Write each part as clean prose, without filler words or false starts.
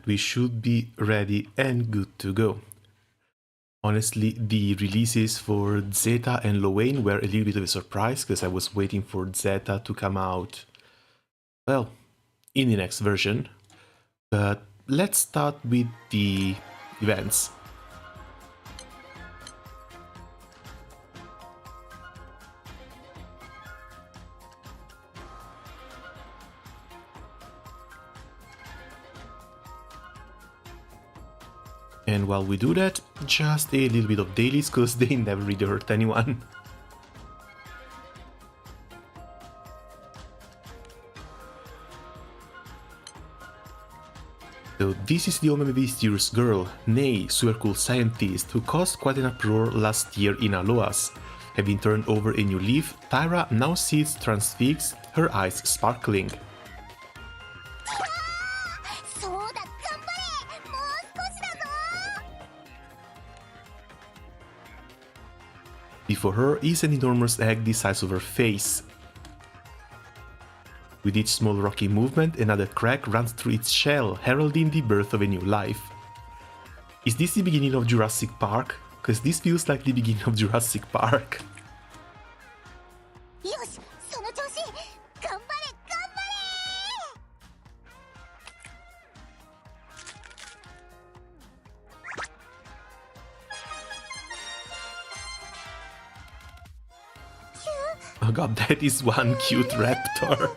we should be ready and good to go. Honestly, the releases for Zeta and Loane were a little bit of a surprise because I was waiting for Zeta to come out, well, in the next version. But let's start with the events. And while we do that, just a little bit of dailies, because they never really hurt anyone. So this is the only mysterious girl, nay, super cool scientist, who caused quite an uproar last year in Aloas. Having turned over a new leaf, Tyra now sits transfixed, her eyes sparkling. Before her is an enormous egg the size of her face. With each small rocky movement, another crack runs through its shell, heralding the birth of a new life. Is this the beginning of Jurassic Park? Because this feels like the beginning of Jurassic Park. Oh god, that is one cute raptor.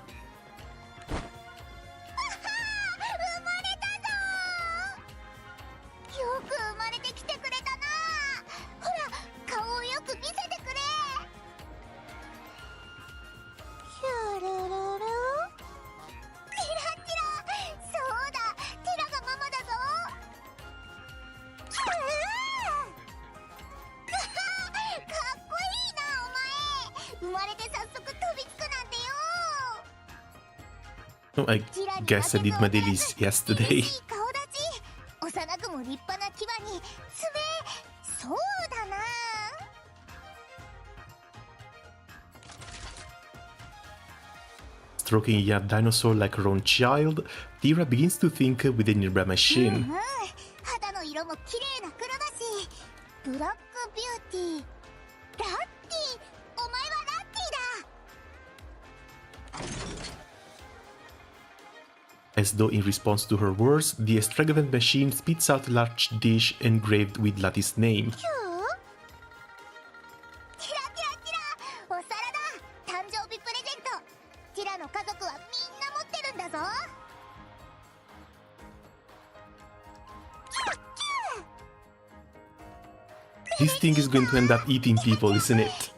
Oh, I guess I did my dailies yesterday. Stroking a young dinosaur like her own child, Tyra begins to think with a nearby machine. As though in response to her words, the extravagant machine spits out a large dish engraved with Lattice's name. This thing is going to end up eating people, isn't it?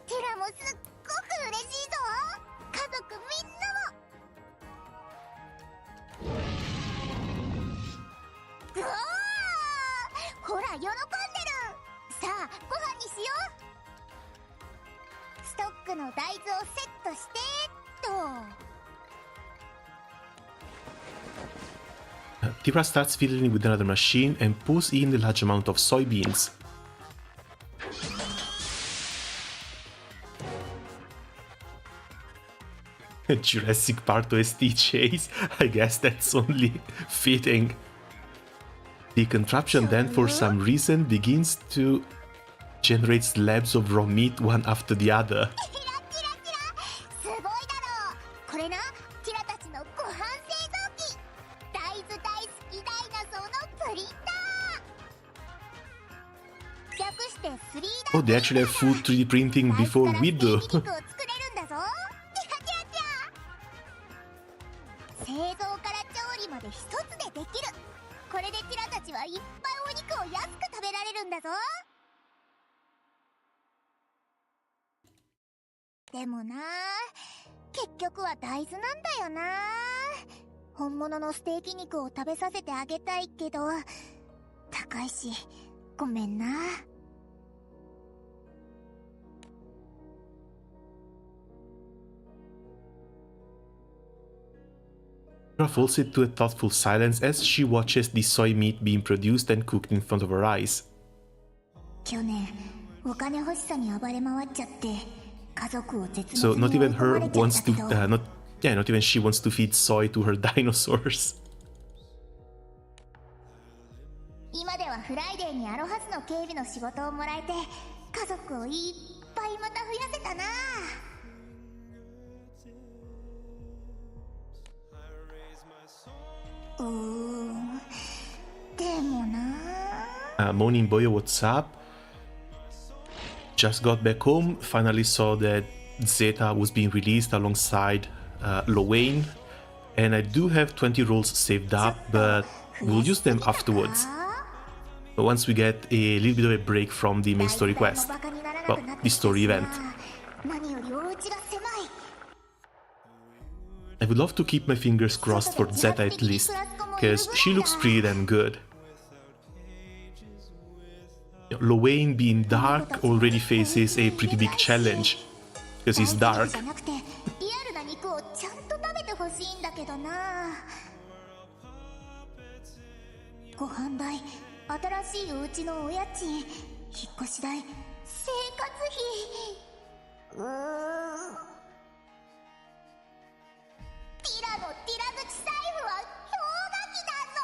Tyra starts fiddling with another machine and pulls in a large amount of soybeans. Jurassic Park OST chase? I guess that's only fitting. The contraption then, for some reason, begins to generate slabs of raw meat one after the other. Oh, they actually have food 3D printing before we do. Tyra falls into a thoughtful silence as she watches the soy meat being produced and cooked in front of her eyes. So not even her wants to, not even she wants to feed soy to her dinosaurs. フライデーにアロハスの警備の仕事をもらえて、家族をいっぱいまた増やせたな。でもな。Morning boy, what's up? Just got back home, finally saw that Zeta was being released alongside Lowain, and I do have 20 rolls saved up, but we'll use them afterwards. Once we get a little bit of a break from the main story quest. Well, the story event. I would love to keep my fingers crossed for Zeta at least, because she looks pretty damn good. Lowain being dark already faces a pretty big challenge, because he's dark. ご飯代、新しいお家のお家賃、引っ越し代、生活費。ティラのティラ口財布は氷河期だぞ。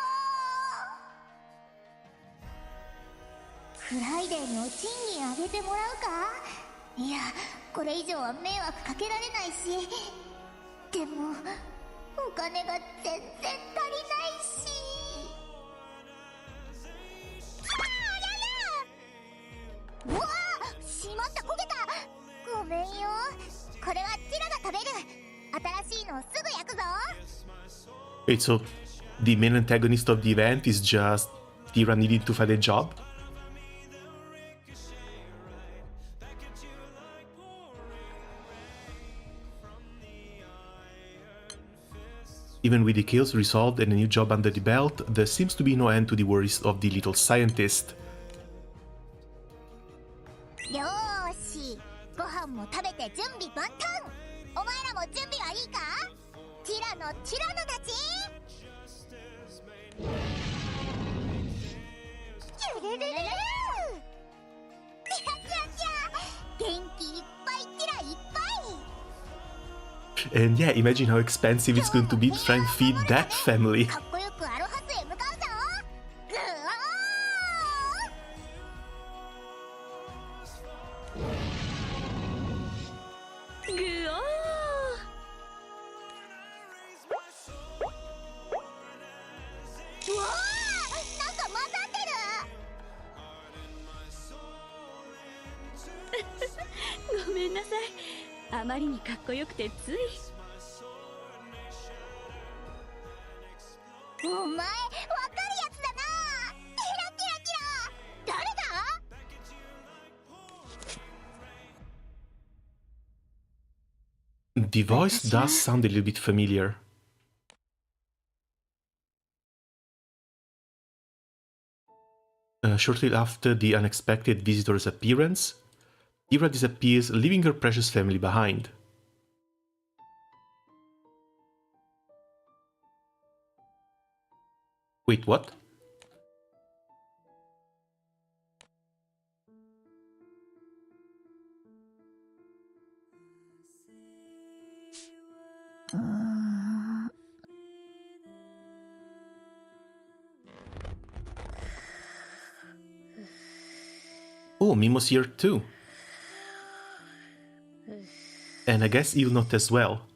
フライデーにお賃金上げてもらうか。いや、これ以上は迷惑かけられないし、でもお金が全然足りないし。うわあ、しまった、焦げた。ごめんよ。これはティラが食べる。新しいのすぐ焼くぞ。 Wait, so the main antagonist of the event is just Tyra needing to find a job? Even with the chaos resolved and a new job under the belt, there seems to be no end to the worries of the little scientist. よーし、ご飯も食べて準備万端。お前らも準備はいいか。ティラノたち。キュルルルルー。元気いっぱい、ティラいっぱい。 And yeah, imagine how expensive it's going to be to try and feed that family. かっこよくアロハスへ向かうぞ。ぐおー。ぐおー。うわー、なんか混ざってる。ごめんなさい。あまりにかっこよくてつい。お前、わかるやつだな。誰だ。 The voice does sound a little bit familiar. Shortly after the unexpected visitor's appearance, Tyra disappears, leaving her precious family behind. Wait, what? Oh, Mimo's here too. And I guess you'll not as well.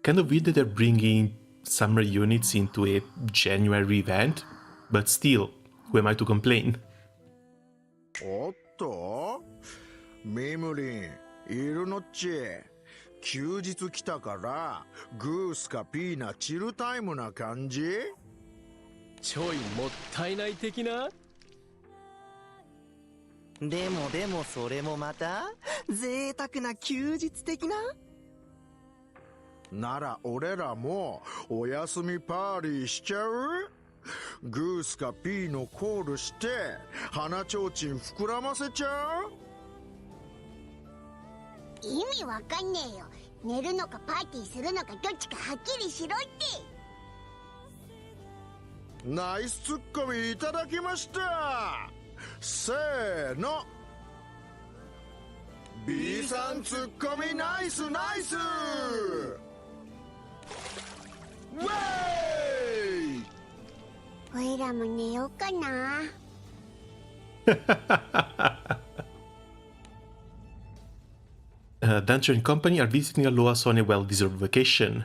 Kind of weird that they're bringing summer units into a January event, but still, who am I to complain? おっと、ミムリン、いるのっち。休日来たからグースかピーナチルタイムな感じ。ちょいもったいない的な。でもそれもまた贅沢な休日的な。なら俺らもお休みパーリーしちゃう？グースかピーのコールして花ちょうちん膨らませちゃう？意味わかんねえよ。寝るのかパーティーするのかどっちかはっきりしろって。ナイスツッコミいただきました。せーの。 B さんツッコミナイスナイス。ウェイ。おいらも寝ようかな。Dancho and company are visiting Aloas on a well-deserved vacation.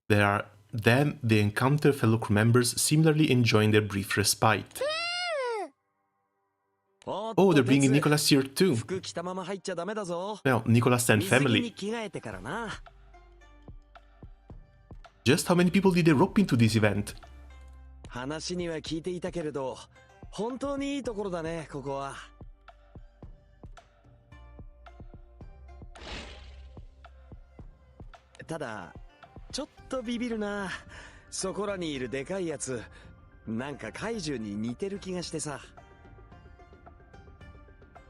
Then they encounter fellow crew members similarly enjoying their brief respite. Oh, they're bringing Nicholas here too. Well, Nicholas and family. Just how many people did they rope into this event? 話には聞いていたけれど、本当にいいところだね、ここは。ただ、ちょっとビビるな。そこらにいるでかいやつ、なんか怪獣に似てる気がしてさ。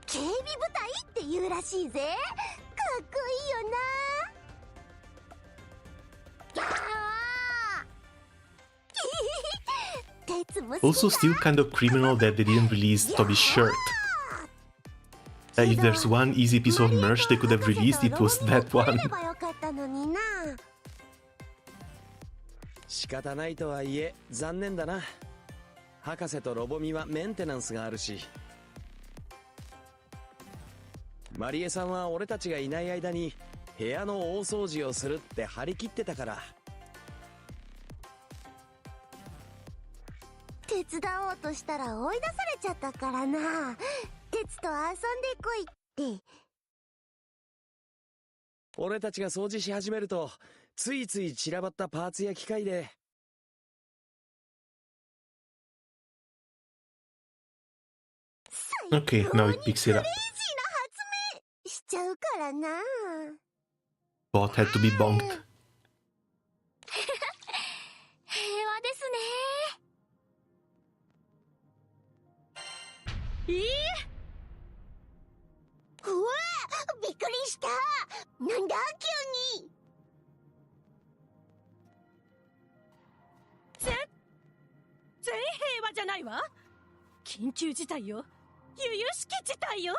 警備部隊って言うらしいぜ。かっこいいよな。Also still kind of criminal that they didn't release Toby's shirt. If there's one easy piece of merch they could have released, it was that one. 仕方ないとはいえ残念だな。博士とロボミはメンテナンスがあるし。マリエさんは俺たちがいない間に部屋の大掃除をするって張り切ってたから。手伝おうとしたら追い出されちゃったからな。鉄と遊んでこいって。俺たちが掃除し始めるとついつい散らばったパーツや機械で。Okay, now it picks it up. しちゃうからな。Bot had to be bonked. 平和ですね。うわ、びっくりした。なんだ急に。全平和じゃないわ。緊急事態よ。由々しき事態よ。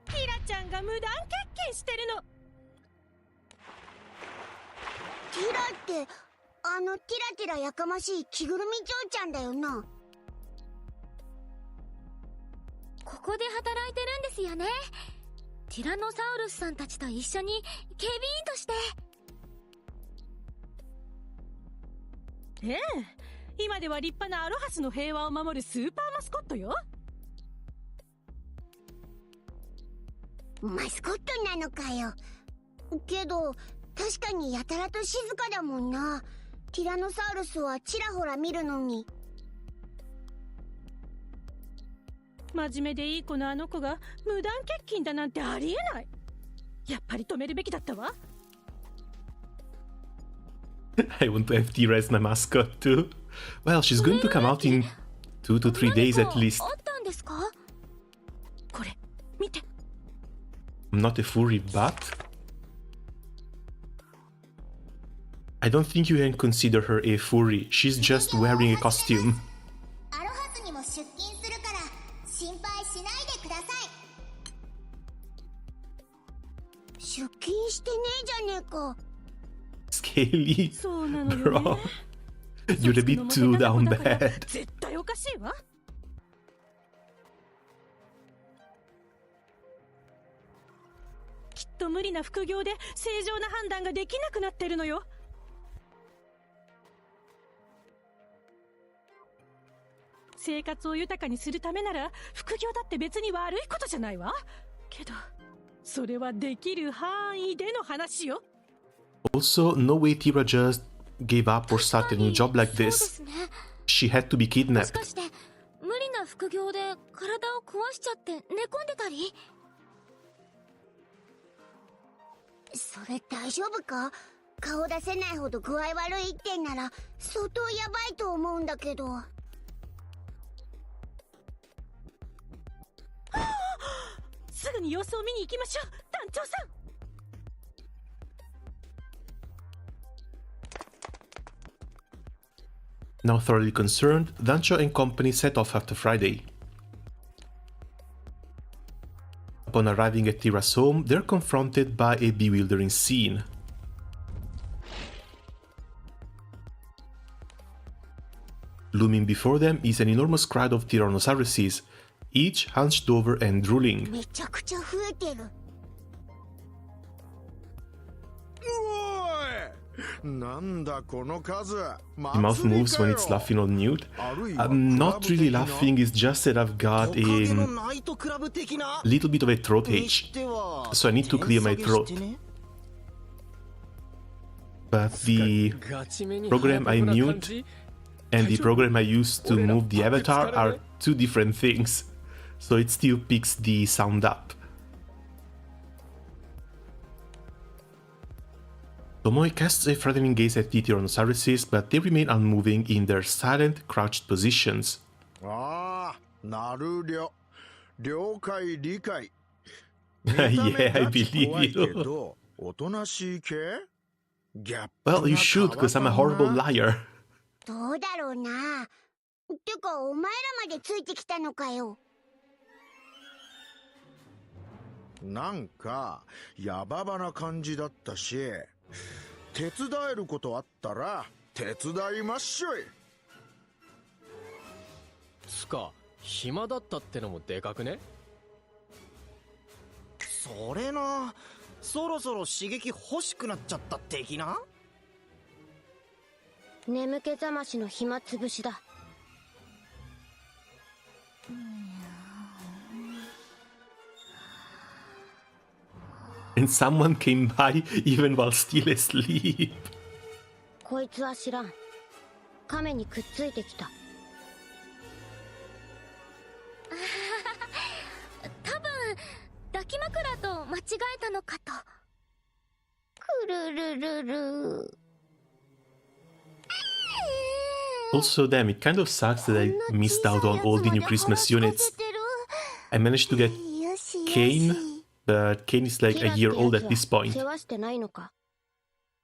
ティラちゃんが無断欠勤してるの。ティラってティラティラやかましい着ぐるみ嬢ちゃんだよな。ここで働いてるんですよね。ティラノサウルスさんたちと一緒に警備員として。ええ、今では立派なアロハスの平和を守るスーパーマスコットよ。マスコットなのかよ。けど確かにやたらと静かだもんな。ティラノサウルスはちらほら見るのに。真面目でいい子のあの子が無断欠勤だなんてありえない。やっぱり止めるべきだったわ。I want to have Tyra as my mascot too. Well, she's going to come out in 2 to 3 days at least. あったんですか？これ見て。I'm not a furry, but I don't think you can consider her a furry. She's just wearing a costume. アロハスにも出勤するから心配しないでください。出勤してねえじゃねえか。Scaly. そうなのよね。You're a bit too down bad. 絶対おかしいわ。きっと無理な副業で正常な判断ができなくなってるのよ。生活を豊かにするためなら副業だって別に悪いことじゃないわ。けどそれはできる範囲での話よ。Also, no way Tyra just gave up or started a new job like this. She had to be もし kidnapped. かして無理な副業で体を壊しちゃって寝込んでたり？それ大丈夫か？顔出せないほど具合悪いってんなら相当やばいと思うんだけど。すぐに様子を見に行きましょう、団長さん。Now thoroughly concerned, Dancho and company set off after Friday. Upon arriving at Tyra's home, they're confronted by a bewildering scene. Looming before them is an enormous crowd of Tyrannosauruses, each hunched over and drooling. めちゃくちゃ増えてる。なんだこの数。 The mouth moves when it's laughing on mute. I'm not really laughing, it's just that I've got a little bit of a throat ache, so I need to clear my throat. But the program I mute and the program I use to move the avatar are two different things, so it still picks the sound up. Tomoe casts a threatening gaze at the Tyrannosauruses, but they remain unmoving in their silent, crouched positions. ああ、なるりょ。了解理解。 Yeah, I believe you. おとなしい系？ Well, you should, because I'm a horrible liar. どうだろうな。てか、お前らまでついてきたのかよ。なんか、やばばな感じだったし、手伝えることあったら、手伝いまっしょい。つか、暇だったってのもでかくね？それな、そろそろ刺激欲しくなっちゃった的な？眠気覚ましの暇つぶしだ。And someone came by even while still asleep. こいつは知らん。亀にくっついてきた。多分抱き枕と間違えたのかと。くるるるる。Also, damn, it kind of sucks that I missed out on all the new Christmas units. I managed to get Kane, but Kane is like a year old at this point.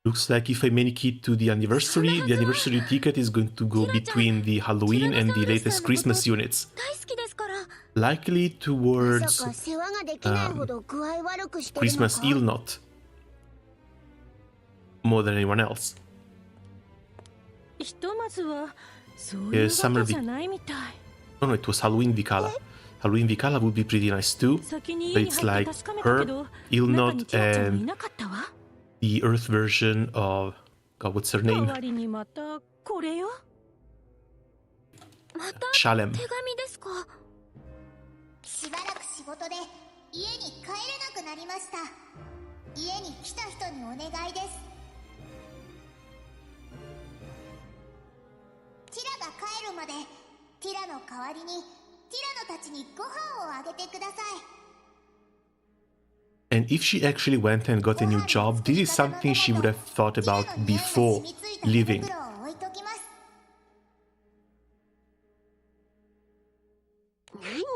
Looks like if I make it to the anniversary ticket is going to go between the Halloween and the latest Christmas units. Likely towards Christmas Eve, not more than anyone else. ひとまずはそういう Yes, わ Summer けじゃないみたい。 No, it was Halloween Vicala. Halloween Vicala would be pretty nice too, 先に but 家に it's 入っ like て確かめたけ her, ど、中 Ilnot, にティラちゃんもい and なかったわ。 the Earth version of... God, what's her 代 name? わりにまたこれよ。また Shalem. 手紙ですか？しばらく仕事で家に帰れなくなりました。家に来た人にお願いです。ティラが帰るまでティラの代わりにティラノたちにご飯をあげてください。 And if she actually went and got a new job, this is something she would have thought about before leaving. な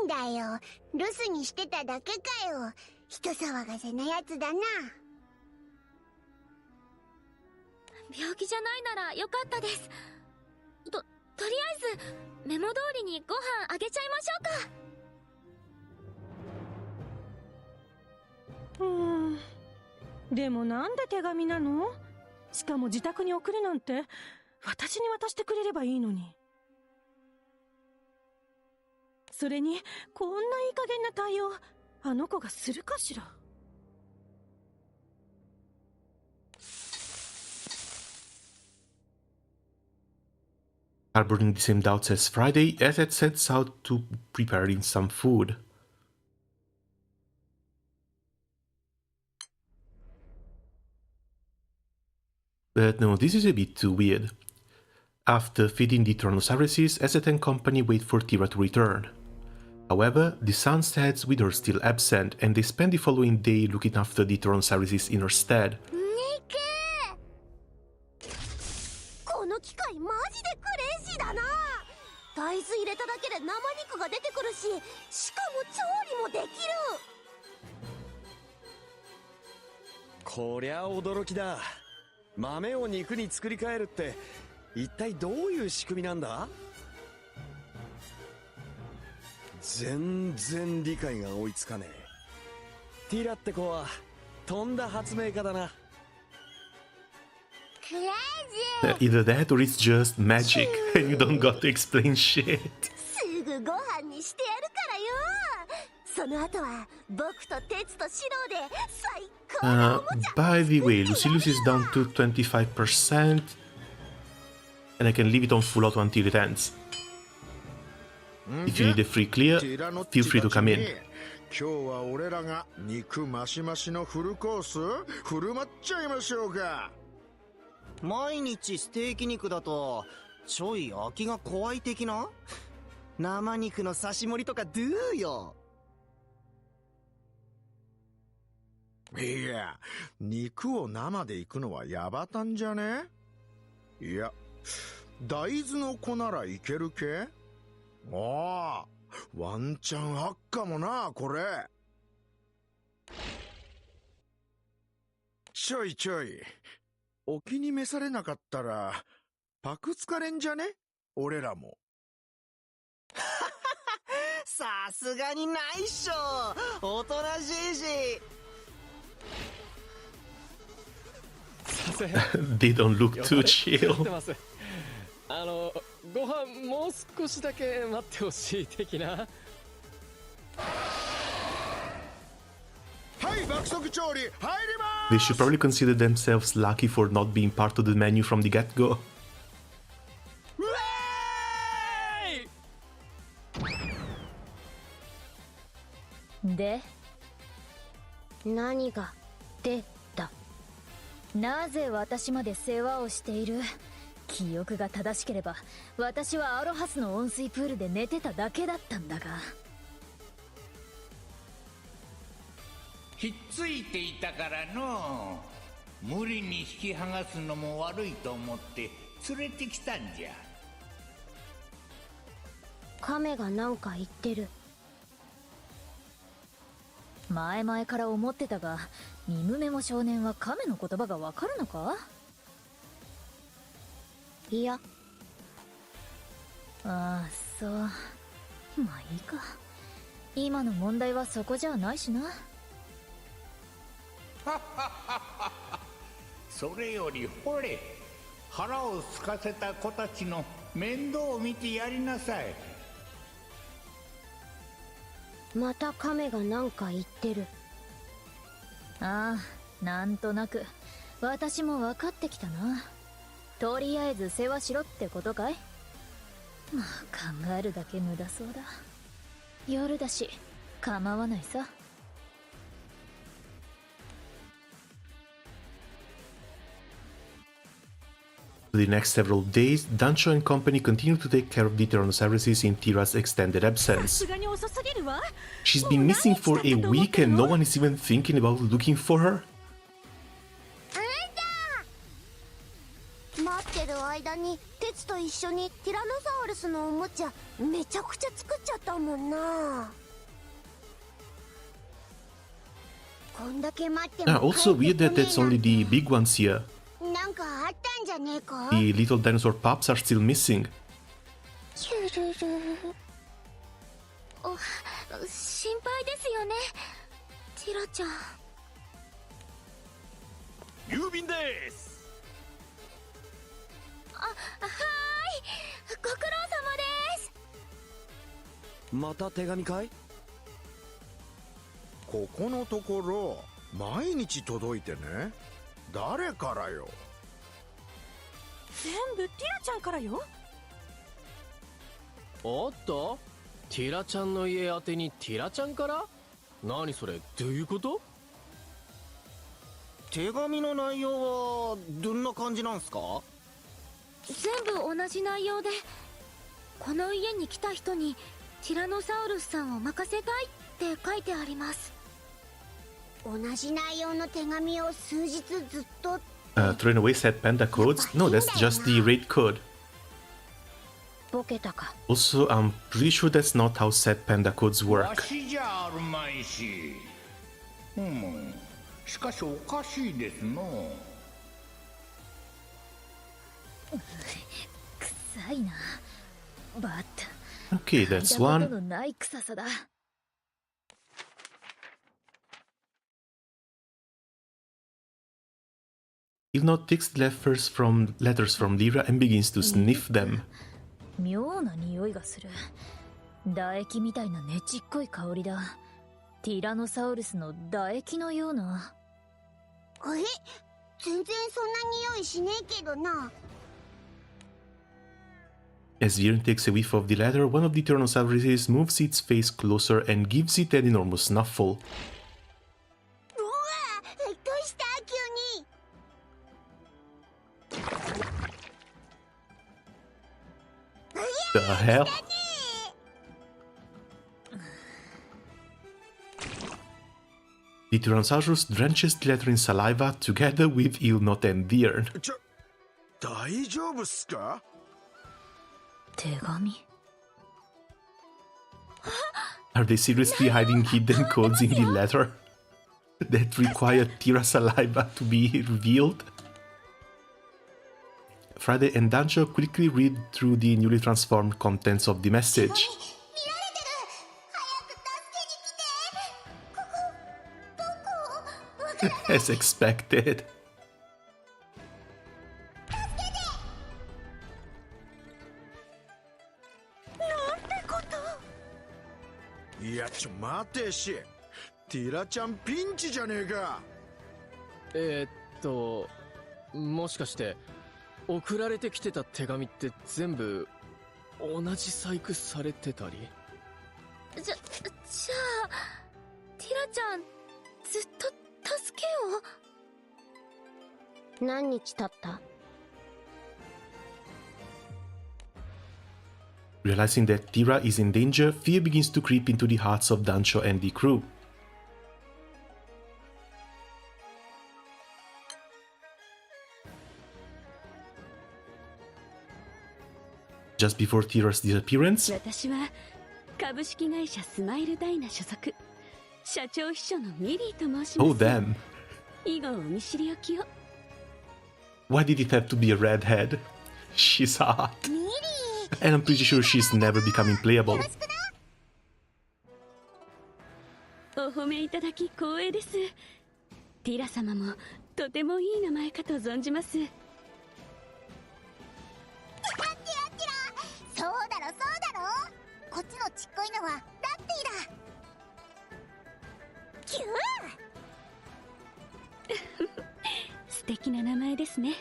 んだよ、留守にしてただけかよ。人騒がせなやつだな。病気じゃないならよかったです。とりあえずメモ通りにご飯あげちゃいましょうか。でもなんで手紙なの？しかも自宅に送るなんて私に渡してくれればいいのに。それにこんないい加減な対応あの子がするかしら。Harboring the same doubts as Friday, Zeta sets out to preparing some food. But no, this is a bit too weird. After feeding the Tyrannosauruses, Zeta and company wait for Tyra to return. However, the sun sets with her still absent, and they spend the following day looking after the Tyrannosauruses in her stead. この機械マジでクレイジーだな。大豆入れただけで生肉が出てくるし、しかも調理もできる。こりゃ驚きだ。豆を肉に作り変えるって一体どういう仕組みなんだ？全然理解が追いつかねえ。ティラって子はとんだ発明家だな。レジ Either that or it's just magic and you don't got to explain shit. すぐご飯にしてやるからよ。その後は僕と鉄とシロで最高のおもちゃ By the way, Lucilius is down to 25%, and I can leave it on full auto until it ends. If you need a free clear, ティラノッ feel チ free to たち come に in. 今日は俺らが肉マシマシのフルコース振る舞っちゃいましょうか。毎日ステーキ肉だとちょい飽きが怖い的な。生肉の刺し盛りとかドゥーよ。いや、肉を生でいくのはヤバタンじゃね？いや、大豆の子ならいけるけ？ああ、ワンチャンあっかもな、これ。ちょいちょい、お気に召されなかったら、パクつかれんじゃね？俺らも。さすがにないっしょ。おとなしいし。すいません They don't look よ too だれ詰ま chill. ってます。ご飯もう少しだけ待ってほしい的な。はい、爆速調理、入りま They ーす should probably consider themselves lucky for not being part of the menu from the get-go. ウェーイ。で、何が出た？なぜ私まで世話をしている？記憶が正しければ私はアロハスの温水プールで寝てただけだったんだが。ひっついていたからの無理に引き剥がすのも悪いと思って連れてきたんじゃ。亀がなんか言ってる。前々から思ってたが、ミムメモ少年は亀の言葉がわかるのか？いや。ああ、そう。まあいいか。今の問題はそこじゃないしな。それよりほれ、腹を空かせた子たちの面倒を見てやりなさい。また亀がなんか言ってる。ああ、なんとなく私も分かってきたな。とりあえず世話しろってことかい？まあ考えるだけ無駄そうだ。夜だし構わないさ。For the next several days, Dancho and company continue to take care of the Tyrannosaurus in Tyra's extended さ absence. すがに遅すぎるわ。 She's been missing for a week and no one is even thinking about looking for her? 待ってる間に鉄と一緒にティラノサウルスのおもちゃめちゃくちゃ作っちゃったもんな。こんだけ待っても Also 帰っ weird て that こね that's only the big ones here. なんかあったんじゃねえか？ The little dinosaur pups are still missing. シュルル心配ですよね、ティラちゃん。郵便です。はーい、ご苦労様です。また手紙かい？ここのところ毎日届いてね。誰からよ？全部ティラちゃんからよ。おっと、ティラちゃんの家宛てにティラちゃんから？何それ、どういうこと？手紙の内容はどんな感じなんすか？全部同じ内容で、この家に来た人にティラノサウルスさんを任せたいって書いてあります。同じ内容の手紙を数日ずっと。Throwing away set panda codes? No, that's just the raid code. ボケたか。 Also, I'm pretty sure that's not how set panda codes わ work. しじゃあるまいし。しかしおかしいですの。臭いな。バッタ。 Okay, that's 嗅いだこと one. のない臭さだ。Ilnot takes the letters from Lyra and begins to sniff them. 妙な匂いがする。唾液みたいなねちっこい香りだ。ティラノサウルスの唾液のような。全然そんな匂いしねえけどな。As Viren takes a whiff of the letter, one of the Tyrannosauruses moves its face closer and gives it an enormous snuffle. うわ、どうした急に。The hell? The Tyrannosaurus drenches the letter in saliva together with Ilnot and Viren. 大丈夫っすか？手紙？ Are they seriously hiding hidden codes in the letter that require Tyra saliva to be revealed? Friday and Dancho quickly read through the newly transformed contents of the message. As expected. いや待てし、ティラちゃんピンチじゃねえか。もしかして送られてきてた手紙って全部同じ細工されてたり？じゃあティラちゃんずっと助けを。何日経った？ Realizing that Tyra is in danger, fear begins to creep into the hearts of Dancho and the crew. Just before Tyra's disappearance, 私は株式会社スマイルダイナ所属社長秘書のミリーと申します。 oh damn, 以後お見知りおきを。 why did it have to be a redhead? She's hot. And I'm pretty sure she's never becoming playable. お褒めいただき光栄です。ティラ様もとてもいい名前かと存じます。そうだろこっちのちっこいのはラッティだ。キュー素敵な名前ですね。そ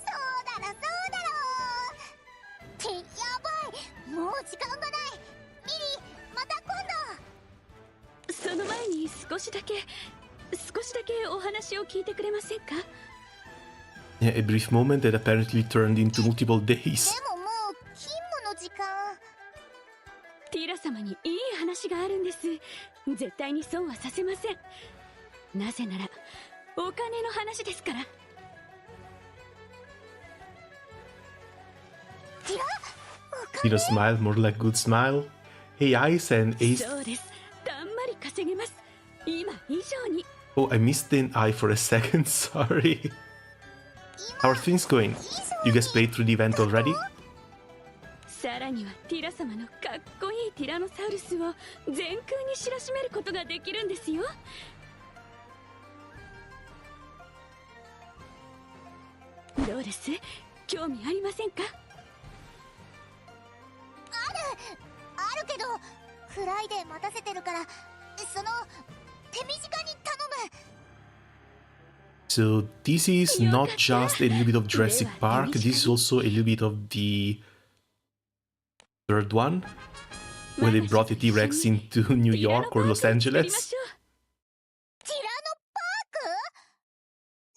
うだろってやばい、もう時間がない。ミリー、また今度。その前に少しだけお話を聞いてくれませんか？ Yeah, a brief moment that apparently turned into multiple days. でももう勤務の時間。ティラ様にいい話があるんです。絶対に損はさせません。なぜならお金の話ですから。Tira smile, more like good smile. Hey, Ice and Ace. そうです。たんまり稼げます。今以上に。 Oh, I missed an eye for a second. Sorry. How are things going? You guys played through the event already? さらにはティラ様のかっこいいティラノサウルスを全空に知らしめることができるんですよ。どうです？興味ありませんか？あるけどフライデー待たせてるから、その手短に頼む。 So this is not just a little bit of Jurassic Park, this is also a little bit of the third one, where they brought a T-Rex into New York or Los Angeles. ティラノパーク？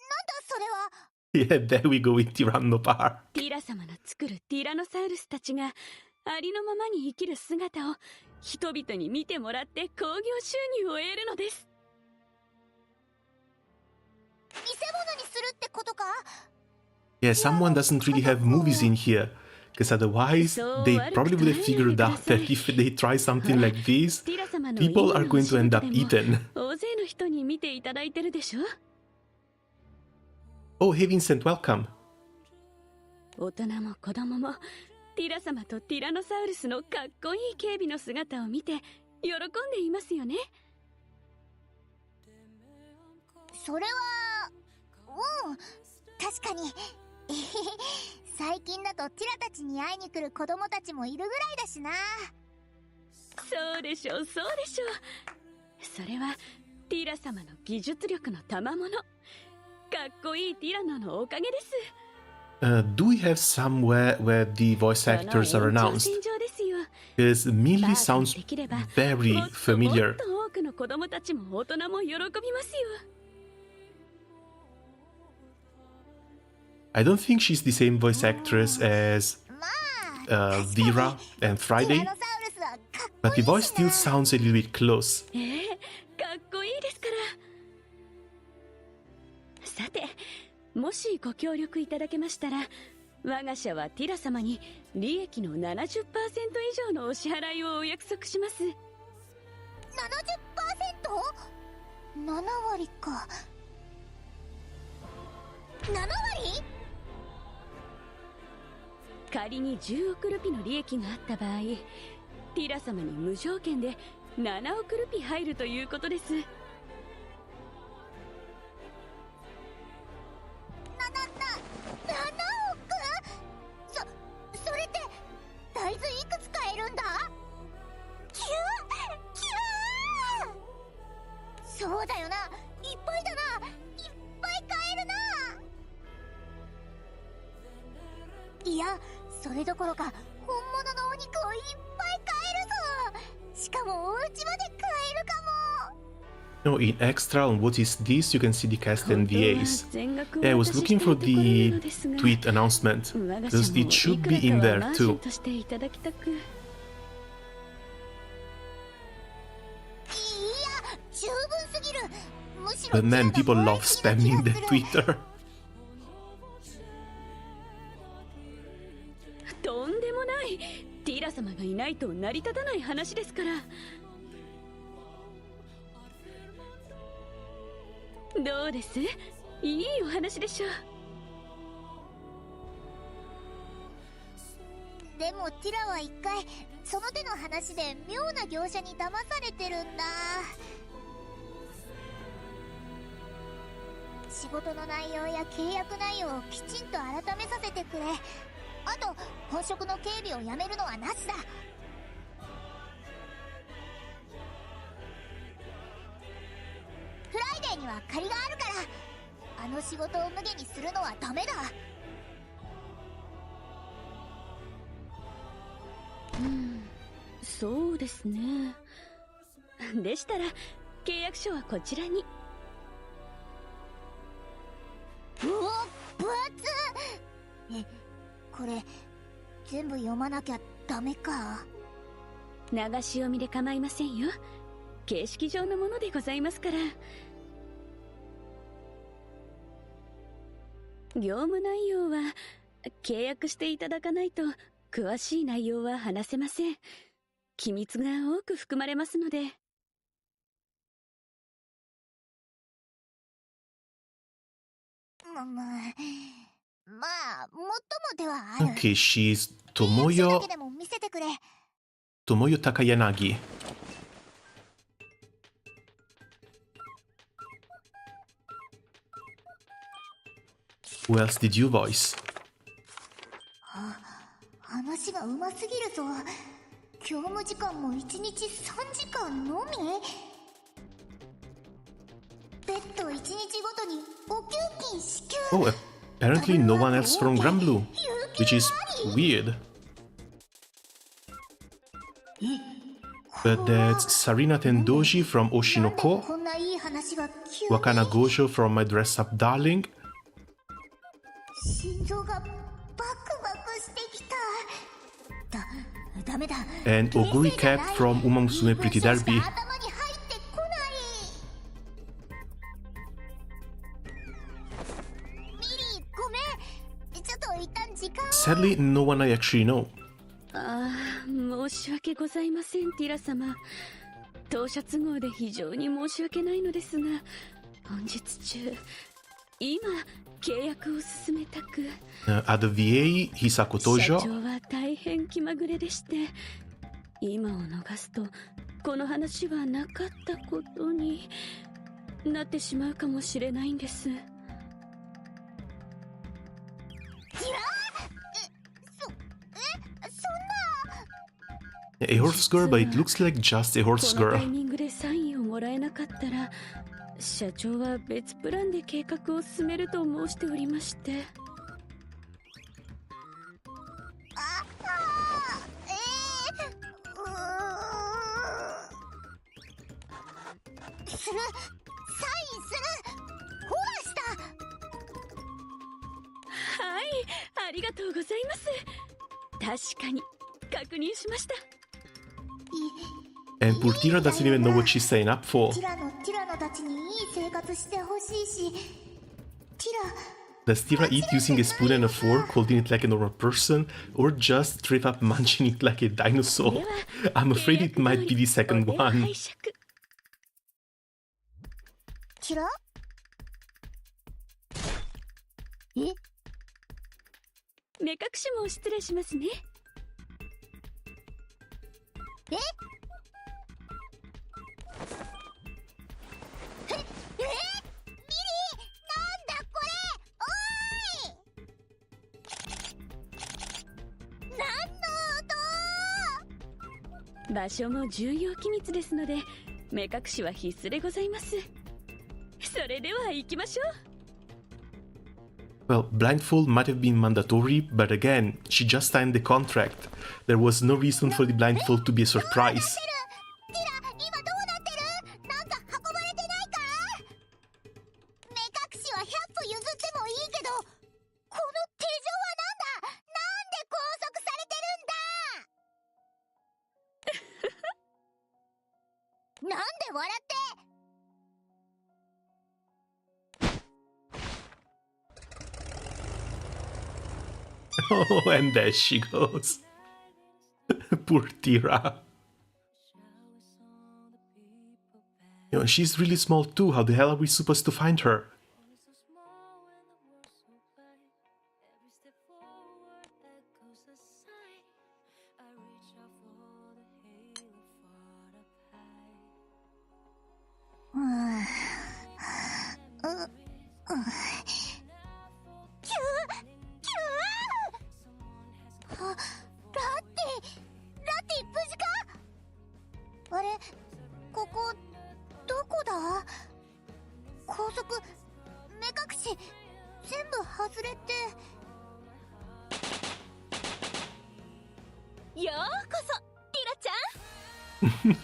なんだそれは。 Yeah, there we go with Tyranno Park. ティラ様の作るティラノサウルスたちがありのままに生きる姿を人々に見てもらって興行収入を得るのです。見せ物にするってことか？ Yeah, someone doesn't really have movies in here, because otherwise they probably would have figured out that if they try something like this, people are going to end up eaten. 大勢の人に見ていただいてるでしょ。 Oh, hey Vincent, welcome. 大人も子供もティラ様とティラノサウルスのかっこいい警備の姿を見て喜んでいますよね。それは確かに。最近だとティラたちに会いに来る子供たちもいるぐらいだしな。そうでしょう、そうでしょう。それはティラ様の技術力の賜物。かっこいいティラノのおかげです。Do we have somewhere where the voice actors are announced? Because Millie sounds very familiar. もっと多くの子供たちも大人も喜びますよ。I don't think she's the same voice actress as Vera and Friday, but the voice still sounds a little bit close. かっこいいですから。さて、もしご協力いただけましたら、我が社はティラ様に利益の 70% 以上のお支払いをお約束します。 70%?7 割か。7割？仮に10億ルピの利益があった場合、ティラ様に無条件で7億ルピ入るということです。7億？それって大豆いくつ買えるんだ？キュー！そうだよな、いっぱいだな、いっぱい買えるな。いや、それどころか本物のお肉をいっぱい買えるぞ。しかもお家まで買えるかも。No, in extra on what is this, you can see the cast and VAs. Yeah, I was looking for the tweet announcement, because it should be in there too. But man, people love spamming the Twitter. とんでもない。ティラ様がいないと成り立たない話ですから。どうです？いいお話でしょう。でもティラは一回その手の話で妙な業者に騙されてるんだ。仕事の内容や契約内容をきちんと改めさせてくれ。あと本職の警備をやめるのはなしだ。フライデーには借りがあるから、あの仕事を無限にするのはダメだ。そうですね。でしたら契約書はこちらに。うおっ、分厚っ。これ全部読まなきゃダメか。流し読みで構いませんよ。形式上のものでございますから。業務内容は契約していただかないと詳しい内容は話せません。機密が多く含まれますので。まあ、もっともではある。Okay, she's Tomoyo Takayanagi. Who else did you voice? 話がうますぎるぞ。業務時間も1日3時間のみ？別途1日ごとにお給金支給。 Oh, apparently no one else from Granblue, which is weird. But that's Sarina Tendoji from Oshinoko, Wakana Gojo from My Dress Up Darling, 心臓がバクバクしてきた。ダメだ。 and Oguri Cap from Uma Musume Pretty Derby. Sadly, no one I actually know. 申し訳ございません、ティラ様。当社都合で非常に申し訳ないのですが、本日中、今、契約を進めたく。At the VA, Hisako Tojo. 社長は大変気まぐれでして、今を逃すと、この話はなかったことになってしまうかもしれないんです。A horse girl, but it looks like just a こ horse のタイ girl. ミングでサインをもらえなかったら社長は別プランで計画を進めると申しておりまして。する、サインする、ほらした。はい、ありがとうございます。確かに確認しました。 And poor Tyra doesn't even know what she's signing up for. ティラノたちにいい生活してほしいし、ティラ Does Tyra eat using a spoon and a fork, holding it like a normal person, or just straight up munching it like a dinosaur? I'm afraid it might be the second one. ティラ？え？目隠しも失礼しますね。え？ミリー、なんだこれ、おーい。何の音？場所も重要機密ですので目隠しは必須でございます。それでは行きましょう。 Well, blindfold might have been mandatory, but again, she just signed the contract. There was no reason for the blindfold to be a surprise. ティラ、今どうなってる？なんか運ばれてないか？目隠しは100歩譲ってもいいけど、この手錠はなんだ？なんで拘束されてるんだ？なんで笑って？ Oh, and there she goes. Poor Tyra. You know, she's really small too. How the hell are we supposed to find her?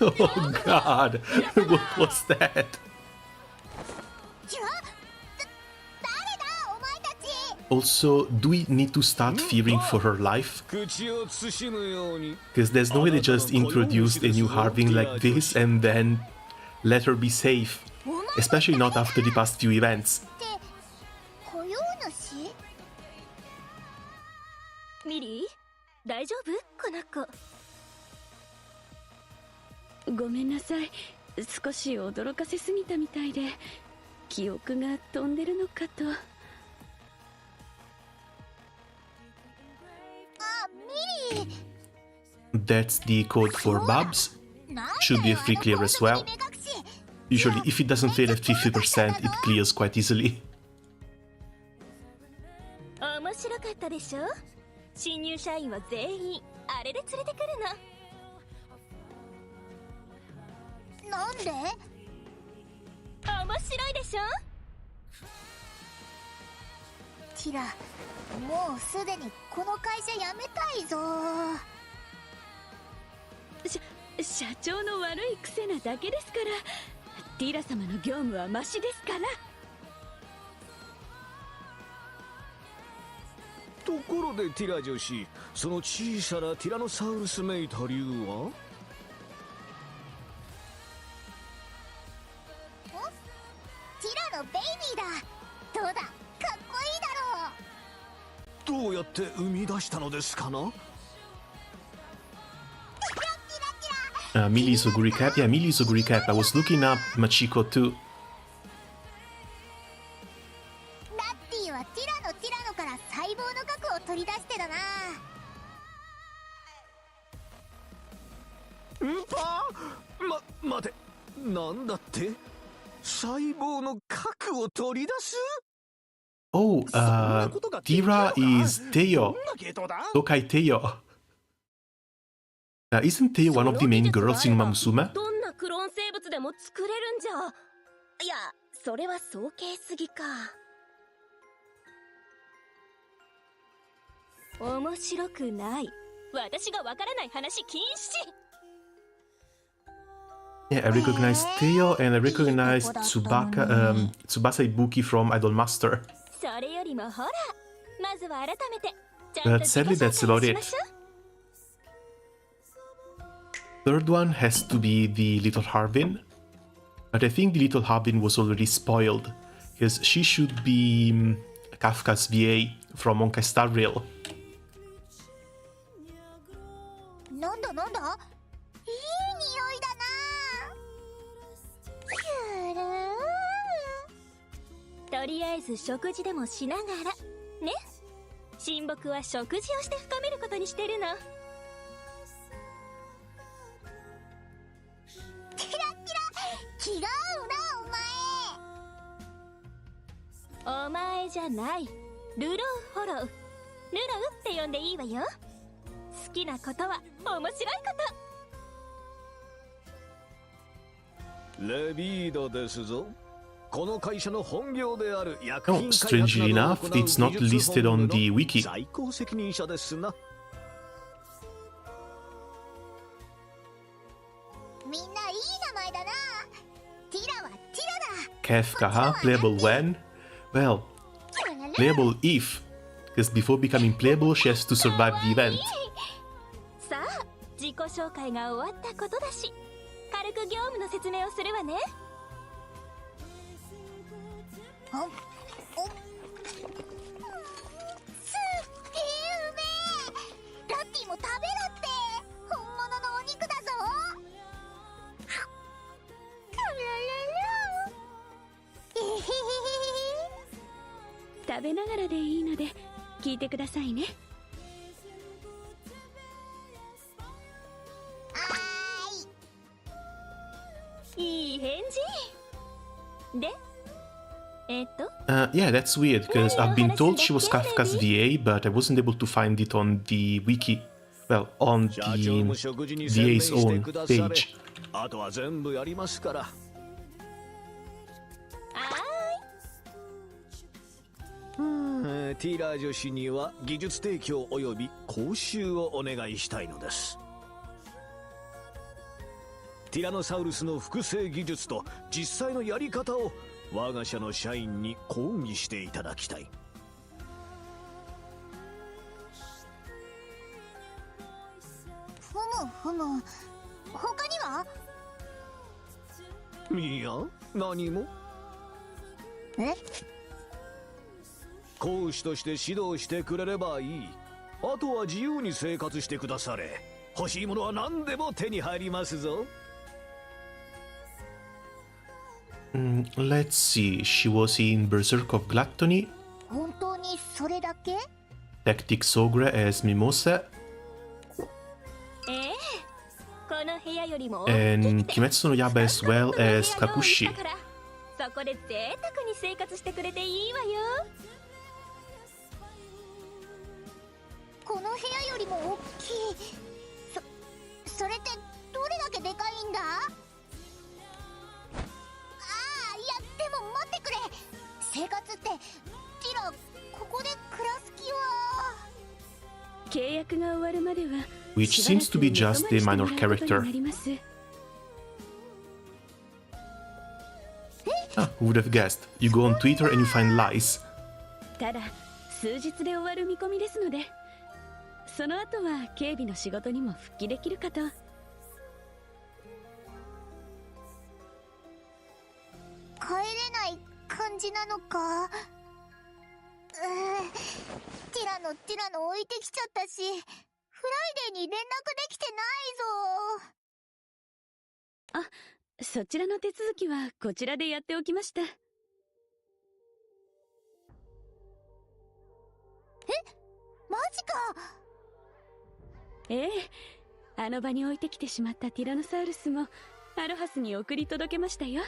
Oh god, what was that? Also, do we need to start fearing for her life? Because there's no way they just introduced a new Harving like this and then let her be safe. Especially not after the past few events. ミリー、大丈夫？この子。ごめんなさい。少し驚かせすぎたみたいで記憶が飛んでるのかと。 That's the code for Bubs. Should be a free clear as well. Usually, if it doesn't fail at 50%, it clears quite easily. 面白かったでしょ？新入社員は全員あれで連れてくるの。なんで？面白いでしょ？ティラ、もうすでにこの会社辞めたいぞ。社長の悪い癖なだけですから。ティラ様の業務はマシですから。ところでティラ女子、その小さなティラノサウルスめいた竜は？ティラのベイビーだ。どうだ、かっこいいだろう。どうやって生み出したのですかな？ Millie Suguri Cap? Yeah, Millie Suguri Cap. I was looking up Machiko too. ラッティはティラノから細胞の核を取り出してだな。待て、なんだって？細胞の核を取り出す？ Oh, Tyra is Teo. Tokai Teo. Isn't Teo one of the main girls in Mamusume? どんなクローン生物でも作れるんじゃ。いや、それは早計すぎか。面白くない。私がわからない話禁止。Yeah, I recognized Teo and I recognized Tsubasa Ibuki from Idolmaster. それよりもほら、まずは改めてちゃん But と自己 sadly, 紹 that's about 介し it. ましょう。 Third one has to be the Little Harbin. But I think the Little Harbin was already spoiled, because she should be Kafka's VA from Honkai Star Rail. なんだなんだ、いい匂いだな。ゆるー。とりあえず食事でもしながらね。親睦は食事をして深めることにしてるの。キラキラ、気が合うな、お前。お前じゃない、ルローフォロー。ルローって呼んでいいわよ。好きなことは面白いこと。レビードですぞ。この会社の本業である薬 Oh, 品開発 strangely などを enough, 行う it's not 技術 listed 本 on 部 the の wiki. 最高責任者ですな。みんないい名前だな。ティラはティラだ。 Kefka, huh? Playable when? Well, playable if. Because before becoming playable, she has to survive the event. さあ、自己紹介が終わったことだし、軽く業務の説明をするわね。すっげえうめえ。ラッティも食べろって。本物のお肉だぞ。食べながらでいいので聞いてくださいね。いい返事で、Yeah, that's weird, because I've been told she was Kafka's VA, but I wasn't able to find it on the wiki. Well, on 社長も the 食事に専念 VA's して own くだされ。 page. あとは全部やりますから。ティラー女子には技術提供及び講習をお願いしたいのです。ティラノサウルスの複製技術と実際のやり方を我が社の社員に講義していただきたい。ふむふむ。他には？いや、何も。え？講師として指導してくれればいい。あとは自由に生活してくだされ。欲しいものは何でも手に入りますぞ。Let's see, she was in Berserk of Gluttony, 本当にそれだけ？ Tactic Sogre as Mimosa, この部屋よりも and Kimetsu no Yaiba as well as Kakushi. そこで贅沢に生活してくれていいわよ。この部屋よりも大きい。それってどれだけでかいんだ？ああ、いやでも待ってくれ。生活ってティラ、ここで暮らす気は？契約が終わるまでは Which seems to be just a minor character. Ah, who would have guessed? You go on Twitter and you find lies. ただ数日で終わる見込みですので、その後は警備の仕事にも復帰できるかと。帰れない感じなのか。ティラの置いてきちゃったし、フライデーに連絡できてないぞ。あ、そちらの手続きはこちらでやっておきました。え、マジか。ええ、あの場に置いてきてしまったティラノサウルスもアロハスに送り届けましたよ。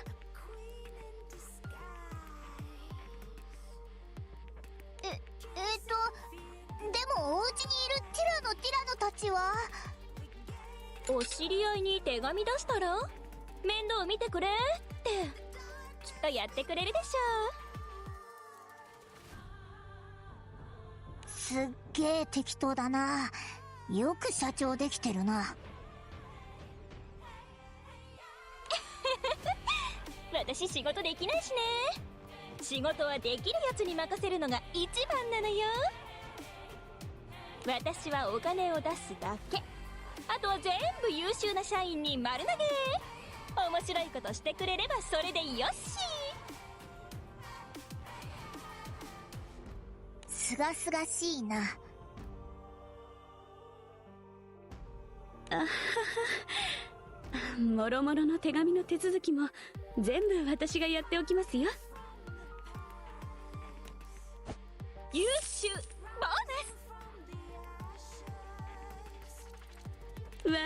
でもお家にいるティラノたちは。お知り合いに手紙出したら面倒見てくれってきっとやってくれるでしょ。すっげえ適当だな。よく社長できてるな。私仕事できないしね。仕事はできるやつに任せるのが一番なのよ。私はお金を出すだけ。あとは全部優秀な社員に丸投げ。面白いことしてくれればそれでよし。すがすがしいな。あはは。もろもろの手紙の手続きも全部私がやっておきますよ。優秀ボーナス。わ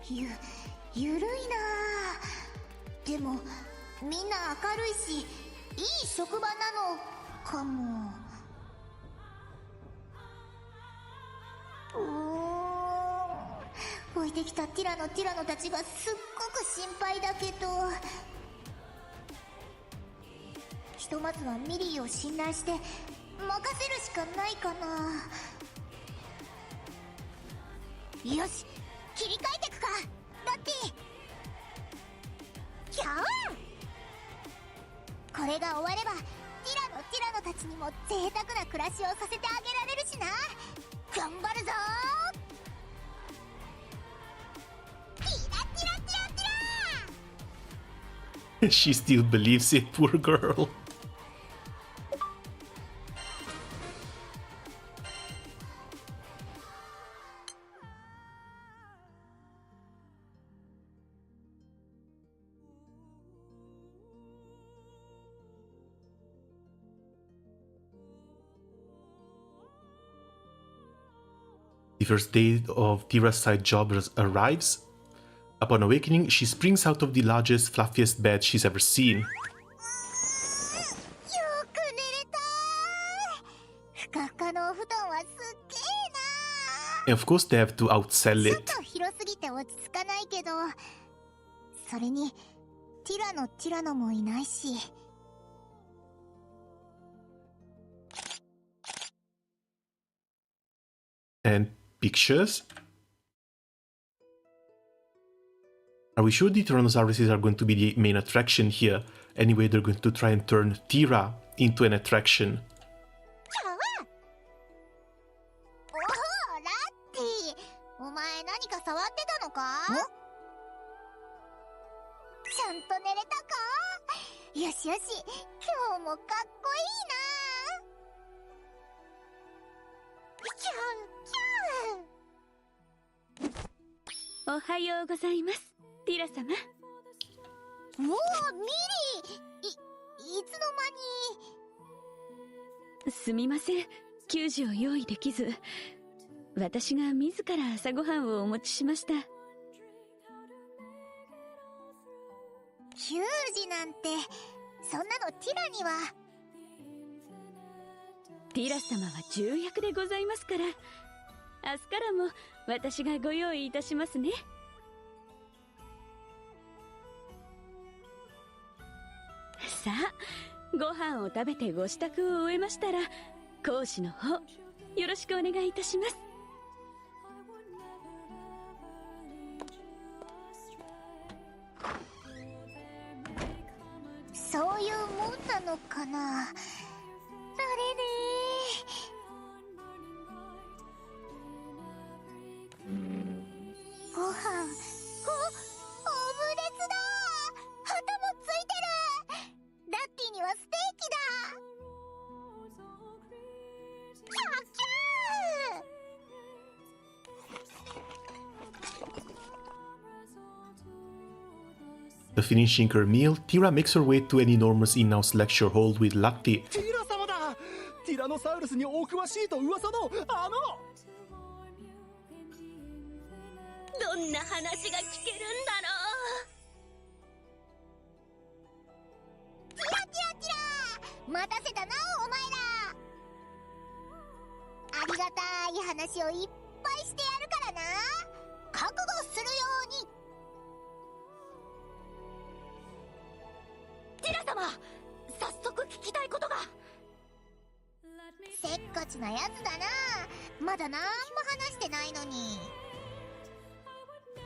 ーい。ゆるいな。でもみんな明るいしいい職場なのかも。置いてきたティラノたちがすっごく心配だけど、ひとまずはミリーを信頼して任せるしかないかな。よし、切り替えてくかロッティ。キャーン。これが終わればティラノたちにも贅沢な暮らしをさせてあげられるしな。頑張るぞー。She still believes it, poor girl. The first day of Tyra's side job arrives. Upon awakening, she springs out of the largest, fluffiest bed she's ever seen. And of course, they have to outsell it. And pictures? Are we sure the Tyrannosauruses are going to be the main attraction here? Anyway, they're going to try and turn Tyra into an attraction. Ohayou gozaimasu, Tyra様。もうミリー、いつの間に。すみません、給仕を用意できず、私が自ら朝ごはんをお持ちしました。給仕なんてそんなのティラには。ティラ様は重役でございますから、明日からも私がご用意いたしますね。さあ、ご飯を食べてご支度を終えましたら、講師の方よろしくお願いいたします。そういうもんなのかな。あれね。ご飯、オムレツだ。旗もついてる。ラッティにはステーキだ。キャーキャー。 After finishing her meal, Tyra makes her way to an enormous in-house lecture hall with Latti. ティラ様だ。ティラノサウルスにお詳しいと噂のどんな話が聞けるんだろう。ティラ待たせたなお前ら。ありがたい話をいっぱいしてやるからな。しなやつだな。まだなんも話してないのに。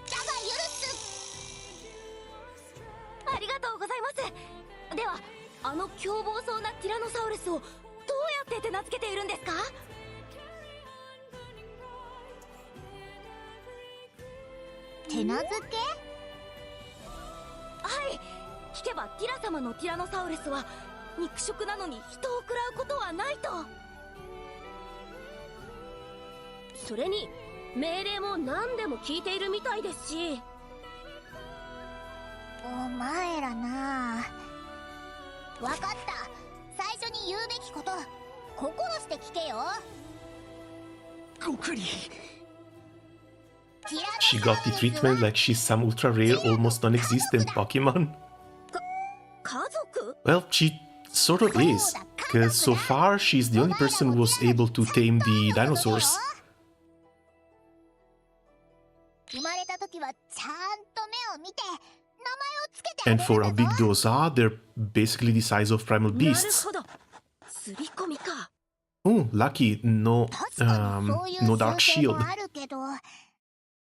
だが許す。ありがとうございます。ではあの凶暴そうなティラノサウルスをどうやって手なずけているんですか？手なずけ？はい、聞けばティラ様のティラノサウルスは肉食なのに人を食らうことはないと。それに命令も何でも聞いているみたいですし。お前らな。わかった。最初に言うべきこと心して聞けよ。ごくり。 She got the treatment like she's some ultra rare, almost non-existent Pokemon. Well, she sort of is, because so far she's the only person who was able to tame the dinosaurs. 生まれた時はちゃんと目を見て名前をつけて。 And for how big those are, they're basically the size of primal beasts. Oh, lucky, no dark shield.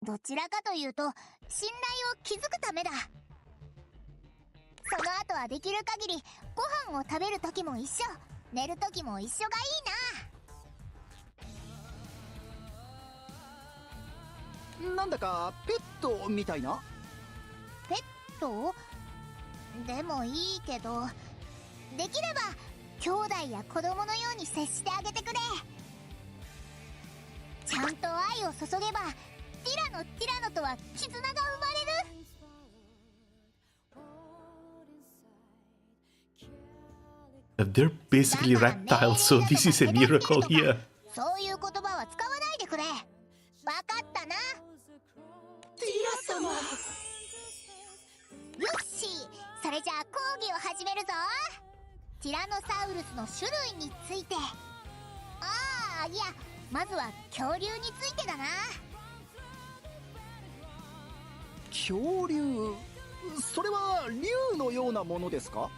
どちらかというと信頼を築くためだ。その後はできる限りご飯を食べる時も一緒、寝る時も一緒がいいな。なんだかペットみたいな。ペット？でもいいけど、できれば兄弟や子供のように接してあげてくれ。ちゃんと愛を注げばティラノとは絆が生まれる。 They're basically reptiles, so this is a miracle here. そういう言葉は使わないでくれ。わかったな。ティラ様。よし、それじゃあ講義を始めるぞ。ティラノサウルスの種類について。いや、まずは恐竜についてだな。恐竜、それは竜のようなものですか？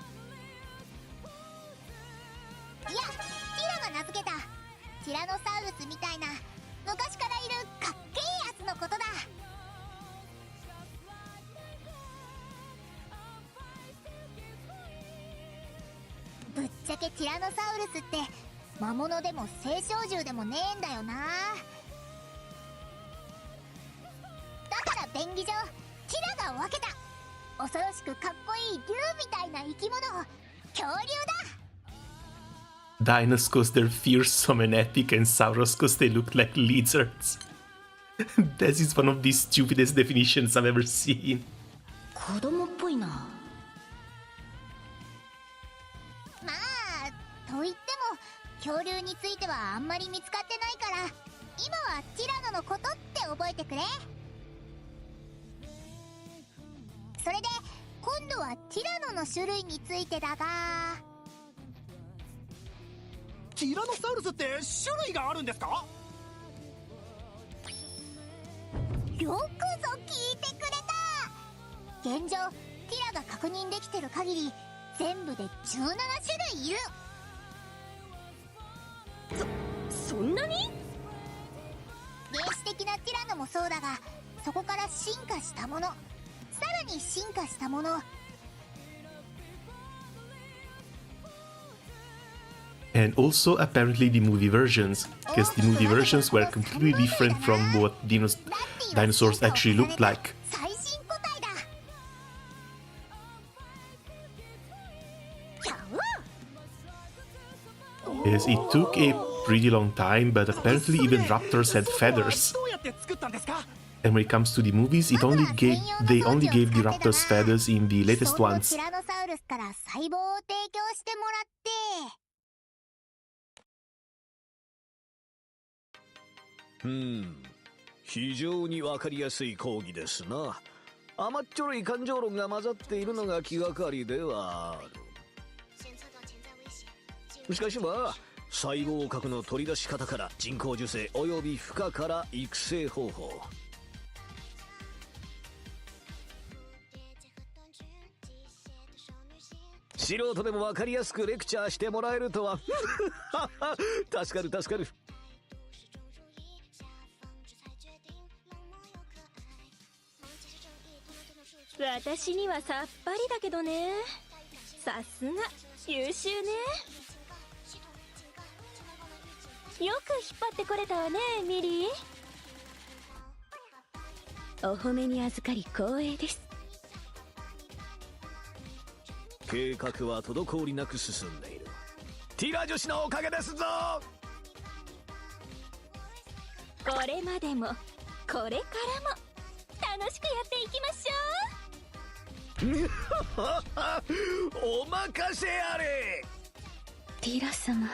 いや、ティラが名付けたティラノサウルスみたいな昔からいるかっけえやつのことだ。ぶっちゃけティラノサウルスって魔物でも青少獣でもねえんだよな。だから便宜上ティラが分けた。恐ろしくかっこいい竜みたいな生き物、恐竜だ。 Dinos cause they're fearsome and epic, and Sauros cause they look like lizards. This is one of the stupidest definitions I've ever seen. 子供っぽいな。まあと言っても恐竜についてはあんまり見つかってないから、今はティラノのことって覚えてくれ。それで今度はティラノの種類についてだが。ティラノサウルスって種類があるんですか？よくぞ聞いてくれた。現状ティラが確認できてる限り全部で17種類いる。そんなに？原始的なティラノもそうだが、そこから進化したもの、さらに進化したもの。 And also apparently the movie versions, because the movie versions were completely different from what dinosaurs actually looked like. Yes, it took a pretty long time, but apparently even raptors had feathers. And when it comes to the movies, they only gave the raptors feathers in the latest ones. 非常にわかりやすい講義ですな。甘っちょろい感情論が混ざっているのが気がかりではある。しかしまあ、細胞核の取り出し方から人工授精および孵化から育成方法、素人でもわかりやすくレクチャーしてもらえるとは助かる助かる。私にはさっぱりだけどね。さすが優秀ね。よく引っ張ってこれたわね、ミリー。お褒めに預かり光栄です。計画は滞りなく進んでいる。ティラ女子のおかげですぞ。これまでもこれからも楽しくやっていきましお任せあれ。ティラ様。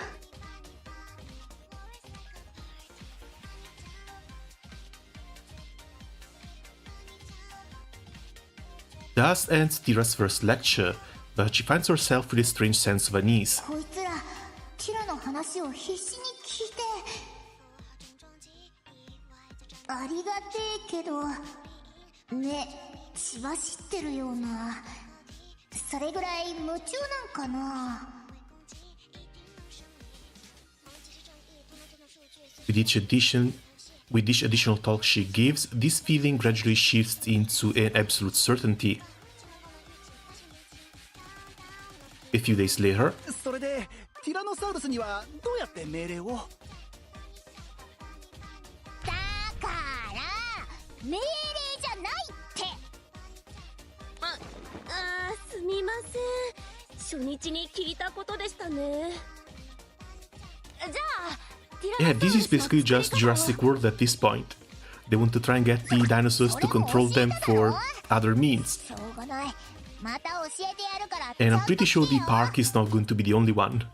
Thus ends Tyra's first lecture, but she finds herself with a strange sense of unease. こいつらティラの話を必死に聞いて、ありがてえけどね、血走ってるような、それぐらい夢中なんかな。With each additional talk she gives, this feeling gradually shifts into an absolute certainty. A few days later, それでティラノサウルスにはどうやって命令を？だから命令じゃないって。すみません。初日に聞いたことでしたね。じゃあ yeah, this is basically just Jurassic World at this point. They want to try and get the dinosaurs to control them for other means. しょうがない。また教えてやるから。 And I'm pretty sure the park is not going to be the only one.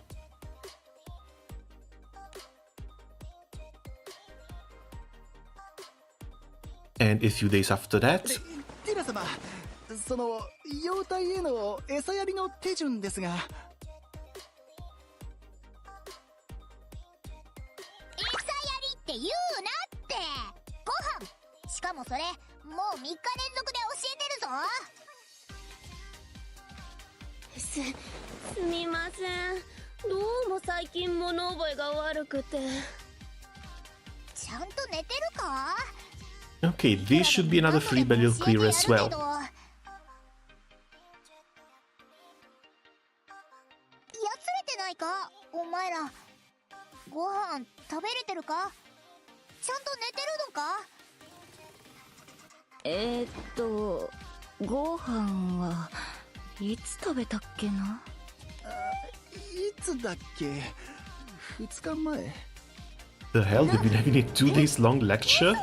And a few days after that, ティラ様、その幼体への餌やりの手順ですが。餌やりって言うなって。ご飯。しかもそれもう3日連続で教えてるぞ。すみません。どうも最近物覚えが悪くて。ちゃんと寝てるか？ okay, this should be another free burial clear as well. やつれてないかお前ら。ご飯食べれてるか？ちゃんと寝てるのか？ご飯はいつ食べたっけな。いつだっけ？2日前。 The hell, they've been having a 2 days long lecture?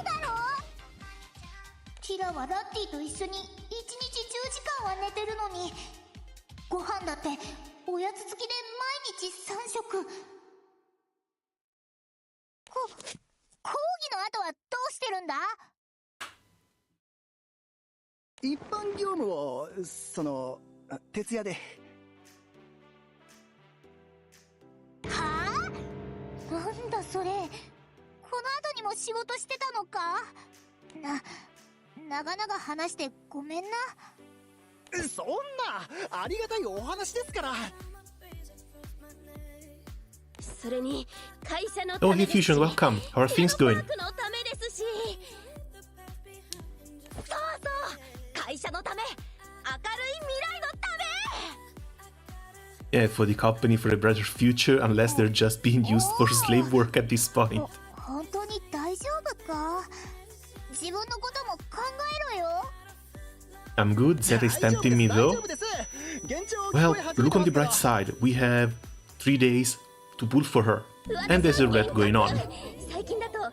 ティラはラッティと一緒に1日10時間は寝てるのに、ご飯だっておやつ付きで毎日3食。講義の後はどうしてるんだ？一般業務を徹夜で。はあ？なんだそれ。この後にも仕事してたのか？長々話してごめんな。そんなありがたいお話ですから。それに会社の Oh, hey Fusion, welcome. How are things going? のためですし。そうそう、会社のため、明るい未来のため。 Yeah, for the company, for a brighter future, unless they're just being used for slave work at this point. 本当に大丈夫か？自分のことも考えろよ。I'm good, Zeta is tempting me though. Well, look on the bright side, we have 3 days to pull for her, and there's a red going on. 最近だとティラ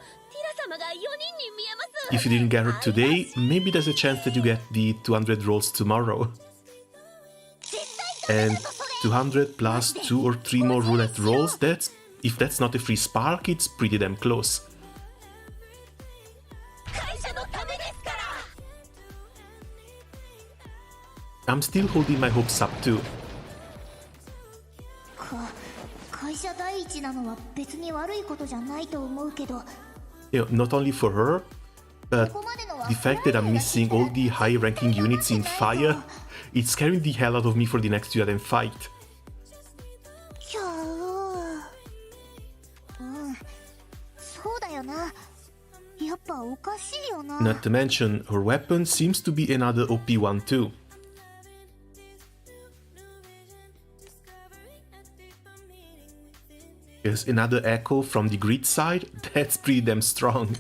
様が4人に見えます。 If you didn't get her today, maybe there's a chance that you get the 200 rolls tomorrow. And 200 plus 2 or 3 more roulette rolls, if that's not a free spark, it's pretty damn close. 会社のためですから。 I'm still holding my hopes up too. 会社第一なのは別に悪いことじゃないと思うけど。You know, not only for her, but the fact that I'm missing all the high-ranking units in fire, it's scaring the hell out of me for the next Duaden fight. そうだよな。やっぱおかしいよな。 Not to mention, her weapon seems to be another OP one too. There's another echo from the grid side, that's pretty damn strong.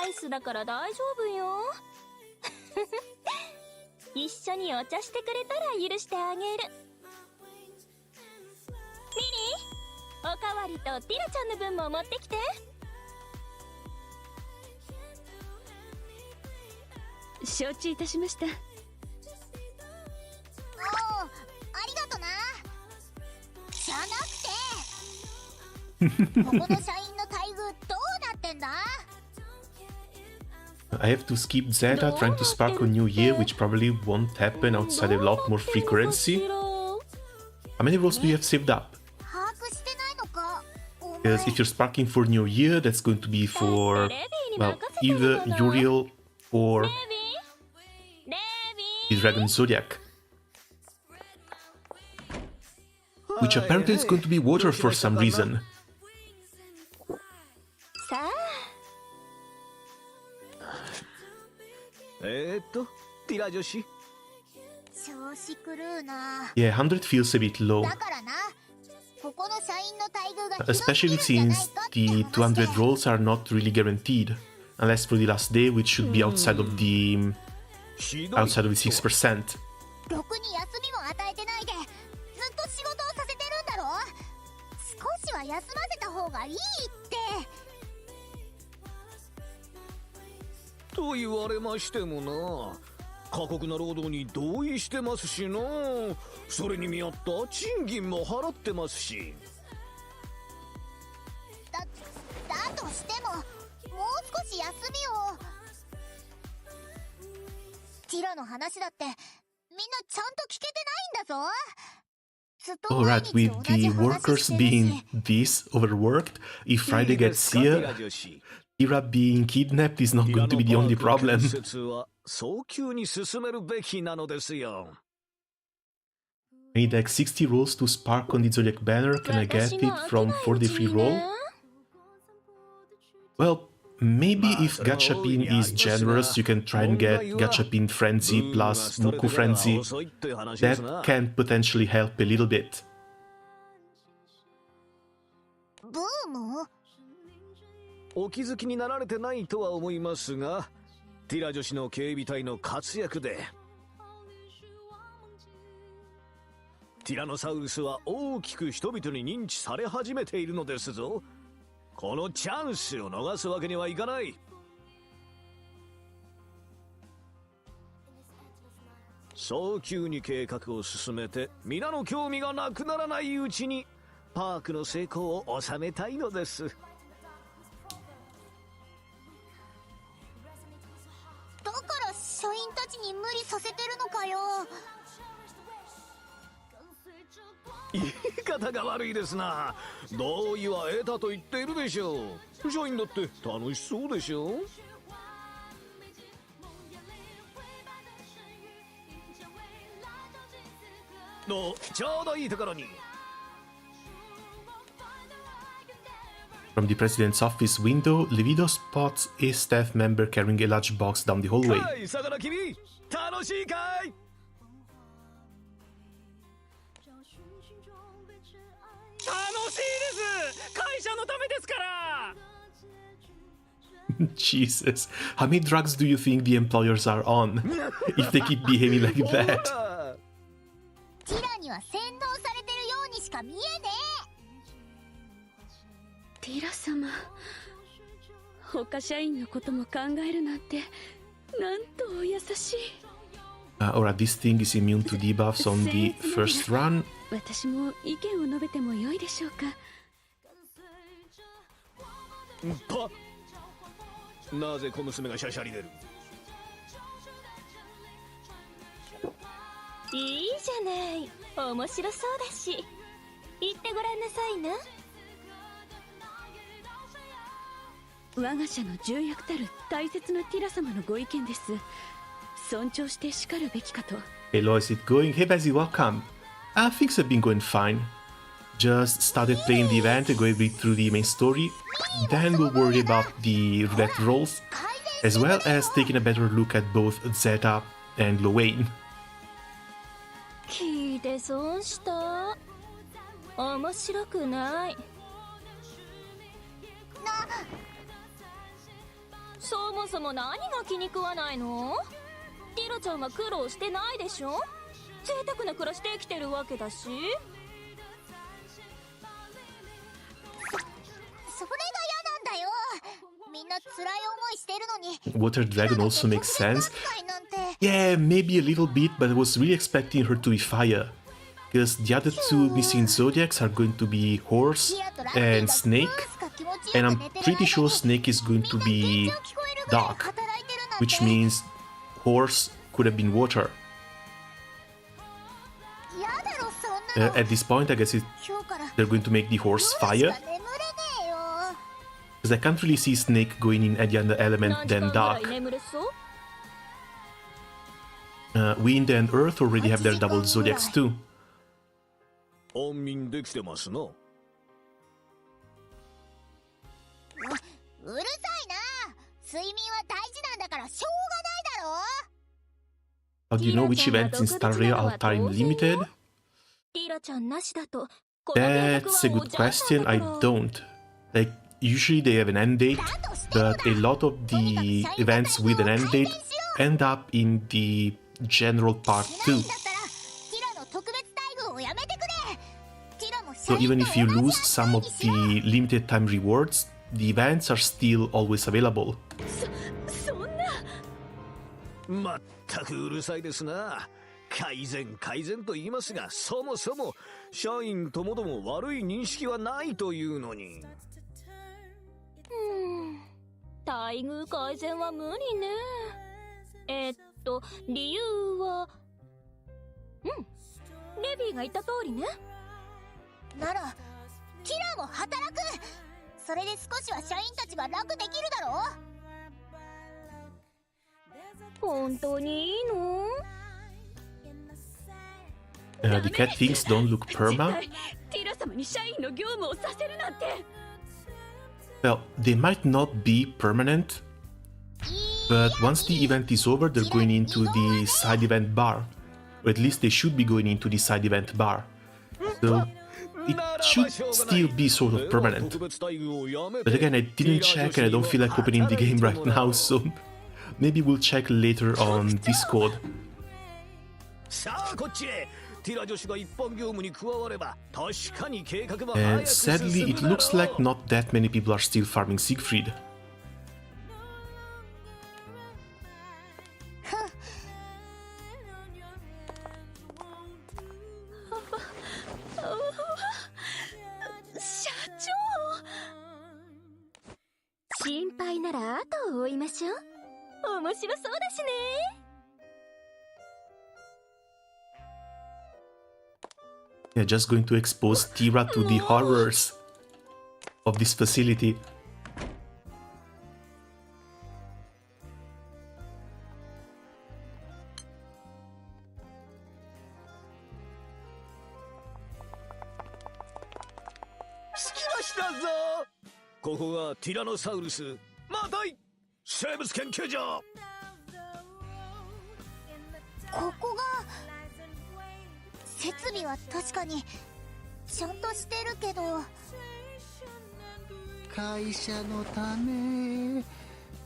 Ice だから大丈夫よ。一緒にお茶してくれたら許してあげる。ミリー、おかわりとティラちゃんの分も持ってきて。承知いたしました。おお、ありがとな。じゃなくてここの社員の待遇どうなってんだ。I have to skip Zeta trying to spark on New Year, which probably won't happen outside a lot more free currency. How many rolls do you have saved up? Because if you're sparking for New Year, that's going to be for, well, either Uriel or the Dragon Zodiac. Which apparently is going to be water for some reason. ティラ女子。調子狂うな。 Yeah, 100 feels a bit low. だからな、ここの社員の待遇がひどすぎ Especially るんじゃない since かって the 話で。 200 rolls are not really guaranteed. Unless for the last day, which should be outside of the 6%. ろくに休みも与えてないでずっと仕事をさせてるんだろ。少しは休ませた方がいいって。と言われましてもな、過酷な労働に同意してますしな。それに見合った賃金も払ってますし。だとしてももう少し休みを。ティラの話だってみんなちゃんと聞けてないんだぞ。Alright, with the workers being this overworked, if Friday gets here, Tyra being kidnapped is not going to be the only problem. 早急に進めるべきなのですよ。I need like 60 rolls to spark on the Zodiac banner. Can I get it from 43 roll? Well, maybe if Gachapin is generous, you can try and get Gachapin Frenzy plus Muku Frenzy. That can potentially help a little bit. ブーム？お気づきになられてないとは思いますが、ティラ女子の警備隊の活躍でティラノサウルスは大きく人々に認知され始めているのですぞ。このチャンスを逃すわけにはいかない。早急に計画を進めて皆の興味がなくならないうちにパークの成功を収めたいのです。だから社員たちに無理させてるのかよ。言い方が悪いですな。同意は得たと言っているでしょう。社員だって楽しそうでしょ。ちょうどいいところに。From the president's office window, Levido spots a staff member carrying a large box down the hallway. さかな君、楽しいかい？楽しいです。会社のためですから。Jesus, how many drugs do you think the employers are on if they keep behaving like that? ティラには洗脳されてるようにしか見えねティラ様、他社員のことも考えるなんてなんとお優しい。Alright, this thing is immune to debuffs on the first run. 私も意見を述べても良いでしょうか。なぜ小娘がシャシャリ出る？いいじゃない。面白そうだし。言ってごらんなさいな。我が社の重役たる大切なティラ様のご意見です。尊重してしかるべきかと。Hey, Lois, it going? Hey, Bessie, welcome. Things have been going fine. Just started playing the event and going through the main story. Then we'll worry about the roulette rolls, as well as taking a better look at both Zeta and Lowain. 聞いて損した。面白くない。そもそも何が気に食わないの？ティラちゃんは苦労してないでしょ？贅沢な暮らしで生きてるわけだし。それが嫌なんだよ。みんな辛い思いしてるのに。Water Dragon also makes sense. Yeah, maybe a little bit, but I was really expecting her to be fire. Because the other two missing zodiacs are going to be Horse and Snake. And I'm pretty sure Snake is going to be Dark. Which means Horse could have been Water. At this point, I guess they're going to make the Horse fire. Because I can't really see Snake going in any other element than Dark. Wind and Earth already have their double zodiacs too. 安眠できてますな。うるさいな。睡眠は大事なんだからしょうがないだろ。 How do you know which events in Star Rail are time limited? That's a good question. I don't. Like, usually they have an end date, but a lot of the events with an end date end up in the general part too. So even if you lose some of the limited time rewards, the events are still always available. まったくうるさいですな。改善と言いますが、そもそも社員ともども悪い認識はないというのに。待遇改善は無理ね。理由はレビーが言った通りね。ならティラも働く。それで少しは社員たちが楽できるだろう。本当にいいの？The cat things don't look perma. ティラ様に社員の業務をさせるなんて。Well, they might not be permanent, but once the event is over, they're going into the side event bar. Or at least they should be going into the side event bar. So it should still be sort of permanent. But again, I didn't check and I don't feel like opening the game right now, so maybe we'll check later on Discord. And sadly, it looks like not that many people are still farming Siegfried. Yeah, just going to expose Tyra to the horrors of this facility. This is Tyrannosaurus. またい生物研究所。ここが設備は確かにちゃんとしてるけど、会社のため、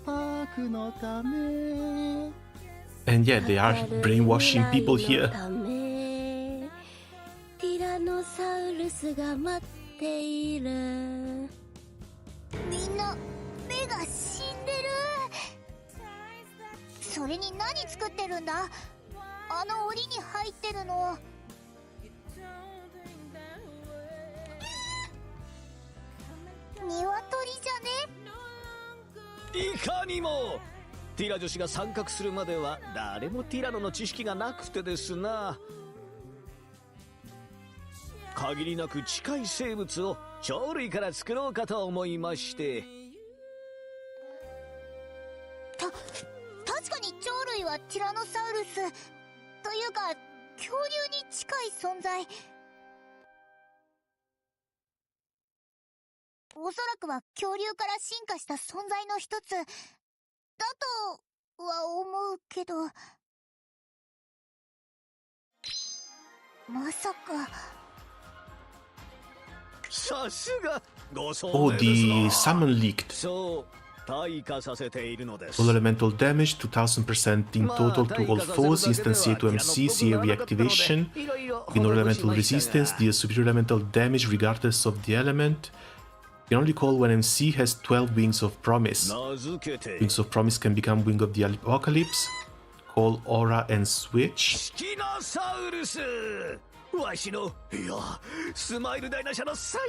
パークのため。 And yeah, they are brainwashing people here. ティラノサウルスが待っている。みんな目が死んでる。それに何作ってるんだ？あの檻に入ってるの。鶏じゃね？いかにもティラ女子が参画するまでは誰もティラノの知識がなくてですな。限りなく近い生物を鳥類から作ろうかと思いまして。確かに鳥類はティラノサウルスというか恐竜に近い存在。おそらくは恐竜から進化した存在の一つだとは思うけど、まさか。さすがご Oh, 存命ですな。 the summon leaked. そう、退化させているのです。 All elemental damage 2000% in total to all foes. Instantiate to MC CA reactivation. Ignore elemental resistance. Deal superior elemental damage regardless of the element. You can only call when MC has 12 Wings of Promise. 名付けて Wings of Promise can become Wing of the Apocalypse. Call Aura and switch. スキノサウルス、わしの、いや、スマイルダイナ社の最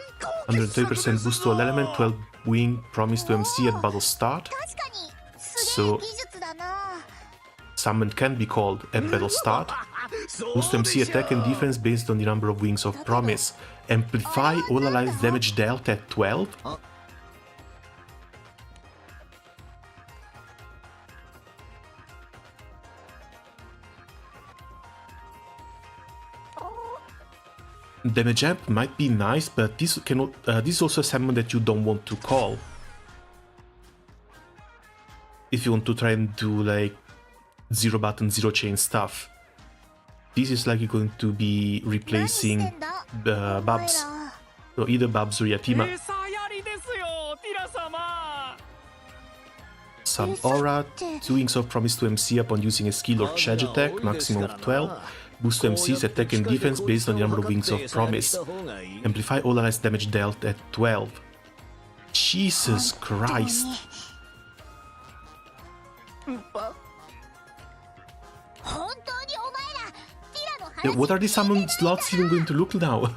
高傑作です 130% boost to all element. 12 Wing Promise to MC at battle start. 確かにすげえ技術だな。 Summon can be called at battle start. Boost MC attack and defense based on the number of Wings of Promise. Amplify all allies damage dealt at 12. Damage amp might be nice, but this cannot. This is also a summon that you don't want to call. If you want to try and do like zero button, zero chain stuff. This is likely going to be replacing Babs. So either Babs or Yatima. 餌やりですよ、ティラ様。 Some Aura, 2 Wings of Promise to MC upon using a skill or charge attack, maximum of 12. Boost to MC's attack and defense based on the number of Wings of Promise. Amplify all allies damage dealt at 12. Jesus Christ. Yeah, what are the summon slots even going to look now?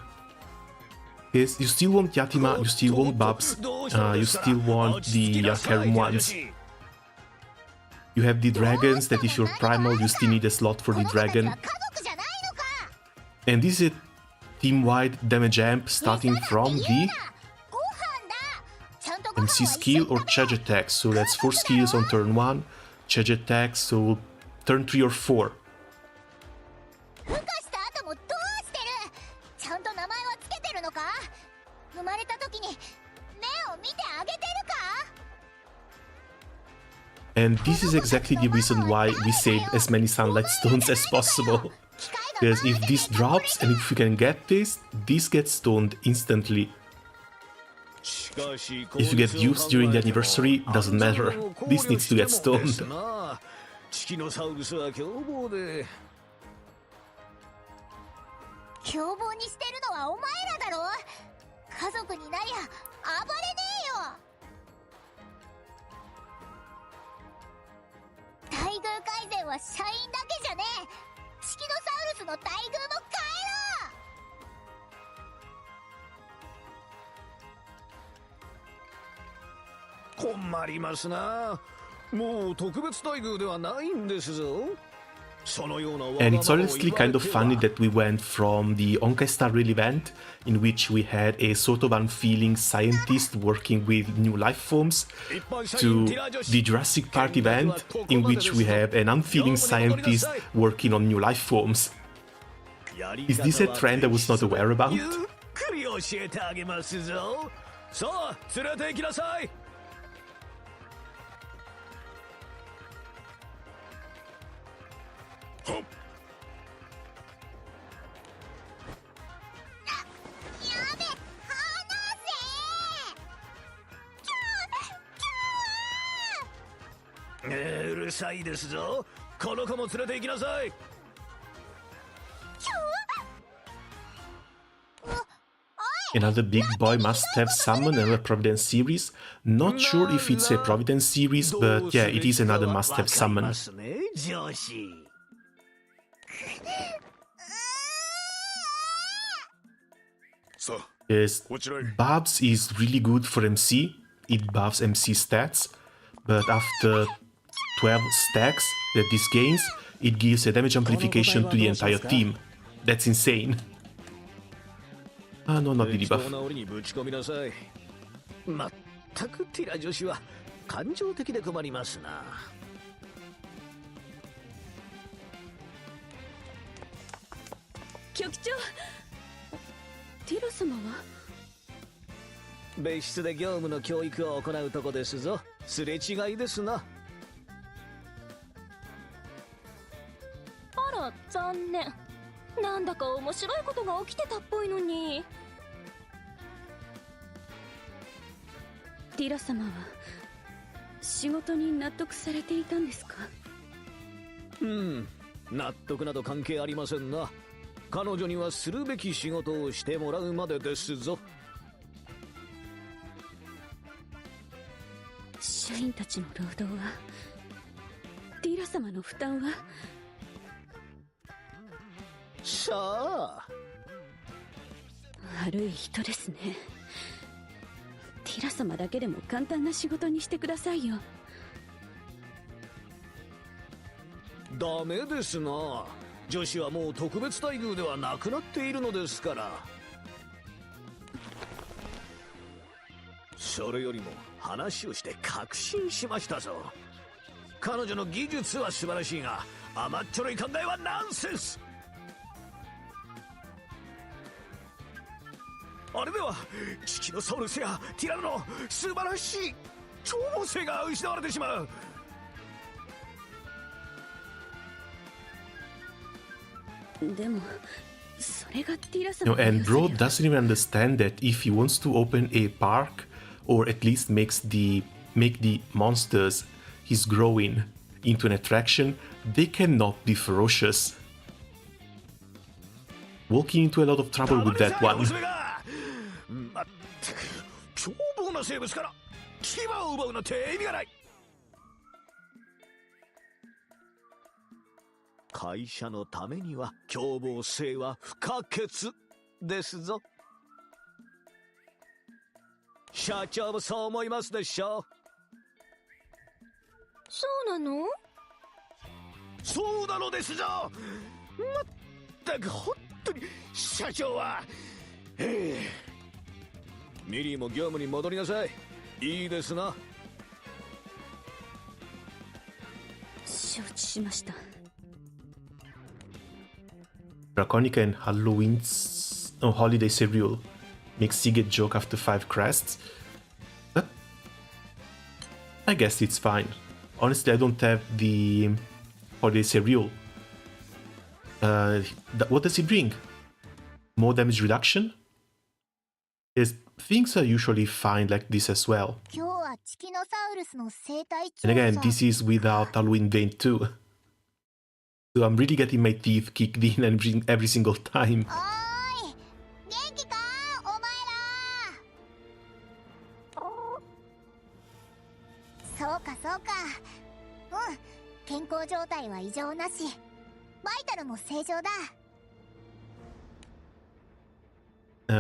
Yes, you still want Yatima, you still want Babs, you still want the Karum ones. You have the dragons that if you're primal you still need a slot for the dragon. And this is a team-wide damage amp starting from the MC skill or charge attack. So that's 4 skills on turn 1, charge attack, so turn 3 or 4. And this is exactly the reason why we saved as many sunlight stones as possible. Because if this drops and if you can get this, this gets stoned instantly. If you get used during the anniversary, doesn't matter. This needs to get stoned. チキノサウルスは凶暴で。凶暴にしてるのはお前らだろ。家族になりゃ暴れねえよ。待遇改善は社員だけじゃねえ。チキノサウルスの待遇も変えろ。困りますな。もう特別待遇ではないんですぞ。 And it's honestly kind of funny that we went from the Honkai Star Rail event, in which we had a sort of unfeeling scientist working with new life forms, to the Jurassic Park event, in which we have an unfeeling scientist working on new life forms. Is this a trend I was not aware about? うるさいですぞ。この子も連れて行きなさい。Another big boy must-have summon, another Providence series. Not sure if it's a Providence series, but yeah, it is another must-have summon. Yes, Babs is really good for MC. It buffs MC stats, but after 12 stacks that this gains, it gives a damage amplification to the entire team. That's insane. Ah, no, not the debuff. まったくティラ女子は感情的で困りますな。局長、ティラ様は別室で業務の教育を行うとこですぞ。すれ違いですな。あら、残念。なんだか面白いことが起きてたっぽいのに。ティラ様は仕事に納得されていたんですか？納得など関係ありませんな。彼女にはするべき仕事をしてもらうまでですぞ。社員たちの労働は、ティラ様の負担は。さあ、悪い人ですね。ティラ様だけでも簡単な仕事にしてくださいよ。ダメですな。女子はもう特別待遇ではなくなっているのですから。それよりも話をして確信しましたぞ。彼女の技術は素晴らしいが、甘っちょろい考えはナンセンス。あれではチキノサウルスやティラノの素晴らしい凶暴性が失われてしまう。でもそれがティラ様 No, and Bro doesn't even understand that if he wants to open a park, or at least make the monsters he's growing into an attraction, they cannot be ferocious. Walking into a lot of trouble with that one. まったく凶暴な生物から牙を奪うなんて意味がない。会社のためには凶暴性は不可欠ですぞ。社長もそう思いますでしょう。そうなの？そうなのですぞ。まったく本当に社長は。ミリーも業務に戻りなさい。いいですな。承知しました。Draconic and holiday cereal makes Sigurd joke after 5 crests. But I guess it's fine. Honestly, I don't have the holiday cereal. What does it bring? More damage reduction? Yes, things are usually fine like this as well. And again, this is without Halloween Vein 2. So I'm really getting my teeth kicked in every single time. そうかそうか。健康状態は異常なし。バイタルも正常だ。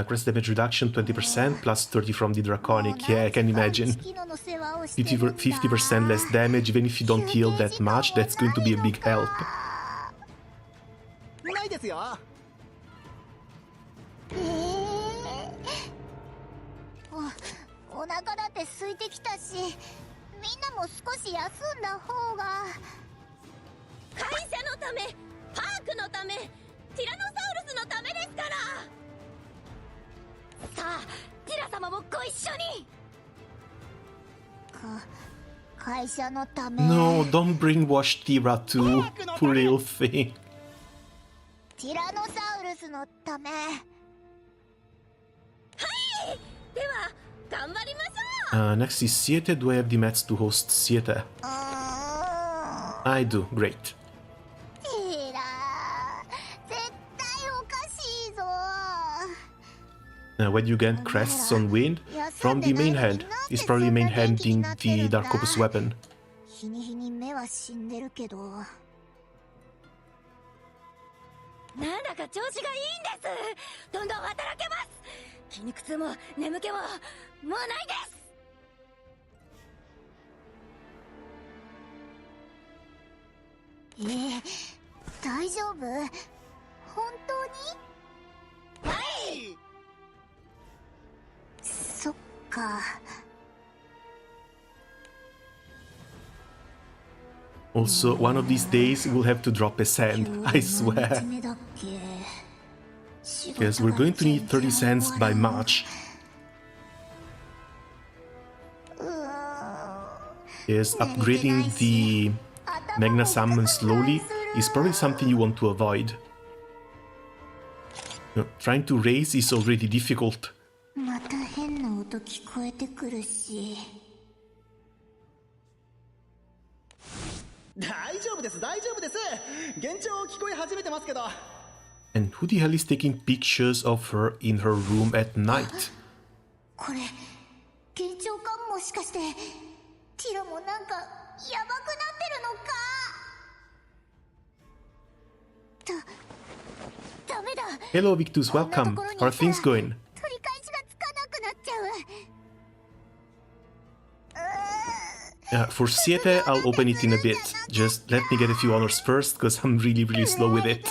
Crest damage reduction 20% plus 30 from the Draconic. Yeah, I can imagine. 50% less damage, even if you don't heal that much, that's going to be a big help. ないですよ。お腹だって空いてきたし、みんなも少し休んだ方が。会社のため、パークのため、ティラノサウルスのためですから。さあ、ティラ様もご一緒に。会社のため。 No, don't brainwash Tyra too. Poor little thing. ティラノサウルスのため。はい。では頑張りましょう。Next is Zeta. Do I have the mats to host Zeta? I do. Great. ティラ、絶対おかしいぞ。When you get crests on wind from the main hand, is probably main handing the Dark Opus weapon. 日に日に目は死んでるけど。なんだか調子がいいんです。どんどん働けます。筋肉痛も眠気ももうないです。大丈夫？本当に？はい。そっか。Also, one of these days we'll have to drop a cent, I swear. Because we're going to need 30 cents by March. Yes, upgrading the Magna Summon slowly is probably something you want to avoid. You know, trying to raise is already difficult. また変な音聞こえてくるし。大丈夫です、大丈夫です。幻聴聞こえ始めてますけど。And who the hell is taking pictures of her in her room at night? これ幻聴かもしかして。ティラもなんかやばくなってるのか。ダメだ。 Hello Victus, welcome. How are things going? 取り返しがつかなくなっちゃう。For Zeta, I'll open it in a bit. Just let me get a few honors first, because I'm really slow with it.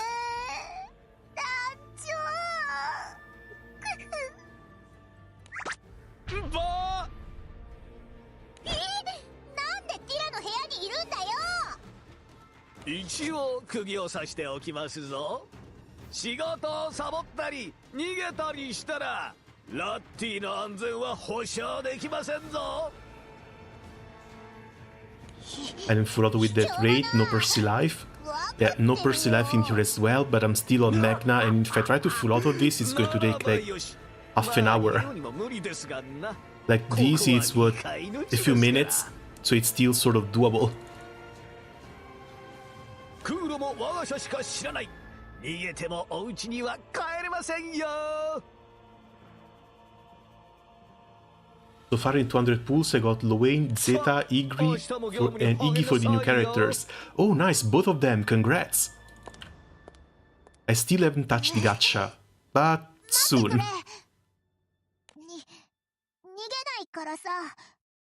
一応釘を刺しておきますぞ。仕事をサボったり逃げたりしたらラッティの安全は保証できませんぞ。I'm full auto with that raid, no Percy life. Yeah, no Percy life in here as well, but I'm still on Magna, and if I try to full auto this, it's going to take like half an hour. Like this, it's what, a few minutes, so it's still sort of doable. 空路も我が社しか知らない。逃げてもお家には帰れませんよ。So far in 200 pools, I got Lowain, Zeta, and Iggy for the new characters. Oh, nice, both of them, congrats! I still haven't touched the gacha, but soon. 逃げないからさ、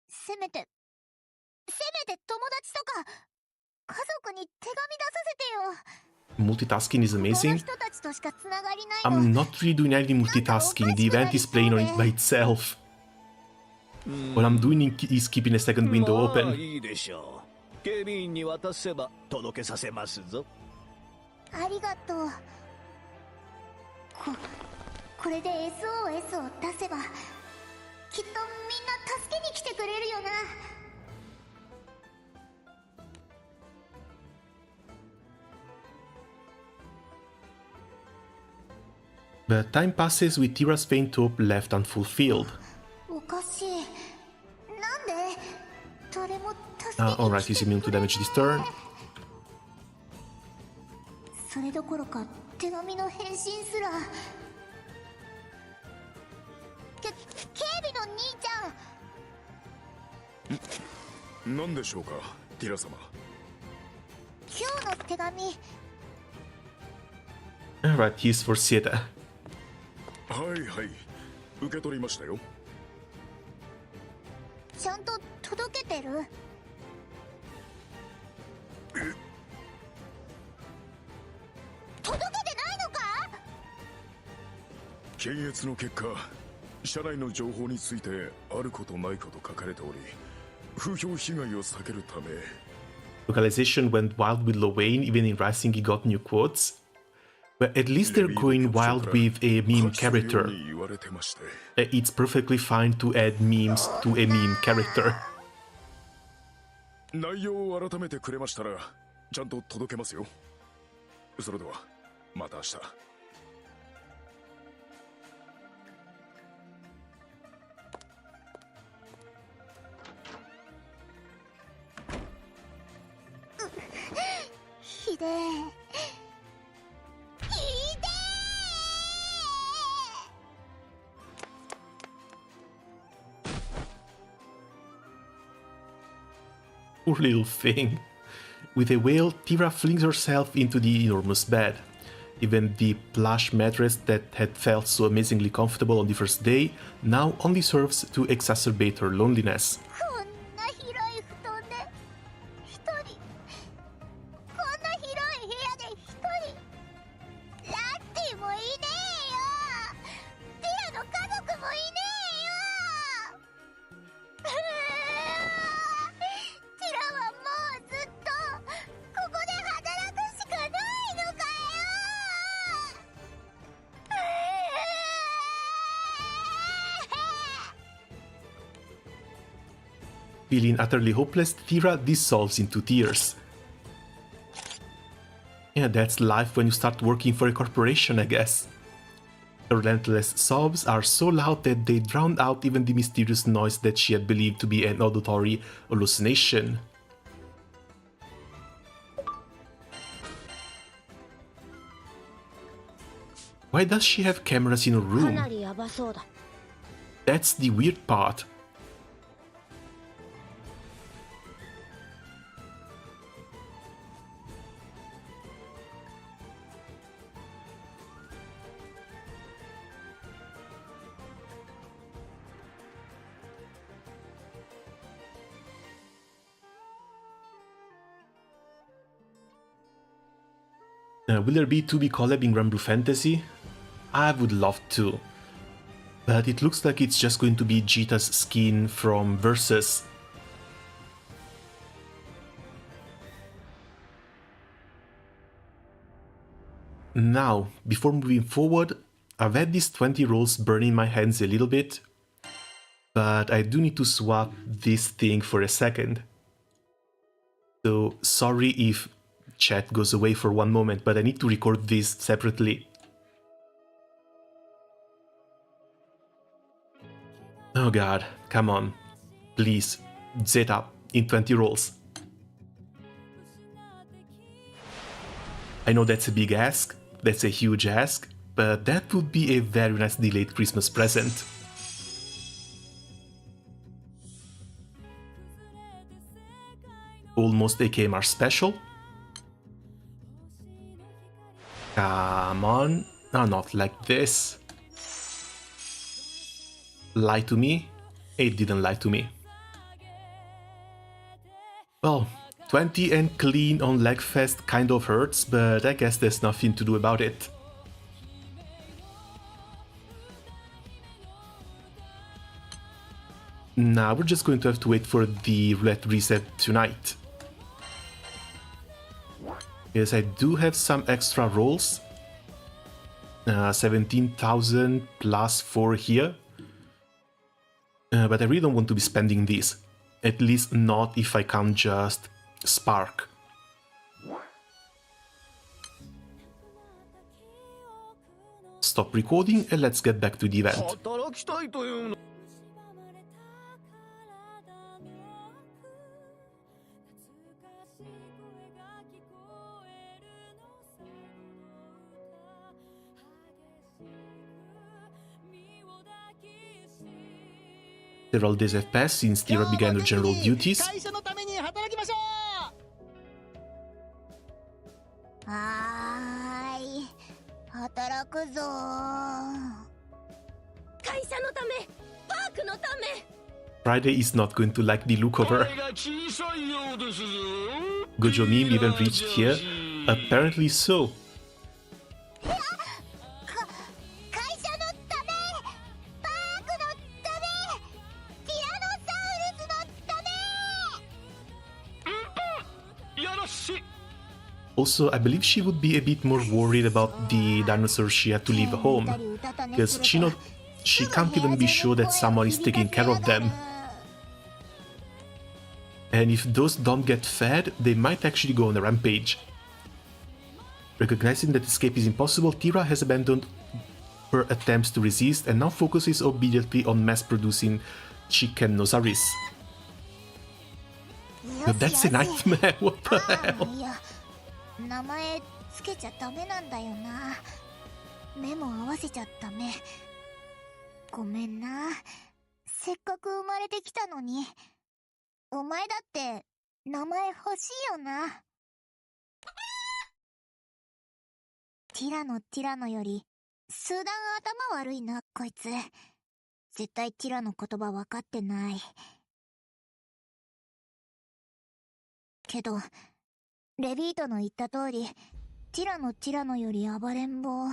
せめて友達とか家族に手紙出させてよ。 Multitasking is amazing. I'm not really doing any multitasking, the event is playing on it by itself. What I'm doing is keeping a second window open. いいでしょう。警備員に渡せば届けさせますぞ。ありがとう。これで SOS を出せばきっとみんな助けに来てくれるよな。But time passes with Tyra's faint hope left unfulfilled. おかしい。なんで誰も助けに来てくれない。Alright, he's immune to damage this turn. それどころか手紙の返信すら。警備の兄ちゃん。何でしょうか、ティラ様。今日の手紙。Alright, he's for Zeta. はいはい、受け取りましたよ。ちゃんと届けてる？届けてないのか？検閲の結果、社内の情報についてあることないこと書かれており、風評被害を避けるため。Localization went wild with Lowain, even in Rising he got new quotes. But at least they're going wild with a meme character. It's perfectly fine to add memes to a meme character. 内容を改めてくれましたら、ちゃんと届けますよ。それでは、また明日。ひでえ。Poor little thing. With a wail, Tyra flings herself into the enormous bed. Even the plush mattress that had felt so amazingly comfortable on the first day now only serves to exacerbate her loneliness. Feeling utterly hopeless, Tyra dissolves into tears. Yeah, that's life when you start working for a corporation, I guess. Her relentless sobs are so loud that they drown out even the mysterious noise that she had believed to be an auditory hallucination. Why does she have cameras in her room? That's the weird part. Will there be 2B collab in Granblue Fantasy? I would love to. But it looks like it's just going to be Jita's skin from Versus. Now, before moving forward, I've had these 20 rolls burning my hands a little bit, but I do need to swap this thing for a second. So sorry if chat goes away for one moment, but I need to record this separately. Oh god, come on. Please, Zeta, in 20 rolls. I know that's a big ask, that's a huge ask, but that would be a very nice delayed Christmas present. Almost a KMR special. Come on. No, not like this. Lie to me? It didn't lie to me. Well, 20 and clean on Legfest kind of hurts, but I guess there's nothing to do about it. Now we're just going to have to wait for the roulette reset tonight. Yes, I do have some extra rolls. 17,000 plus 4 here. But I really don't want to be spending these. At least not if I can't just spark. Stop recording and let's get back to the event. Several days have passed since Tyra began her general duties. Friday is not going to like the look of her. Gojo meme even reached here? Apparently so. Also, I believe she would be a bit more worried about the dinosaurs she had to leave home, because she can't even be sure that someone is taking care of them. And if those don't get fed, they might actually go on a rampage. Recognizing that escape is impossible, Tyra has abandoned her attempts to resist and now focuses obediently on mass-producing chicken nosaris. But that's a nightmare, what the hell? 名前つけちゃダメなんだよな。目も合わせちゃった目。ごめんな。せっかく生まれてきたのに。お前だって名前欲しいよな。ティラノより数段頭悪いな、こいつ。絶対ティラの言葉分かってない。けどレビートの言った通り、ティラノより暴れん坊。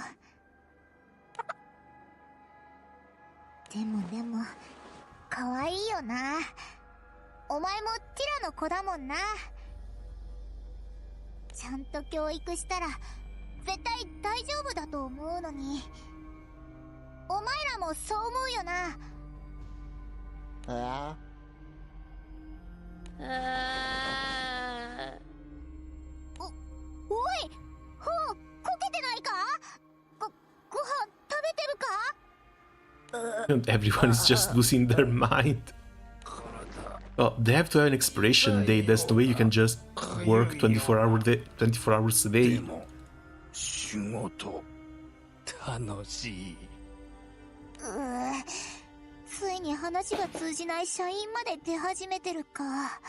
でも、可愛いよな。お前もティラの子だもんな。ちゃんと教育したら、絶対大丈夫だと思うのに。お前らもそう思うよな。おい、ほう、こけてないか？ご飯食べてるか？ Everyone is just losing their mind. Oh, they have to have an expiration date. There's no way you can just work 24 hours a day. 仕事楽しい。ついに話が通じない社員まで出始めてるか。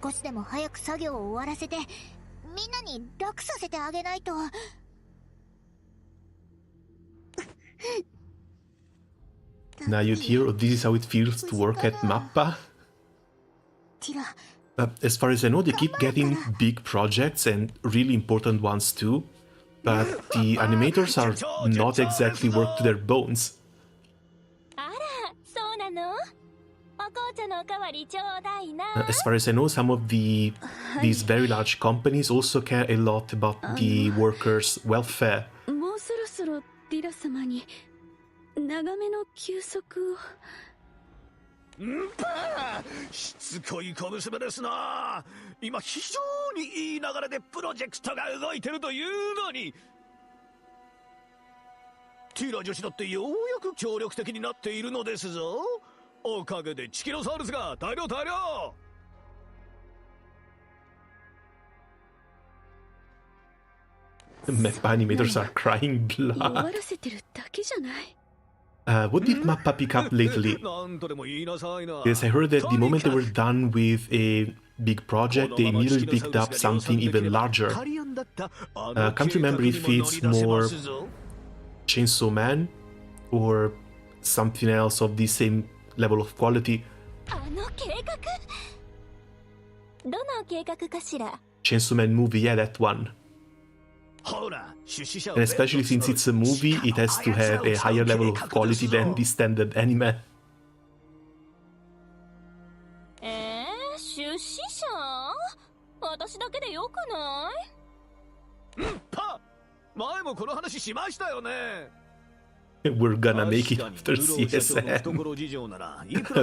少しでも早く作業を終わらせてみんなに楽させてあげないと。Now you hear, this is how it feels to work at Mappa. As far as I know, they keep getting big projects and really important ones too, but the animators are not exactly worked to their bones. As far as I know, some of these very large companies also care a lot about the workers' welfare. もうそろそろディラ様に長めの休息を。しつこい小娘ですな。今非常にいい流れでプロジェクトが動いてるというのに、ティラ女子だってようやく協力的になっているのですぞ。おかげでチキノサウルスが大量。The Mappa animators are crying blood. 終わらせてるだけじゃない。What did Mappa pick up lately? Yes, I heard that the moment they were done with a big project, they immediately picked up something even larger. Can't remember if it's more Chainsaw Man or something else of the same level of quality. どの計画かしら。 Chainsaw Man movie, yeah, that one. And especially since it's a movie, it has to have a higher level of quality than the standard anime. 出資者？私だけでよくない？前もこの話しましたよね。We're gonna make it after CSM.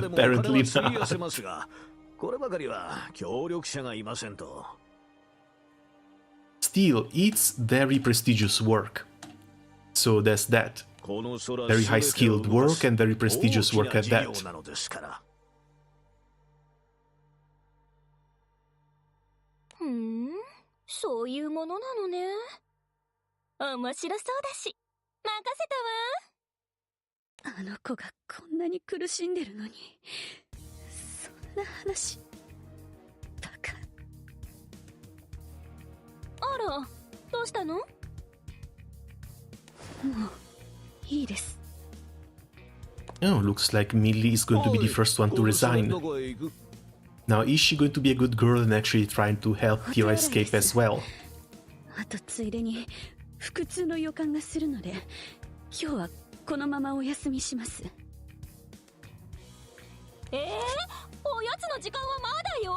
Apparently not. こればかりは協力者がいませんと。Still, it's very prestigious work. So there's that. Very high skilled work and very prestigious work at that. そういうものなのね。面白そうだし、任せたわ。あの子がこんなに苦しんでるのに、そんな話。バカ。あら、どうしたの？もういいです。Oh, looks like Millie is going to be the first one to resign. Now, is she going to be a good girl and actually trying to help Tyra escape as well? あとついでに腹痛の予感がするので、今日はこのままお休みします。おやつの時間はまだよ。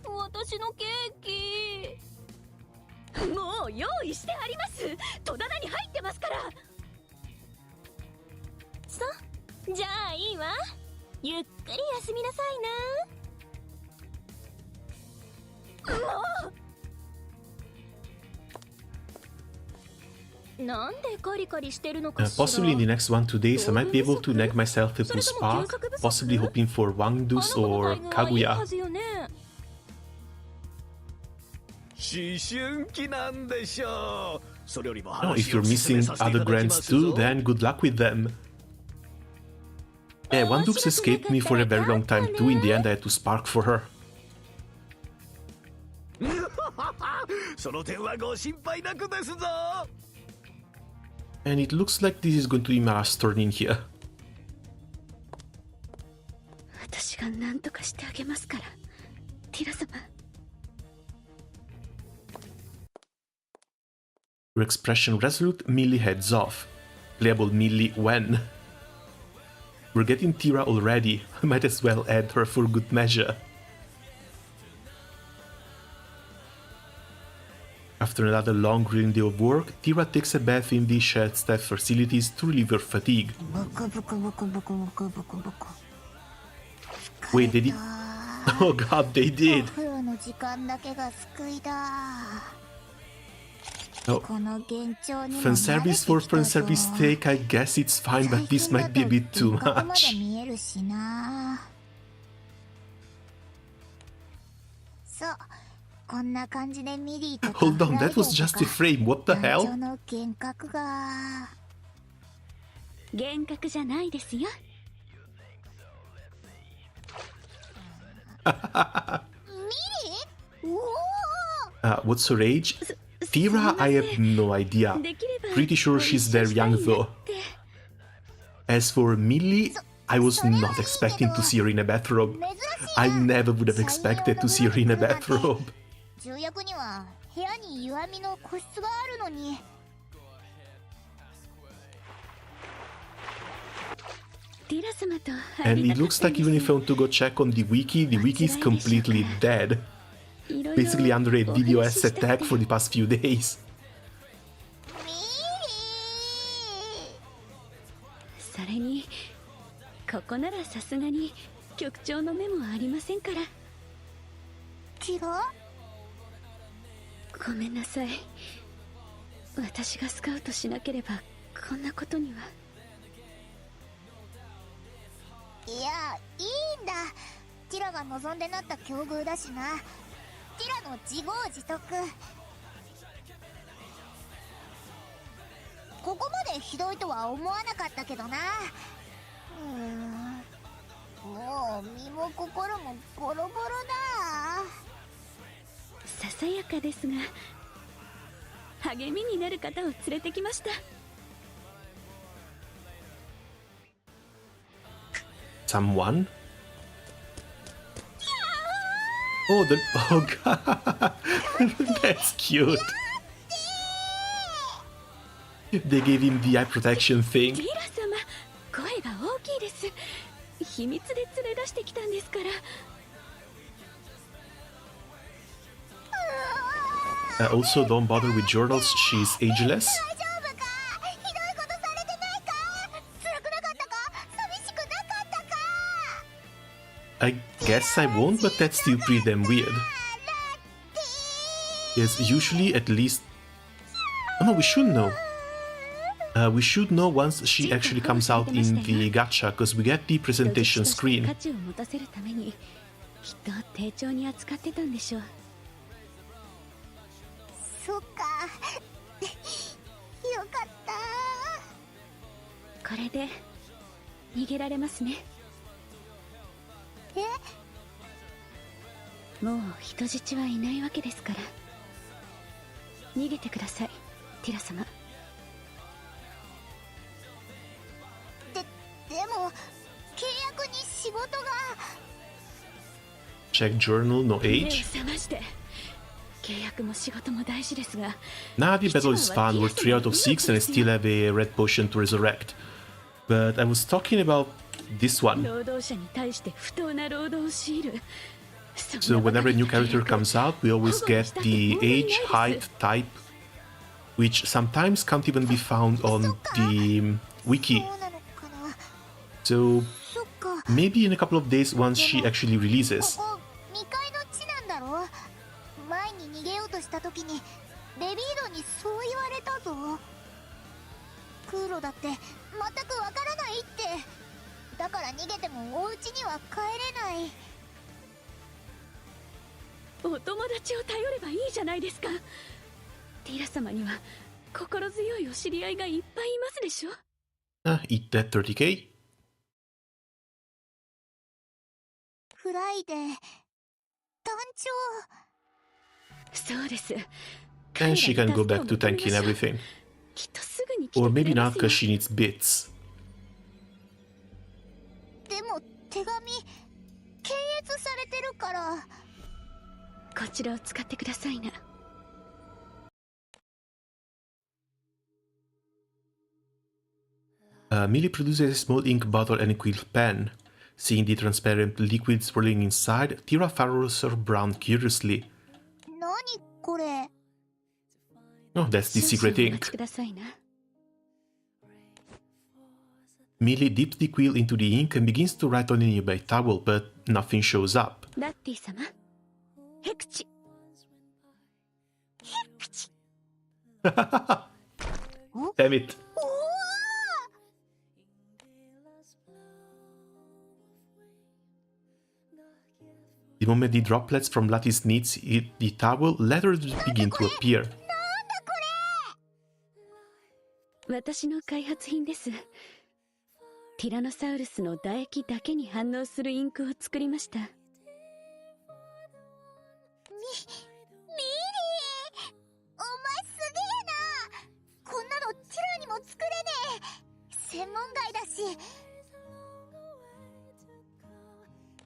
私のケーキ。もう用意してあります。戸棚に入ってますから。じゃあいいわ。ゆっくり休みなさいな。なんでカリカリしてるのかしら。Possibly in the next 1-2 days, I might be able to nag myself a full spark, possibly hoping for Wangdus or Kaguya. 思春期なんでしょう。それよりも No, if you're missing other grants too, then good luck with them. Yeah, Wangdus escaped me for a very long time too. In the end, I had to spark for her. その点はご心配なくですぞ。And it looks like this is going to be my last turn in here. 私が何とかしてあげますから、ティラ様。Your expression resolute, Millie heads off. Playable Millie when? We're getting Tyra already. I might as well add her for good measure. After another long grilling day of work, Tyra takes a bath in the shared staff facilities to relieve her fatigue. Wait, they did. Oh god, they did. お風呂の時間だけが救いだ。 Oh. この幻聴にも Fan 慣れて service for きた fan ぞ。 service take, I guess it's fine, but this might be a bit too ここまで much. 見えるしな。そうこんな感じでミリーとか Hold on, that was just a frame. What the 団長 hell? の幻覚が。幻覚じゃないですよ。ミリー？おお。 What's her age? Tyra, I have no idea. Pretty sure she's very young though. As for Millie, I was not expecting to see her in a bathrobe. I never would have expected to see her in a bathrobe. 重役には部屋に湯あみの個室があるのに。And it looks like even if I want to go check on the wiki is completely dead. Basically under a DDoS attack for the past few days. それにここならさすがに局長の目もありませんから。ティラ？ごめんなさい。私がスカウトしなければこんなことには。いや、いいんだ。ティラが望んでなった境遇だしな。ティラの自業自得。ここまでひどいとは思わなかったけどな。もう身も心もボロボロだ。ささやかですが励みになる方を連れてきました。Someone? Oh, oh god, that's cute. They gave him the eye protection thing. ティラ様、声が大きいです。秘密で連れ出してきたんですから。Also, don't bother with journals. She's ageless. I guess I won't, but that's still pretty damn weird. Yes, usually at least... Oh no, we should know. We should know once she actually comes out in the gacha, because we get the presentation screen. 価値を持たせるためにきっと丁重に扱ってたんでしょう。そっか。よかった。これで逃げられますね。もう人質はいないわけですから。逃げてください、ティラ様。でも契約に仕事が。 Check journal, no age. 目を覚まして。契約も仕事も大事ですが。Nah, the battle is fun. We're 3 out of 6 and I still have a red potion to resurrect. But I was talking about this one. 労働者に対して不当な労働を強いる。So whenever a new character comes out, we always get the age, height, type, which sometimes can't even be found on the wiki. So maybe in a couple of days once she actually releases. ここ未開の地なんだろ。前に逃げようとした時にレビードにそう言われたぞ。空路だって全くわからないって。だから逃げてもお家には帰れない。お友達を頼ればいいじゃないですか。ティラ様には心強いお知り合いがいっぱいいますでしょ。Eat that 30k. フライデー団長。そうです。 And she can go back to tanking everything. きっとすぐに来て Or くれ maybe ま not すよ。 because she needs bits. でも手紙検閲されてるから。こちらを使ってくださいな。Millie produces a small ink bottle and a quill pen. Seeing the transparent liquid swirling inside, Tyra follows her brown curiously. 何これ。 Oh, that's the secret 少々お待 ink. ちくださいな。Millie dips the quill into the ink and begins to write on a nearby towel, but nothing shows up. ラッティ様、ヘクチ。Damn it. The moment the droplets from Latti's needs hit the towel, letters begin to appear. 私の開発品です。ティラノサウルスの唾液だけに反応するインクを作りました。ミリー、お前すげえな。こんなのティラにも作れねえ。専門外だし。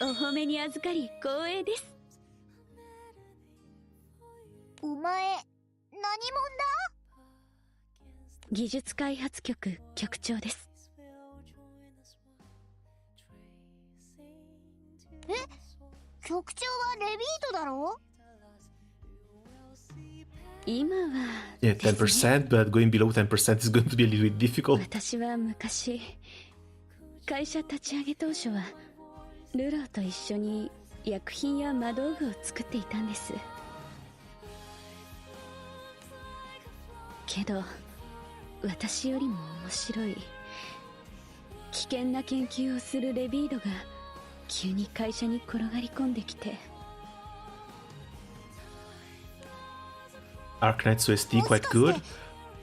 お褒めに預かり光栄です。お前、何者だ？技術開発局局長です。え？局長はレビートだろ？今は Yeah, 10%, but going below 10% is going to be a little bit difficult. 私は昔、会社立ち上げ当初はルローと一緒に薬品や魔道具を作っていたんです。けど私よりも面白い危険な研究をするレビードが急に会社に転がり込んできて。Arknight's OST quite good.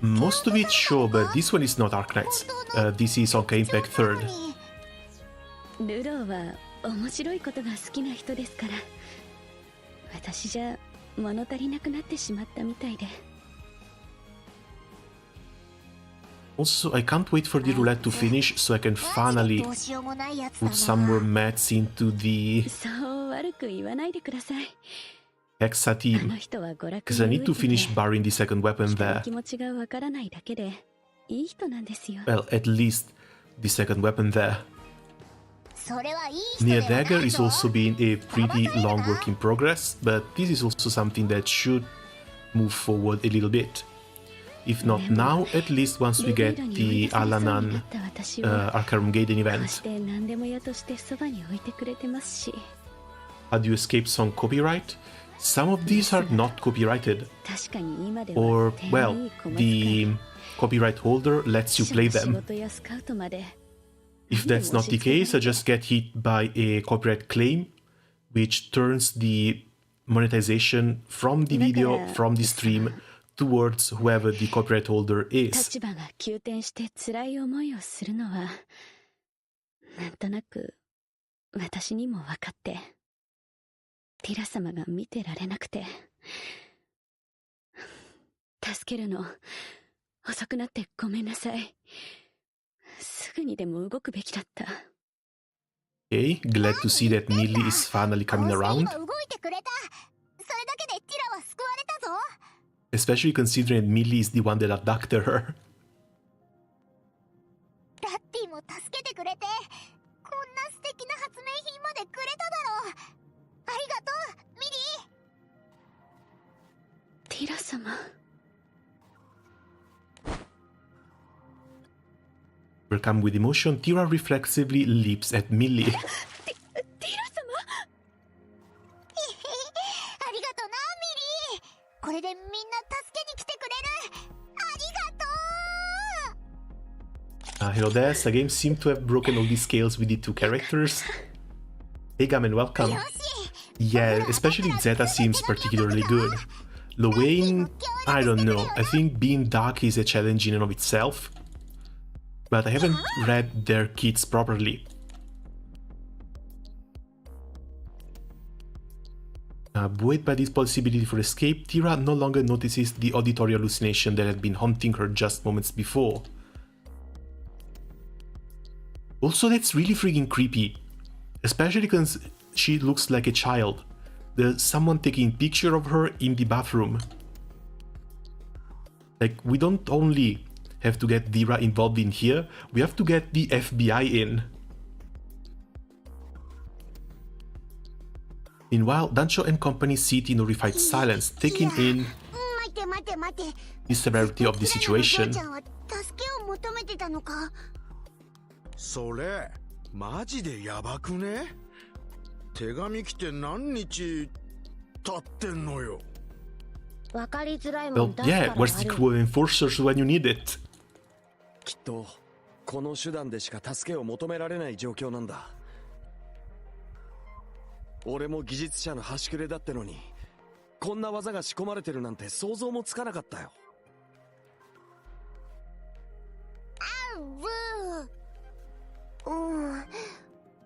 Most of it sure, but this one is not Arknight's. This is Honkai Impact 3rd. ルローは面白いことが好きな人ですから、私じゃ物足りなくなってしまったみたいで。Also, I can't wait for the roulette to finish so I can finally put some more mats into the そう悪く言わないでください。 Hexa team, because I need to finish burying the second weapon there. 気持ちがわからないだけでいい人なんですよ。 Well, at least the second weapon there. Near Dagger is also being a pretty long work in progress, but this is also something that should move forward a little bit. If not now, at least once we get the Alanan Arcarum Gaiden event. 何でも屋としてそばに置いてくれてますし。 How do you escape song copyright? Some of these are not copyrighted. Or, well, the copyright holder lets you play them. If that's not the case, I just get hit by a copyright claim, which turns the monetization from the video, from the stream, towards whoever the copyright holder is. 立場が急転して辛い思いをするのは、なんとなく私にも分かって。ティラ様が見てられなくて、助けるの遅くなってごめんなさい。すぐにでも動くべきだった。Okay, glad to see that Millie is finally coming around. Especially considering Millie is the one that abducted her. ラッティも助けてくれて、こんな素敵な発明品までくれただろう。ありがとう、ミリー。ティラ様。Overcome with emotion, Tyra reflexively leaps at Millie. ティラ様。ありがとな、ミリー。これでみんな助けに来てくれる。ありがとう。Hello there, the game seemed to have broken all the scales with the two characters. Hey Gamen, welcome. Yeah, especially Zeta seems particularly good. Lowain, I don't know, I think being dark is a challenge in and of itself. But I haven't read their kits properly. Buoyed by this possibility for escape, Tyra no longer notices the auditory hallucination that had been haunting her just moments before. Also, that's really freaking creepy. Especially because she looks like a child. There's someone taking a picture of her in the bathroom. Like, we don't only have to get Tyra involved in here, we have to get the FBI in. Meanwhile, Dancho and company sit in horrified silence, taking in the severity of the situation. それマジでやばくね？手紙来て何日経ってんのよ。わかりづらいも Well, ん出すから yeah, where's the crew of enforcers when you need it? きっとこの手段でしか助けを求められない状況なんだ。俺も技術者の端くれだってのに、こんな技が仕込まれてるなんて想像もつかなかったよ。うん、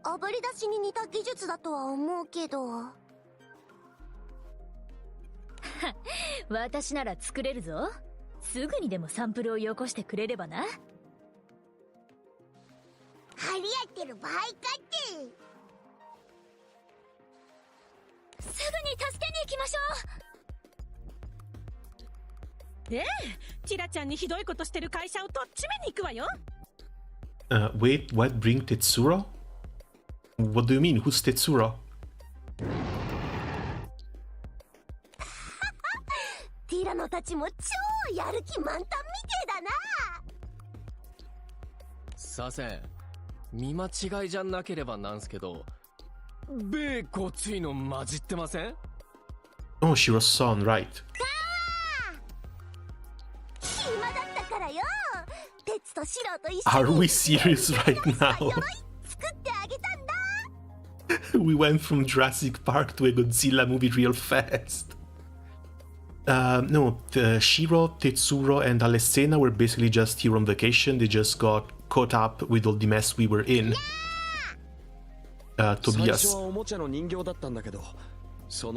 あぶり出しに似た技術だとは思うけど。私なら作れるぞ。すぐにでもサンプルをよこしてくれればな。張り合ってる場合かって。すぐに助けに行きましょう。ええ、ティラちゃんにひどいことしてる会社をとっちめに行くわよ。Wait, what? Bring Tetsuro? What do you mean? Who's Tetsuro? ティラノたちも超やる気満タンみてえだな。左遷、見間違いじゃなければなんすけど、米ごついの混じってません？ Oh, Shiro's son, right. 暇だったからよ。鉄とシロと一緒に Are we serious right now? 作ってあげたんだ。We went from Jurassic Park to a Godzilla movie real fast. No, Shiro, Tetsuro, and Alessena were basically just here on vacation. They just got caught up with all the mess we were in. Tobias.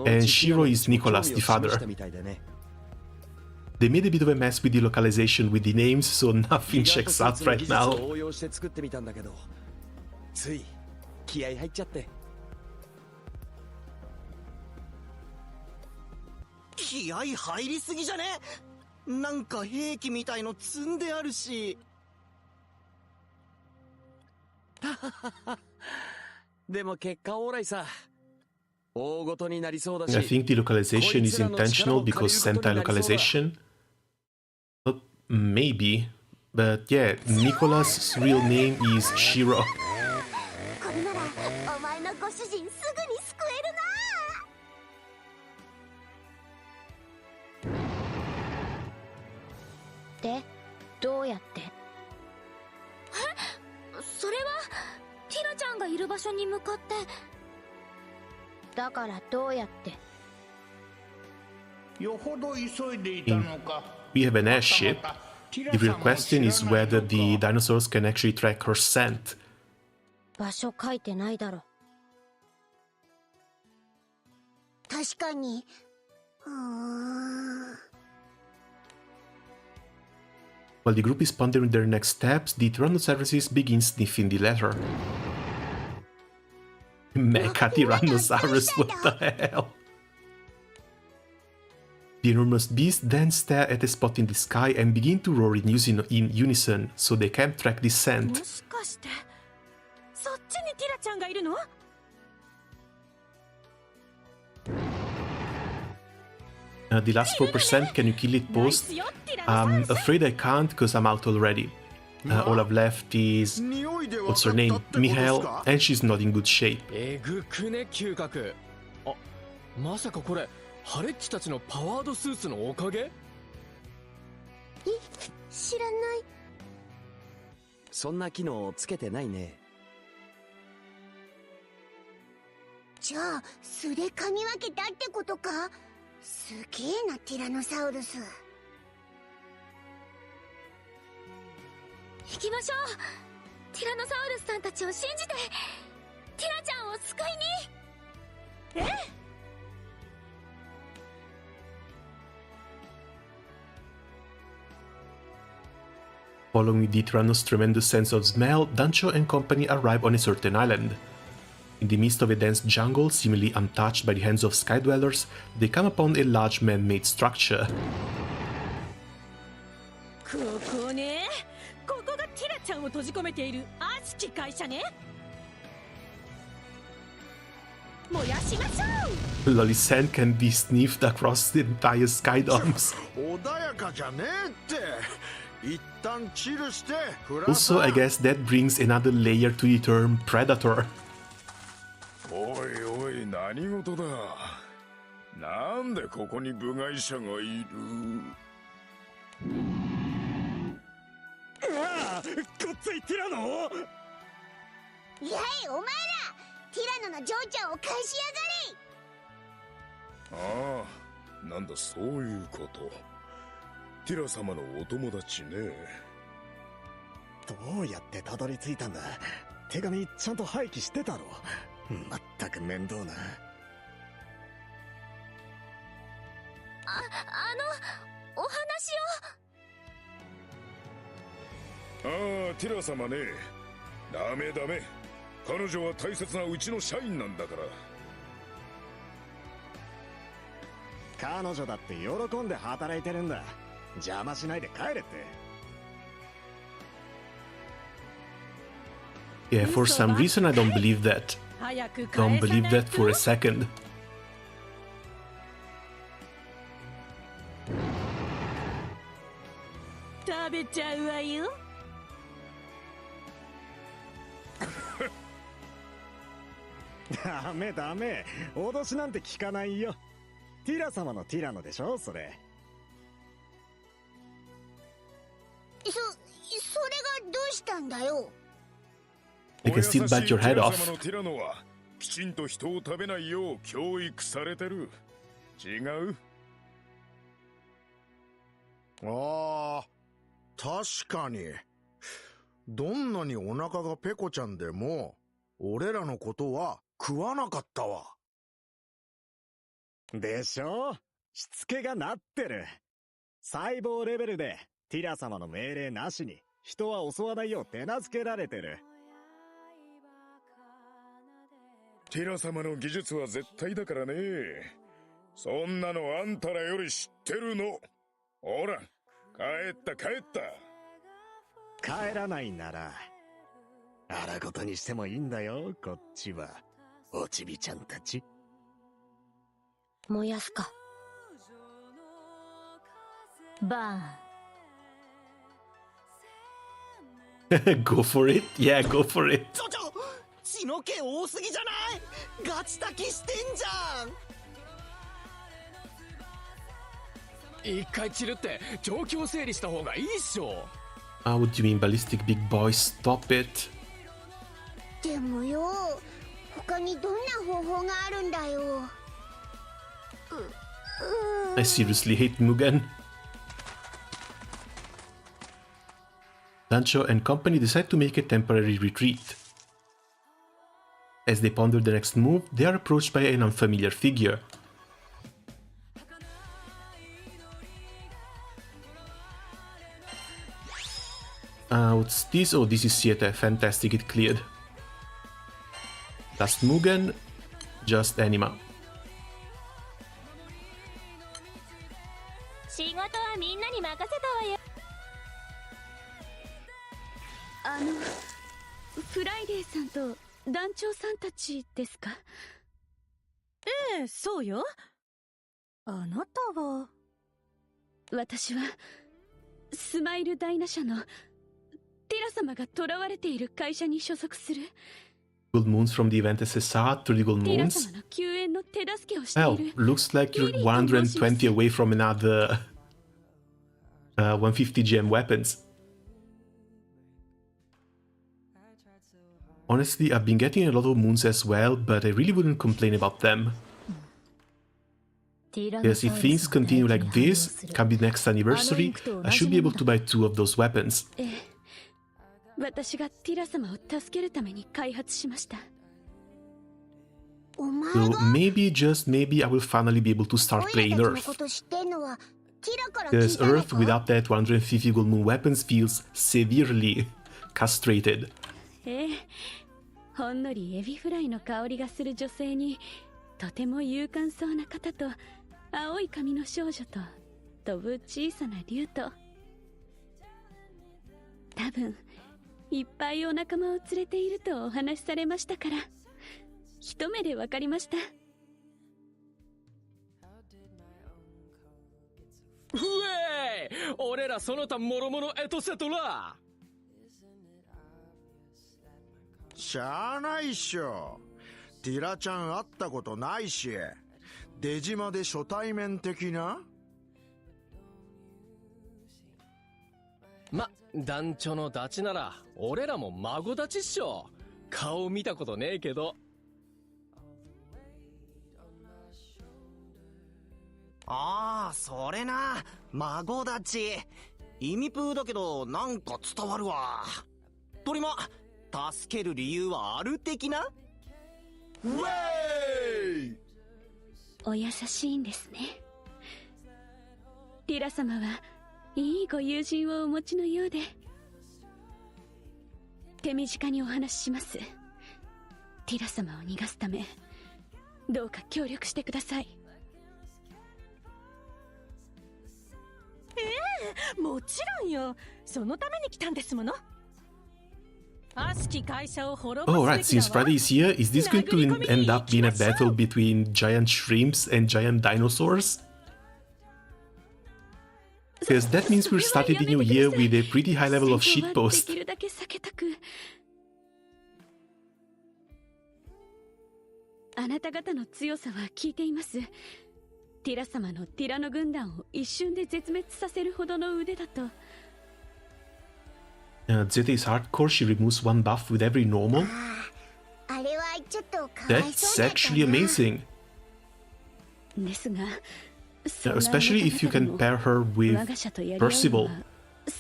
And Shiro is Nicholas, the father. They made a bit of a mess with the localization with the names, so nothing checks out right now. つい気合入っちゃって。気合入りすぎじゃね？なんか兵器みたいの積んであるし。でも結果オーライさ。大ごとになりそうだし。I think the localization is intentional because Sentai localization. Maybe. But yeah, Nicholas' real name is Shiro. これならお前のご主人すぐに救えるな。で、どうやって？それはティラちゃんがいる場所に向かって。だからどうやって？よほど急いでいたのか。We have an airship. The real question is whether the dinosaurs can actually track her scent. 場所書いてないだろ。確かに。While the group is pondering their next steps, the Tyrannosaurus begins sniffing the letter. Mecha Tyrannosaurus, what the hell? The enormous beasts then stare at a spot in the sky and begin to roar in unison, so they can't track the scent. もしかしてそっちにティラちゃんがいるの？The last 4%, can you kill it post? I'm afraid I can't because I'm out already. All I've left is... what's her name? Mihail, and she's not in good shape. えぐくね嗅覚。あ、まさかこれハレッチたちのパワードスーツのおかげ？知らない。そんな機能つけてないね。じゃあ素で噛み分けたってことか？すげえなティラノサウルス。行きましょう。ティラノサウルスさんたちを信じてティラちゃんを救いに。Following the Tyranno's tremendous sense of smell, Dancho and company arrive on a certain island. In the midst of a dense jungle, seemingly untouched by the hands of sky dwellers, they come upon a large man-made structure. ここね。ここがティラちゃんを閉じ込めている悪しき会社ね。燃やしましょう。 Lolly's scent can be sniffed across the entire sky domes. 穏やかじゃねえって。一旦チルしてフラ Also, I guess that brings another layer to the term predator. おいおい、何事だ。なんでここに部外者がいる。うわあ、こっついティラノ。やい、お前らティラノの嬢ちゃんを返しやがれ。ああ、なんだそういうこと。ティラ様のお友達ね。どうやってたどり着いたんだ。手紙ちゃんと廃棄してたろ。まったく面倒な。お話を。ああ、ティラ様ね。ダメダメ。彼女は大切なうちの社員なんだから。彼女だって喜んで働いてるんだ。邪魔しないで帰れって。Yeah, for some reason I don't believe that. Don't believe that for a second. 食べちゃうわよ。ダメダメ。脅しなんて聞かないよ。ティラ様のティラノでしょそれ。それがどうしたんだよ。I can still bite your head off. ティラ様のティラノはきちんと人を食べないよう教育されてる。違う？ああ、確かに。どんなにお腹がペコちゃんでも俺らのことは食わなかったわ。でしょ？しつけがなってる。細胞レベルでティラ様の命令なしに人は襲わないよう手なずけられてる。ティラ様の技術は絶対だからね。そんなのあんたらより知ってるの。ほら、帰った帰った。帰らないならあらことにしてもいいんだよ。こっちはおちびちゃんたち。燃やすか。バ Go for it? Yeah, go for it. 血の気多すぎじゃない？ガチ炊きしてんじゃん。一回散るって状況整理した方がいいっしょ。What do you mean, ballistic big boy? Stop it. でもよ、他にどんな方法があるんだよ。I seriously hate Mugen. Dancho and company decide to make a temporary retreat. As they ponder the next move, they are approached by an unfamiliar figure. What's this? Oh, this is Zeta. Fantastic, it cleared. Last Mugen, just Anima. 仕事はみんなに任せたわよ。フライデーさんと団長さんたちですか？ええ、そうよ。あなたは？私はスマイルダイナ社のティラ様が囚われている会社に所属する。Gold moons from the event SSR to the gold ティラ moons. 様の救援の手助けをしてい Oh, る。 looks like you're 120 away from another 150 gem weapons. Honestly, I've been getting a lot of moons as well, but I really wouldn't complain about them. Because if things continue like this, come the next anniversary, I should be able to buy 2 of those weapons. ええ、私がティラ様を助けるために開発しました。 So maybe, just maybe, I will finally be able to start playing Earth. Because Earth without that 150 gold moon weapons feels severely castrated. ええ、ほんのりエビフライの香りがする女性にとても勇敢そうな方と青い髪の少女と飛ぶ小さな竜と、多分いっぱいお仲間を連れているとお話しされましたから、一目でわかりました。うえ俺らその他諸々エトセトラ。しゃあないっしょ。ティラちゃん会ったことないし、出島で初対面的な。ま、団長のダチなら俺らも孫ダチっしょ。顔見たことねえけど。ああ、それな。孫立ち。意味プーだけど、なんか伝わるわ。鳥間、助ける理由はある的な。ウェイ！お優しいんですね。ティラ様はいいご友人をお持ちのようで。手短にお話しします。ティラ様を逃がすため、どうか協力してください。もちろんよ。そのために来たんですもの。悪しき会社を滅ぼす Oh, べ right, きだ since わ。 Friday is here, is this going to end up being a battle between giant shrimps and giant dinosaurs? Because that means we're starting the new year with a pretty high level of shitpost. できるだけ避けたく。あなた方の強さは聞いています。ティラ様のティラノ軍団を一瞬で絶滅させるほどの腕だと。Zeta is hardcore, she removes one buff with every normal. あれはちょっとかわい That's そうだった actually な。 amazing. ですが、 Especially if you can pair her with Percival.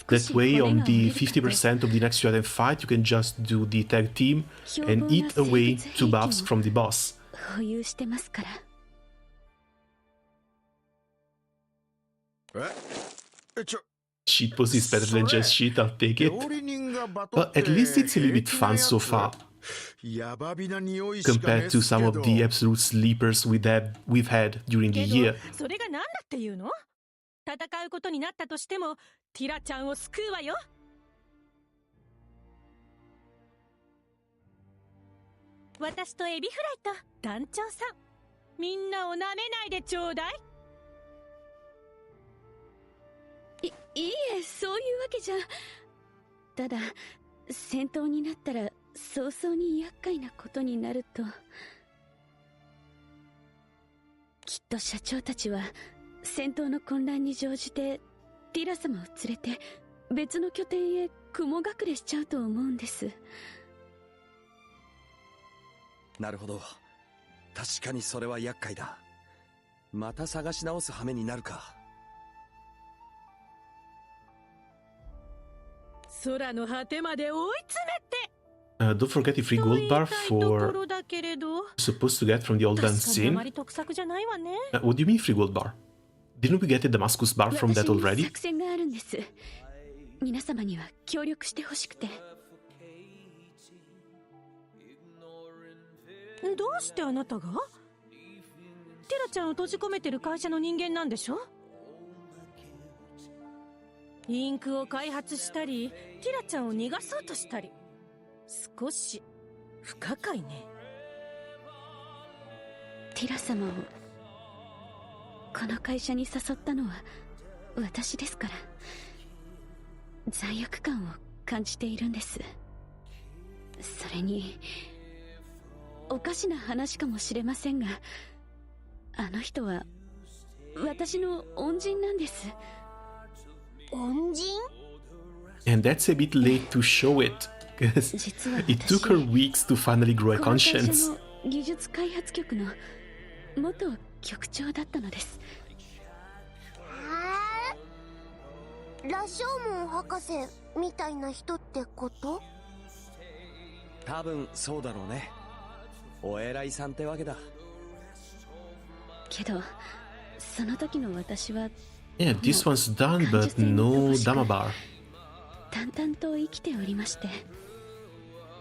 That way, on the 50% of the next Giant fight, you can just do the tag team and eat away 2 buffs from the boss. 保有してますから。Shitpost is better than just shit, I'll take it. But at least it's a little bit fun so far. Compared to some of the absolute sleepers we've had during the けど year. それが何だっていうの？戦うことになったとしてもティラちゃんを救うわよ。私とエビフライと団長さん、みんなを舐めないでちょうだい。いいえ、そういうわけじゃ。ただ、戦闘になったら早々に厄介なことになると。きっと社長たちは戦闘の混乱に乗じてティラ様を連れて別の拠点へ雲隠れしちゃうと思うんです。なるほど。確かにそれは厄介だ。また探し直す羽目になるか。空の果てまで追い詰めて。Don't forget the free gold bar と for ころだけれど、 supposed to get from the old 確かにあ scene. まり得策じゃないわね。What do you mean free gold bar? Didn't we get a Damascus bar from that 私に already? 作戦があるんです。皆様には協力してほしくて。どうしてあなたが？ティラちゃんを閉じ込めてる会社の人間なんでしょ？インクを開発したり、ティラちゃんを逃がそうとしたり、少し不可解ね。ティラ様をこの会社に誘ったのは私ですから、罪悪感を感じているんです。それにおかしな話かもしれませんが、あの人は私の恩人なんです。恩人？ And that's a bit late to show it, because it took her weeks to finally grow a この会社 conscience. の技術開発局の元局長だったのです。羅生門博士みたいな人ってこと？多分そうだろうね。お偉いさんってわけだ。けどその時の私は Yeah, this one's done, but no Damabar. 淡々と生きておりまして、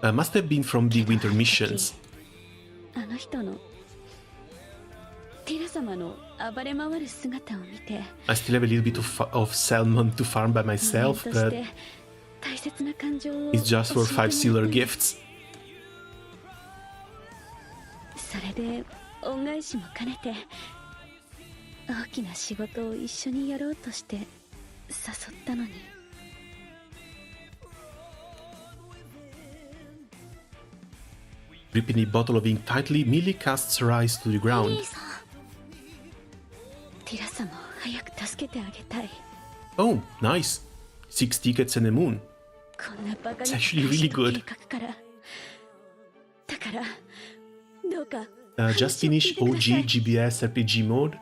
Must have been from the winter missions. あの人のティラ様の暴れ回る姿を見て、 I still have a little bit of salmon to farm by 人間 myself, とし but て大切な感情を it's just for 5 silver 教えてもらって、 gifts. それで恩返しも兼ねて大きな仕事を一緒にやろうとして誘ったのに。Gripping the bottle of ink tightly, Millie casts her eyes to the ground. ティラ様を早く助けてあげたい。 Oh, nice. 6 tickets and a moon. こんなバカ It's に actually really good. 計画から。だからどうか。Just finished OG GBS RPG mode,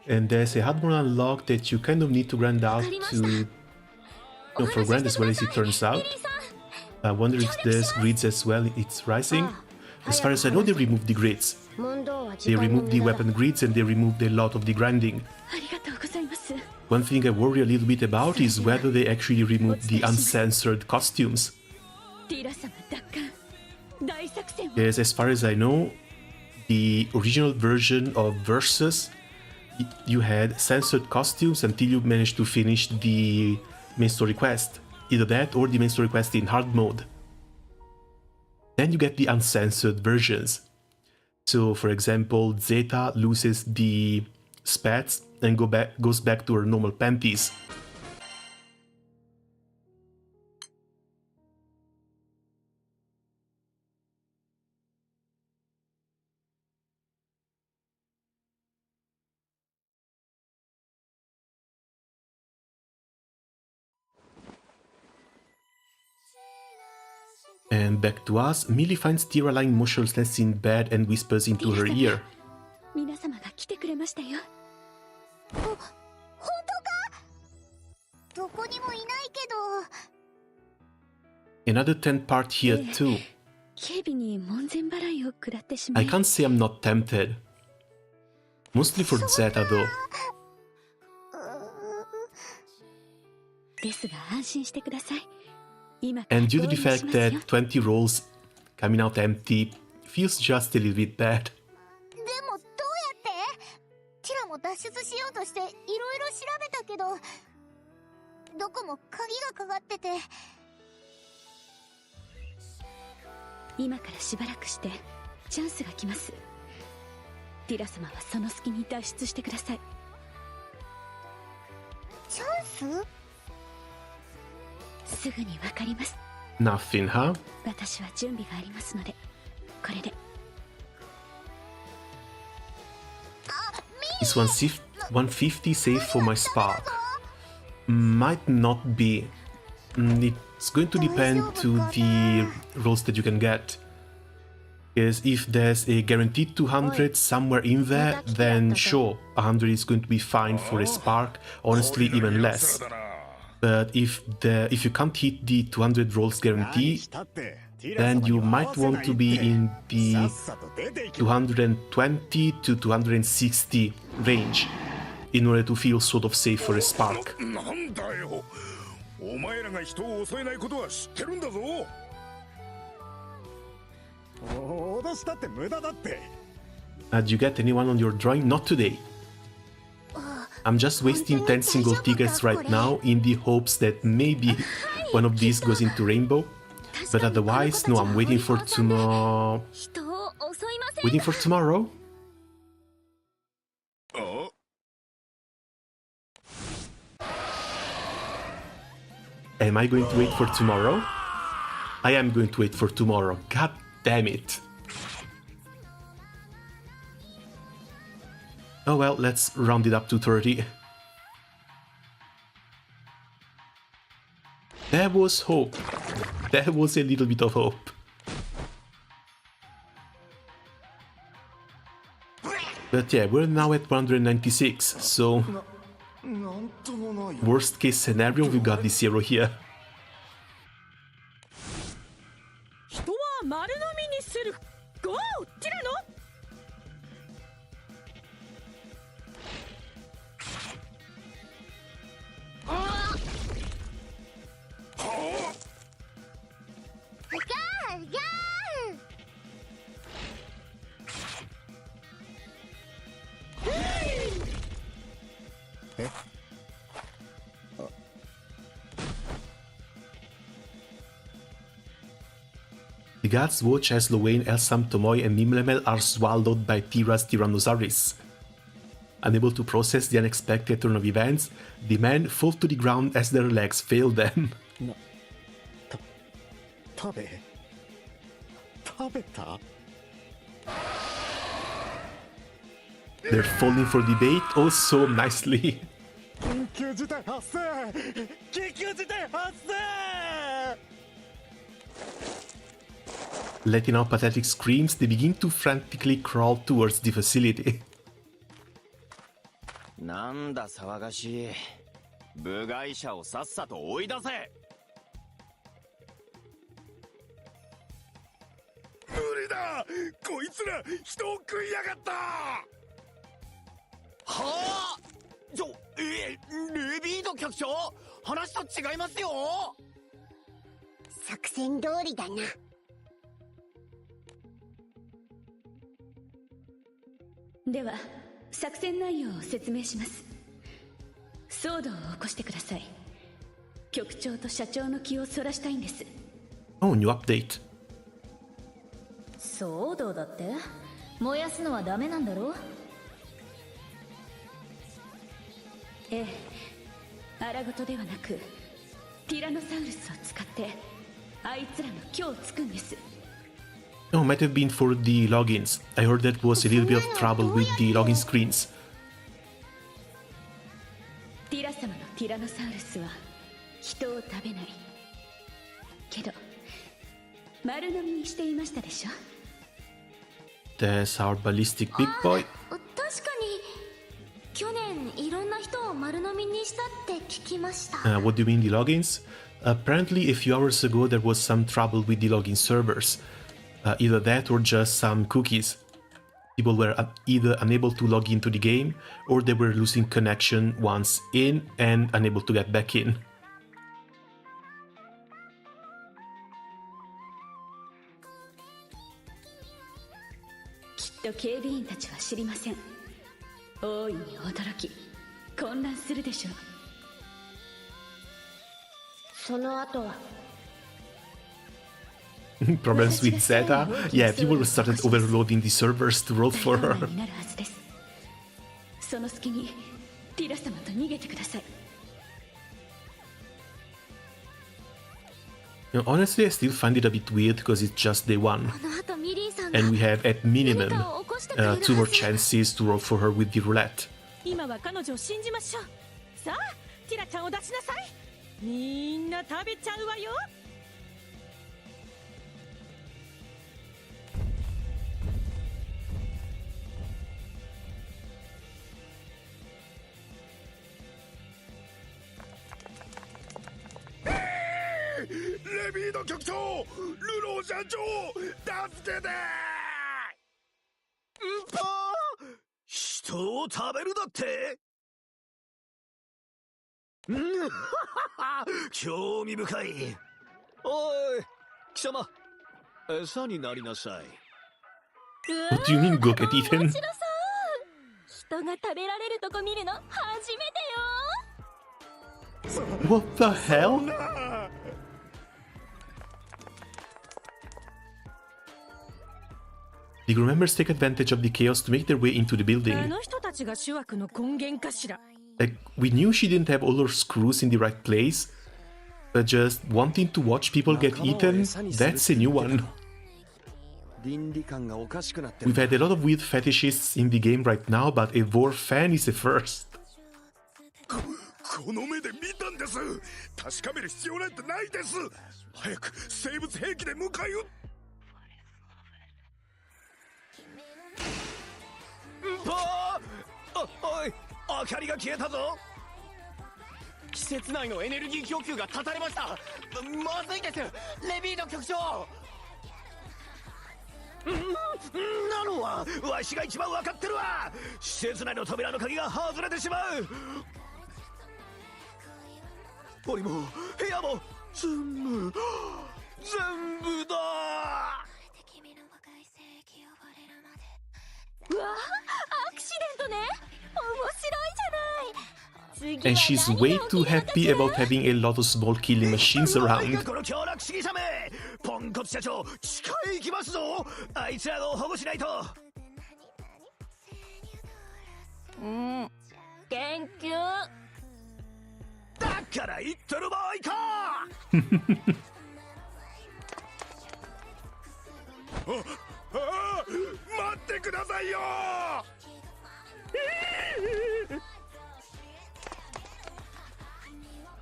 and there's a hard mode unlock that you kind of need to grind out to... No, for grind as well as it turns out. I wonder if there's grids as well, it's rising. As far as I know, they removed the grids. They removed the weapon grids and they removed a lot of the grinding. ありがとうございます。 One thing I worry a little bit about is whether they actually removed the uncensored costumes. ティラ様奪還。大作戦を。 Because as far as I know, the original version of Versus, you had censored costumes until you managed to finish the main story quest. Either that or the main story quest in hard mode. Then you get the uncensored versions. So, for example, Zeta loses the spats and goes back to her normal panties. And back to us, Millie finds Tyra lying motionless in bed and whispers into her ear. 皆様が来てくれましたよ。本当か？どこにもいないけど。 Another 10 part here too. 警備に門前払いを食らってしま I い。 can't say I'm not tempted. Mostly for Zeta though. ですが安心してください。今 And due to the fact that 20 rolls coming out empty feels just a little bit bad. でもどうやってティラも脱出しようとしていろいろ調べたけど、どこも鍵がかかってて。今からしばらくしてチャンスが来ます。ティラ様はその隙に脱出してください。チャンス？すぐにわかります。 Nothing, huh? 私は準備がありますので、これで。Is 150 safe for my spark? Might not be. It's going to depend to the rolls that you can get. Because if there's a guaranteed 200 somewhere in there, then sure, 100 is going to be fine for a spark, honestly even less. But if you can't hit the 200 rolls guarantee, then you might want to be in the 220 to 260 range in order to feel sort of safe for a spark. なんだよ。お前らが人を襲えないことは知ってるんだぞ。脅したって無駄だって。Did you get anyone on your drawing? Not today. I'm just wasting 10 single tickets right now in the hopes that maybe one of these goes into Rainbow. But otherwise, no, I'm waiting for tomorrow. Waiting for tomorrow? Am I going to wait for tomorrow? I am going to wait for tomorrow. God damn it. Oh well, let's round it up to 30. There was hope. There was a little bit of hope. But yeah, we're now at 196, so... Worst case scenario, we got the 0 here. 人は丸飲みにする。ゴー、ティラノ。The gods watch as Lowain, Elsam, Tomoy, and Nimlemel are swallowed by Tyra's Tyrannosaurus. Unable to process the unexpected turn of events, the men fall to the ground as their legs fail them. 食べた They're falling for the bait oh so nicely. 緊急事態発生緊急事態発生 Letting out pathetic screams, they begin to frantically crawl towards the facility. なんだ騒がしい。部外者をさっさと追い出せ。無理だ、こいつら人を食いやがった。はあ、レビード局長、話と違いますよ。作戦通りだな。では作戦内容を説明します。騒動を起こしてください。局長と社長の気をそらしたいんです。 Oh, new update. 騒動だって？燃やすのはダメなんだろう？ええ、荒事ではなくティラノサウルスを使ってあいつらの虚をつくんです。 Oh, might have been for the logins. I heard that was a little bit of trouble with the login screens. ティラ様のティラノサウルスは人を食べないけど丸飲みにしていましたでしょ。 There's our ballistic big boy. 確かに去年いろんな人を丸飲みにしたって聞きました。 What do you mean the logins? Apparently a few hours ago there was some trouble with the login servers. Either that or just some cookies. People were either unable to log into the game or they were losing connection once in and unable to get back in. きっと警備員たちは知りません。大いに驚き混乱するでしょう。その後は Problems with Zeta? Yeah, people started overloading the servers to roll for her. になるはずです。その隙にティラ様と逃げてください。 Honestly, I still find it a bit weird because it's just day one. And we have at minimum 2 more chances to roll for her with the roulette. 今は彼女を信じましょう。さあ、ティラちゃんを出しなさい。みんな食べちゃうわよ。レビード局長、ルロー社長、助けて。人を食べるだって。興味深い。おい、貴様、餌になりなさい。 What do you mean go get eaten? 面白そう。人が食べられるとこ見るの初めてよ。 What the hell? The crew members take advantage of the chaos to make their way into the あ building. の人たちが主役の根源かしら。 Like, we knew she didn't have all her screws in the right place, but just wanting to watch people get eaten, that's a new one. We've had a lot of weird fetishists in the game right now, but a war fan is a first. この目で見たんです。確かめる必要なんてないです。早く生物兵器で迎え撃っ。おい、明かりが消えたぞ。施設内のエネルギー供給が断たれました。まずいです、レビード局長。なのはわしが一番分かってるわ。施設内の扉の鍵が外れてしまう。檻も部屋も全部だ。うわ、アクシデントね。面白いじゃない。 And she's way too happy about having a lot of small killing machines around. この強楽主義者め、ポンコツ社長、地下へ行きますぞ。あいつらを保護しないと。うん研究だから言ってる場合か待ってくださいよ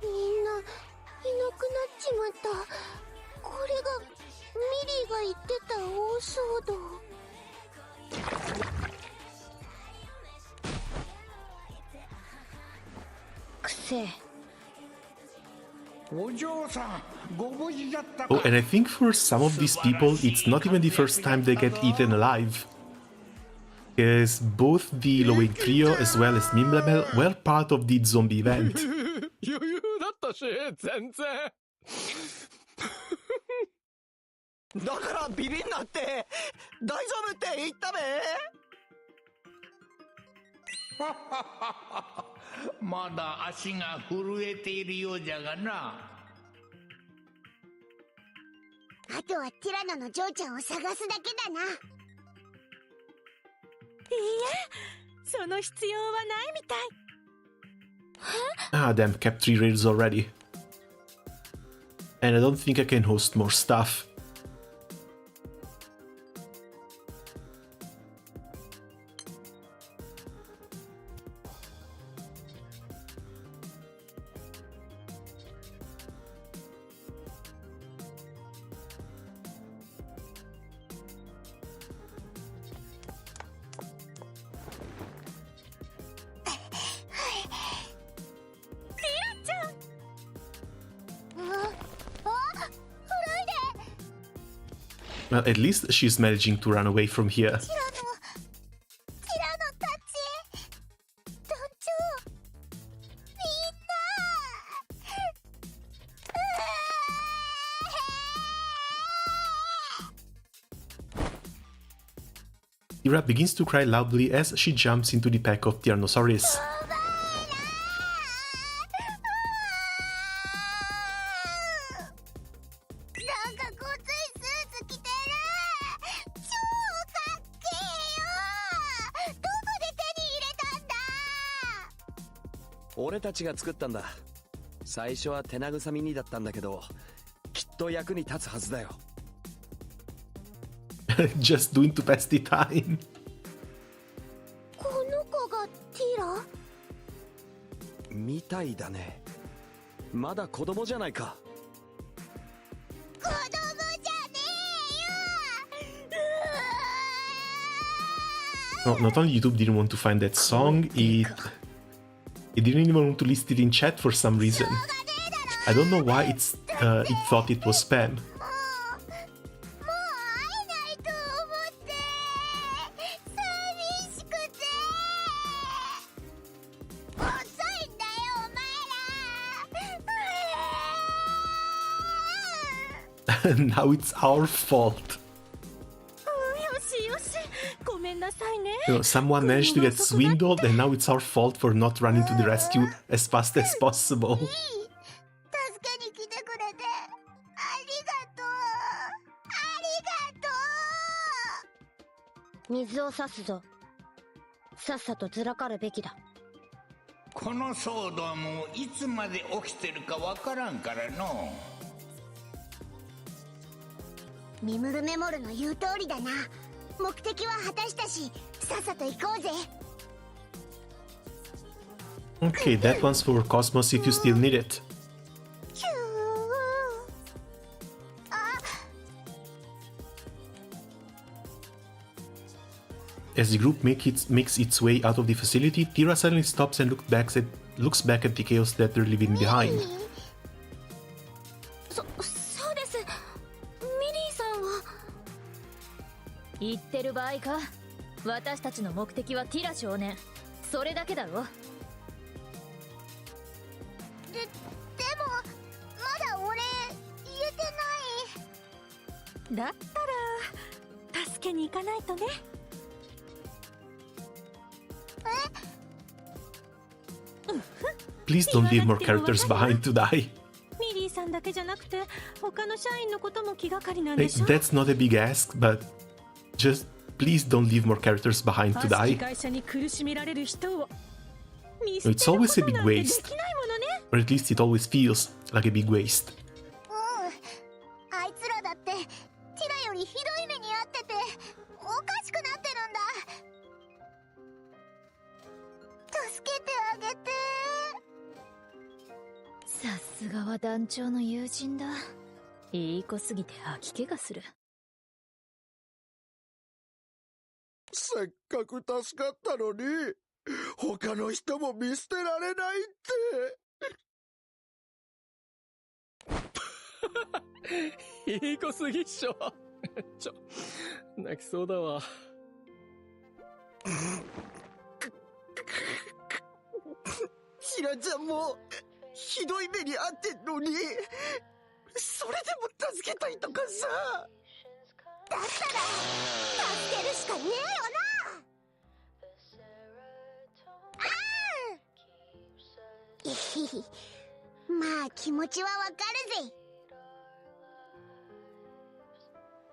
みんないなくなっちまった。これがミリーが言ってた大騒動。くせえ。お嬢さんご無事だったか。 Oh, and I think for some of these people, it's not even the first time they get eaten alive. Because both the Lowen trio as well as Mimblebel were part of the zombie event. 余裕だったし全然だからビビんなって。大丈夫って言ったべ。まだ足が震えているようじゃがな。あとはティラノのジョーちゃんを探すだけだな。いいえ、その必要はないみたい。Ah, damn, kept 3 raids already. And I don't think I can host more stuff. Well, at least she's managing to run away from here. ティラノたち団長みんな Tyra begins to cry loudly as she jumps into the pack of Tyrannosaurus. なんかごついスーツ着てる。超かっけーよ。どこで手に入れたんだ。俺たちが作ったんだ。最初は手慰みにだったんだけど、きっと役に立つはずだよ。Just doing to pass the time. この子がティラ？みたいだね。まだ子供じゃないか。子供じゃねえよ。 No, not only YouTube didn't want to find that song, it didn't even want to list it in chat for some reason. I don't know why it thought it was spam. 遅いんだよお前ら。 Now it's our fault. よしよし、ごめんなさいね。 Someone managed to get swindled and now it's our fault for not running to the rescue as fast as possible. 助けに来てくれてありがとう。ありがとう。水を差すぞ。さっさとずらかるべきだ。この騒動もいつまで起きてるかわからんからの。ミムルメモルの言う通りだな。目的は果たしたし、さっさと行こうぜ。 Okay, that one's for Cosmos if you still need it. キュー。あ、 As the group makes its way out of the facility, Tyra suddenly stops and looks back at the chaos that they're leaving behind. そうです。ミリーさんは言ってる場合か。私たちの目的はティラ少年。それだけだろ。でもまだ俺言えてない。だったら助けに行かないとね。Please don't leave more characters behind to die. ミリーさんだけじゃなくて他の社員のことも気がかりなん Hey, でしょ。 that's not a big ask, but just please don't leave more characters behind to die. 会社に苦しめられる人を It's always a big waste. Or at least it always feels like a big waste. あいつらだってティラよりひどい目に遭ってておかしくなってるんだ。助けてあげて。さすがは団長の友人だ。いい子すぎて吐き気がする。せっかく助かったのに他の人も見捨てられないっていい子すぎっしょ。泣きそうだわ。ヒラちゃんもひどい目に遭ってんのにそれでも助けたいとかさ。だったら助けるしかねえよな。いひひ、まあ気持ちはわかるぜ。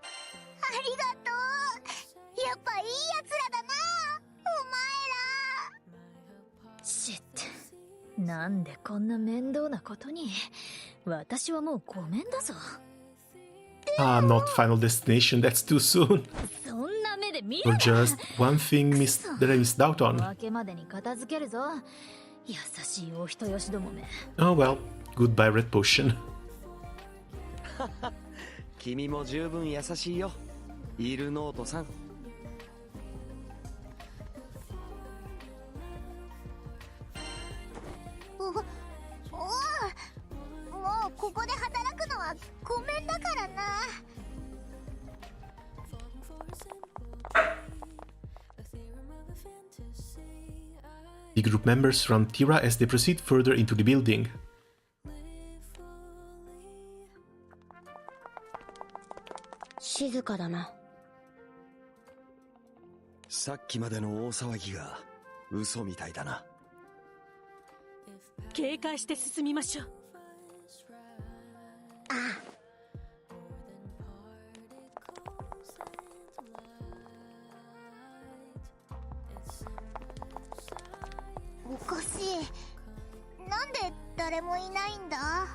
ありがとう。やっぱいいやつらだな、お前ら。シット、なんでこんな面倒なことに。私はもうごめんだぞ。Ah, not Final Destination, that's too soon. そんな目で見る Or な。 just one thing that I missed out お on. 明けまでに片付けるぞ。優しいお人よしどもめ。 Oh well, goodbye Red Potion. 君も十分優しいよ、イルノートさん。もうここで働くのはごめんだからな。The group members surround Tyra as they proceed further into the building. 静かだな。さっきまでの大騒ぎが嘘みたいだな。警戒して進みましょう。ああ。おかしい。なんで誰もいないんだ？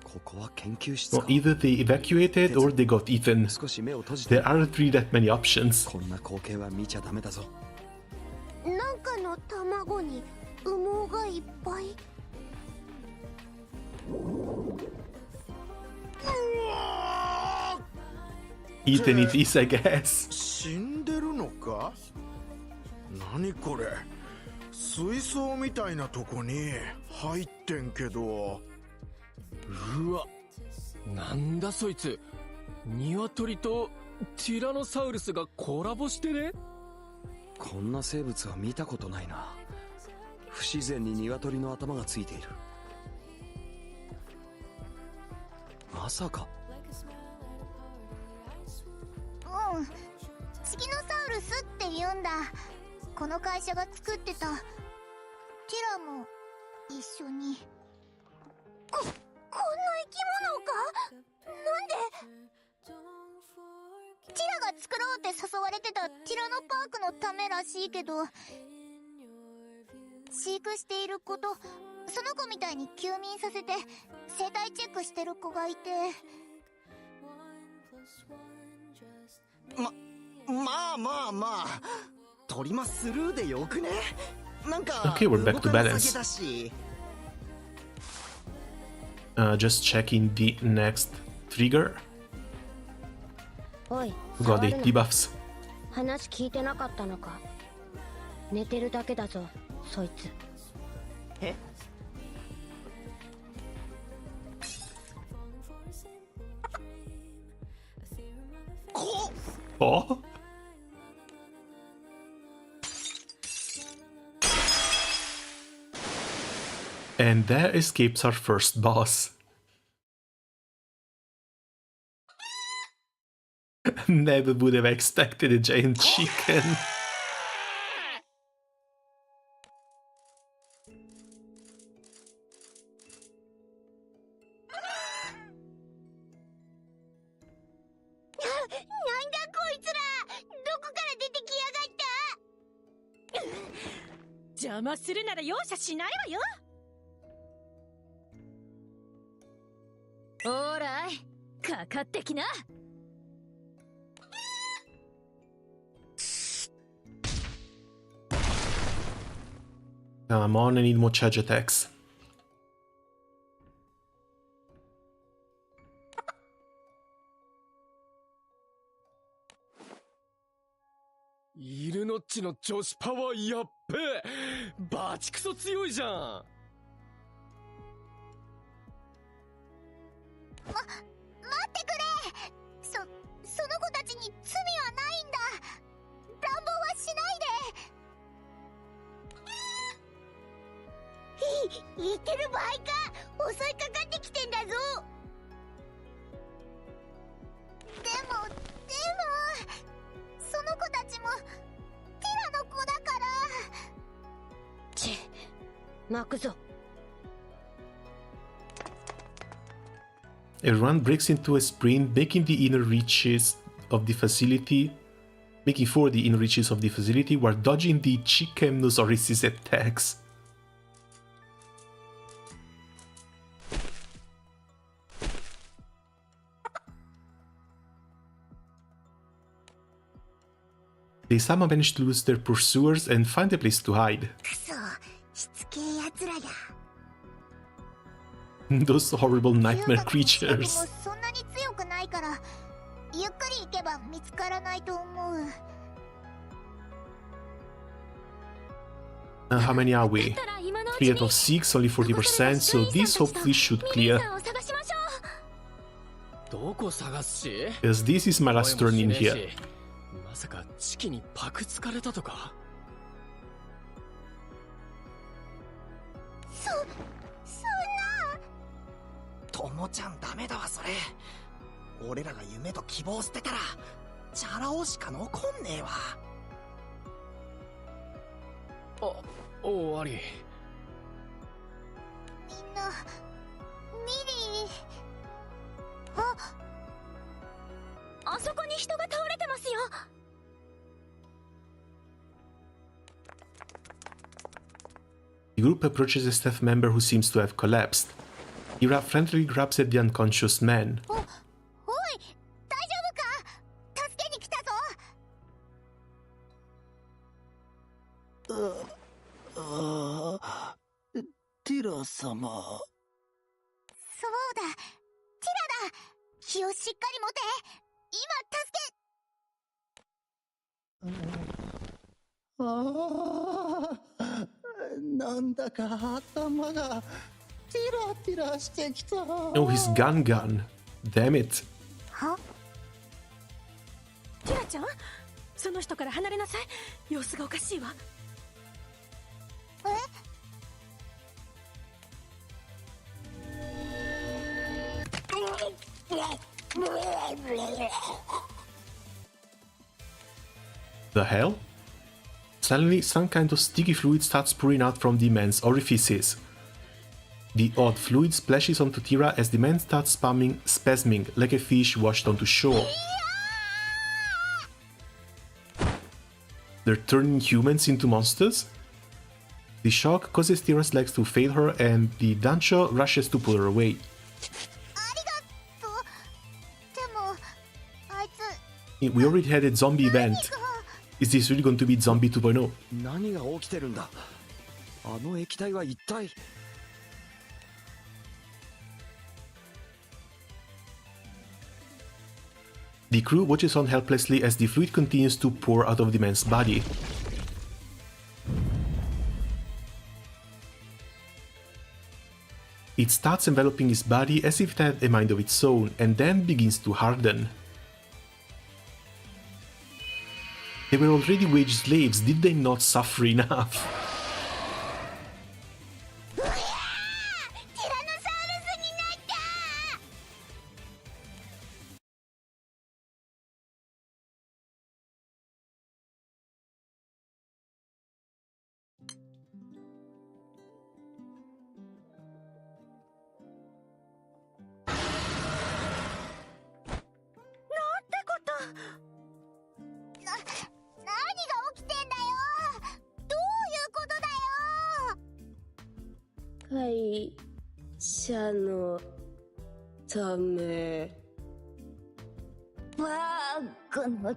ここは研究室 Well, か。 either they evacuated or they got eaten. 少し目を閉じて。 There aren't really that many options. こんな光景は見ちゃダメだぞ。なんかの卵に羽毛がいっぱい。Eaten it is, I guess. 死んでるのか？何これ？水槽みたいなとこに入ってんけど。うわ、なんだそいつ。鶏とティラノサウルスがコラボしてね。こんな生物は見たことないな。不自然に鶏の頭がついている。まさか。うん、チキノサウルスって言うんだ。この会社が作ってた。ティラも一緒に。こんな生き物か？なんで？ティラが作ろうって誘われてたティラノパークのためらしいけど、飼育している子とその子みたいに休眠させて生態チェックしてる子がいて。まあトリマスルーでよくね。なんか Okay, we're back to 動かな balance. さげだし。Just checking the next trigger. おい、 Got 触 8 るな。 debuffs. 話聞いてなかったのか。寝てるだけだぞ、そいつ。え？Oh? And there escapes our first boss. Never would have expected a giant chicken. 邪魔するなら容赦しないわよ。オーライ、かかってきな。Come on, I need more charge attacks. Iruノッチの女子パワーやっべえ。バチクソ強いじゃん。待ってくれ。その子たちに罪はないんだ。乱暴はしないで。言ってる場合か。襲いかかってきてんだぞ。でもその子たちもティラの子だから。チッ、巻くぞ。Everyone breaks into a sprint, making for the inner reaches of the facility while dodging the Chicamnosaurus' attacks. They somehow manage to lose their pursuers and find a place to hide. くそ、しつけえ奴らや。Those horrible nightmare creatures. そんなに強くないから、ゆっくり行けば見つからないと思う。How many are we? 3 out of 6, only 40%, so this hopefully should clear. どこ探すし？ Yes, this is my last turn in here. まさかチキにパクつかれたとか？そんな。ともちゃんダメだわそれ。俺らが夢と希望捨てたらチャラ男しか残んねえわ。終わり。みんなミリー。あそこに人が倒れてますよ。The group approaches a staff member who seems to have collapsed. Tyra frantically grabs at the unconscious man. おい、大丈夫か？助けに来たぞ。ティラ様。そうだ、ティラだ。気をしっかり持て。なんだか頭がティラティラしてきた。Oh, his gun. Damn it. は？ティラちゃん、その人から離れなさい。様子がおかしいわ。The hell? Suddenly, some kind of sticky fluid starts pouring out from the man's orifices. The odd fluid splashes onto Tyra as the man starts spasming like a fish washed onto shore. They're turning humans into monsters? The shock causes Tyra's legs to fail her and the Dancho rushes to pull her away. We already had a zombie event. Is this really going to be Zombie 2.0? 何が起きてるんだ？あの液体は一体。The crew watches on helplessly as the fluid continues to pour out of the man's body. It starts enveloping his body as if it had a mind of its own, and then begins to harden. They were already wage slaves, did they not suffer enough? 会社のため。我がの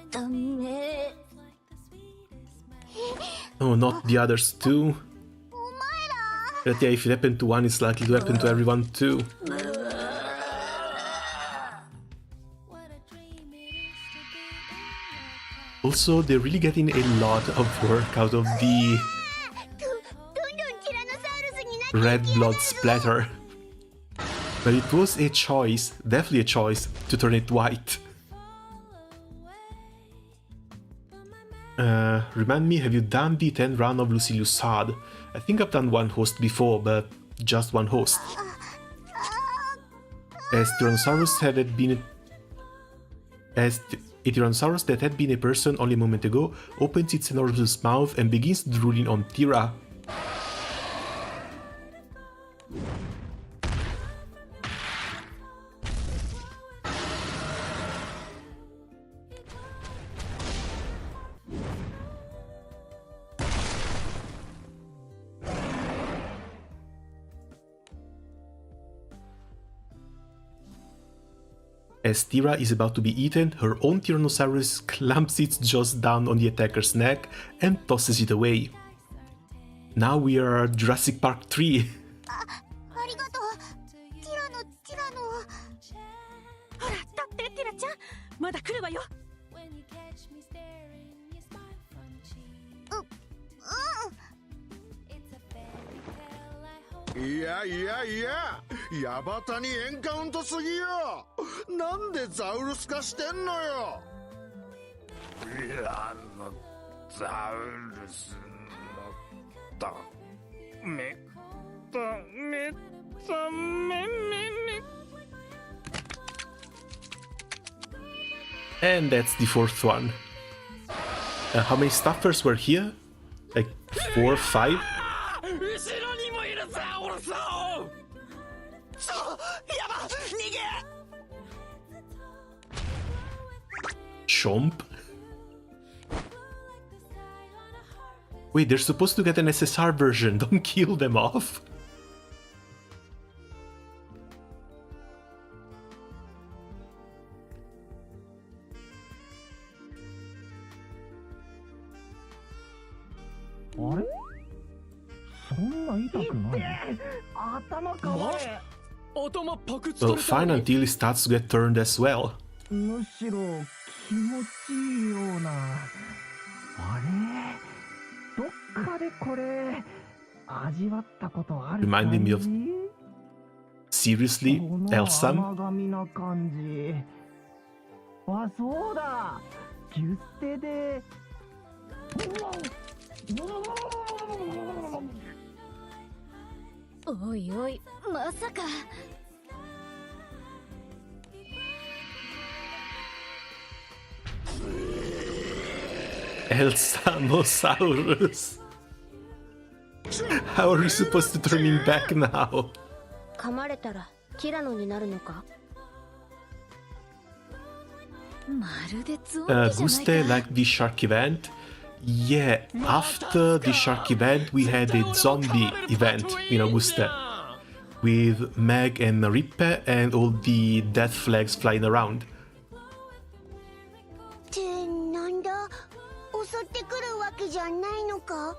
ため。 Oh, not the others too. But yeah, if it happened to one, it's likely to happen to everyone too. Also, they're really getting a lot of work out of the red blood splatter. But it was a choice, definitely a choice, to turn it white. Remind me, have you done the 10th round of Lucilius Sad? I think I've done one host before, but just one host. As Tyrannosaurus had been a Tyrannosaurus that had been a person only a moment ago opens its enormous mouth and begins drooling on Tyra. As Tyra is about to be eaten, her own Tyrannosaurus clamps its jaws down on the attacker's neck and tosses it away. Now we are at Jurassic Park 3. ありがとう。ティラノ。ほら、立ってティラちゃん。まだ来るわよ。いやヤバタにエンカウントすぎよ。なんでザウルス化してんのよ。ザウルスのだめ And that's the fourth one. How many staffers were here? Like 4 or 5? Chomp? Wait, they're supposed to get an SSR version, don't kill them off. Well, fine until it starts to get turned as well. むしろ気持ちいいような。あれどっかでこれ味わったことあるかい？ Reminding me of... Seriously? Elsa? 甘噛みな感じ。あ、そうだ。ギュッテで。おいおい、まさか。Elsanosaurus. How are we supposed to turn him back now? 噛まれたらティラノになるのか？まるでゾンビじゃないか。Guste like the shark event? Yeah, after the shark event we had a zombie event in Augusta. With Meg and Rippe and all the death flags flying around. ってなんだ？襲ってくるわけじゃないのか？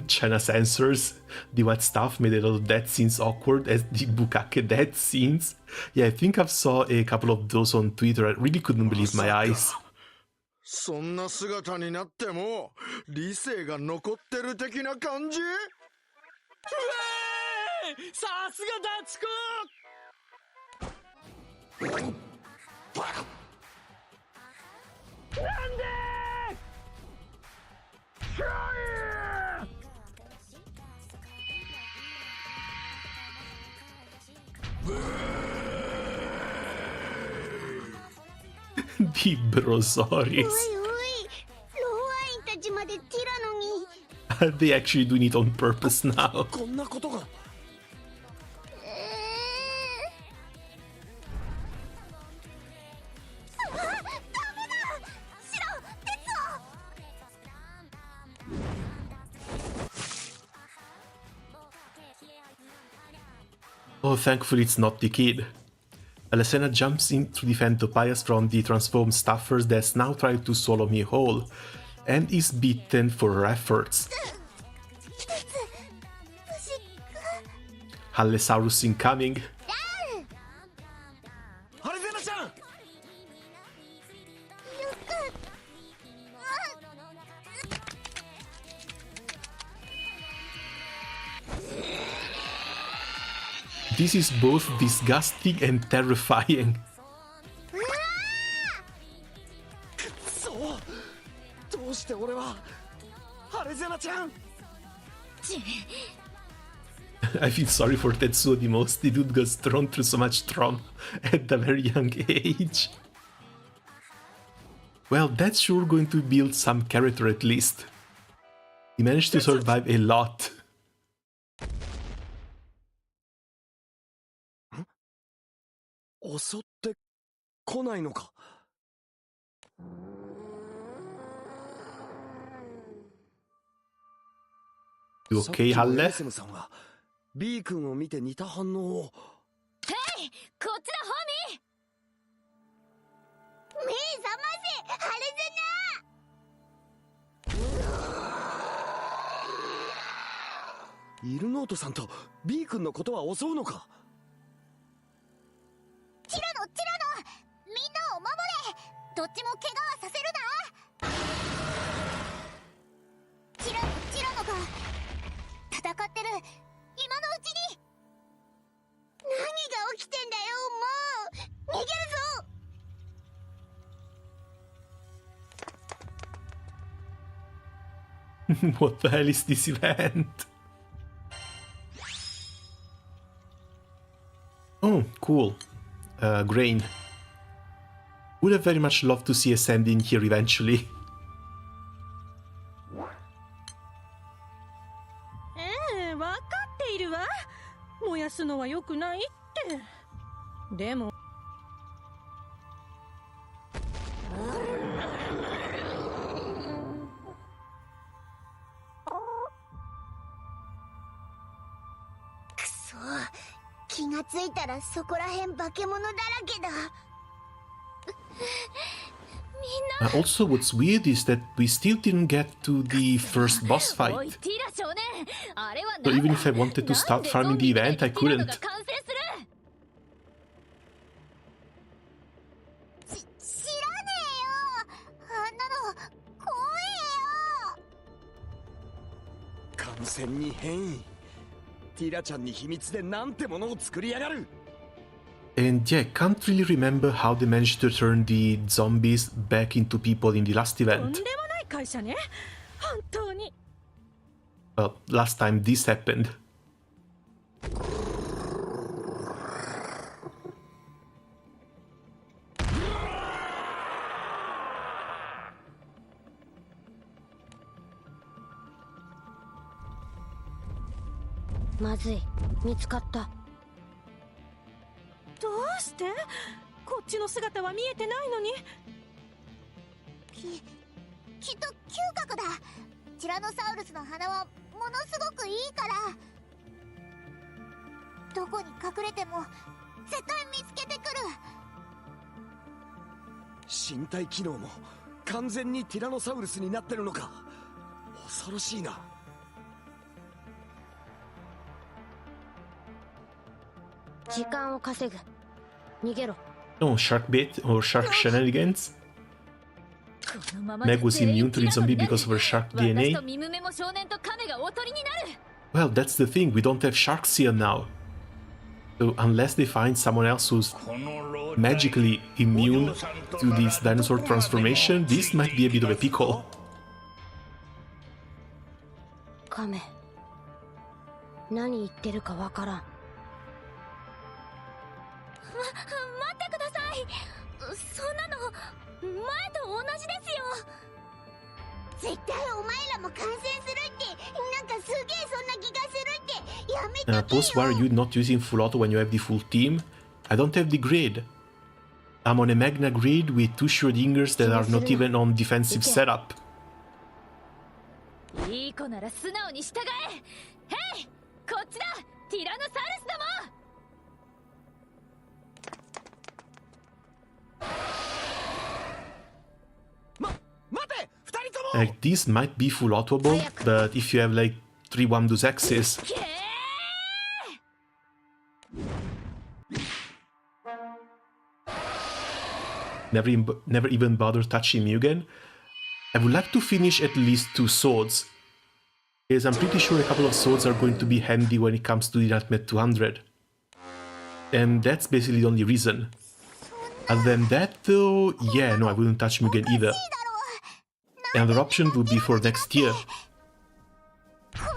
China censors. The white stuff made a lot of death scenes awkward as the Bukake death scenes. Yeah, I think I saw a couple of those on Twitter. I really couldn't believe my eyes. そんな姿になっても理性が残ってる的な感じ？さすがダチコ。なんでThe Brosaurus. おいおい、ローアインたちまでティラノに。 They actually doing it on purpose now. こんなことが。Oh, thankfully it's not the kid. Alessena jumps in to defend Tobias from the transformed staffers that's now trying to swallow me whole, and is beaten for her efforts. Allosaurus incoming. This is both disgusting and terrifying. I feel sorry for Tetsuo the most. The dude got thrown through so much trauma at a very young age. Well, that's sure going to build some character at least. He managed to survive a lot. You okay, Halle? B 君を見て似た反応を。ヘイ、こっちだ、ホーミー。目覚ませ、ハレゼナ。イルノートさんと B 君のことは襲うのか。ティラノ、みんなを守れ。どっちも怪我はさせるな。ティラノが戦ってる。今のうちに。何が起きてんだよ、もう。逃げるぞ。What the hell is this event? Oh, cool. Grain. Would have very much loved to see a Sandy in here eventually. わかっているわ。燃やすのは良くないって。でも。くそ、気がついたらそこらへん化け物だらけだ。Also, what's weird is that we still didn't get to the first boss fight. So even if I wanted to start farming the event, I couldn't. 知らねえよ。あんなの怖えよ。完全に変異。ティラちゃんに秘密でなんてものを作りやがる。And yeah, I can't really remember how they managed to turn the zombies back into people in the last event. Well, last time this happened. Mazui, 見つかった。どうしてこっちの姿は見えてないのに。きっと嗅覚だ。ティラノサウルスの鼻はものすごくいいから。どこに隠れても絶対見つけてくる。身体機能も完全にティラノサウルスになってるのか。恐ろしいな。時間を稼ぐ。逃げろ。Oh, shark bait or shark shenanigans? Meg was immune to the zombie because of her shark DNA? Well, that's the thing, we don't have sharks here now. So unless they find someone else who's magically immune to this dinosaur transformation, this might be a bit of a pickle. カメ、何言ってるかわからん。待ってください。そんなの前と同じですよ。絶対お前らも感染するって、なんかすげえそんな気がするってやめとけよ。Post, why are you not using full auto when you have the full team? I don't have the grid. I'm on a Magna grid with 2 Schrodingers that are not even on defensive setup. いい子なら素直に従え。ヘイ、こっちだ、ティラノサウルスども。Like, these might be full autoable, but if you have like 3 Wamdus X's, never even bother touching Mugen. I would like to finish at least 2 swords, because I'm pretty sure a couple of swords are going to be handy when it comes to the Ultimate 200. And that's basically the only reason. Other than that though, yeah, no, I wouldn't touch Mugen either. Another option would be for next year,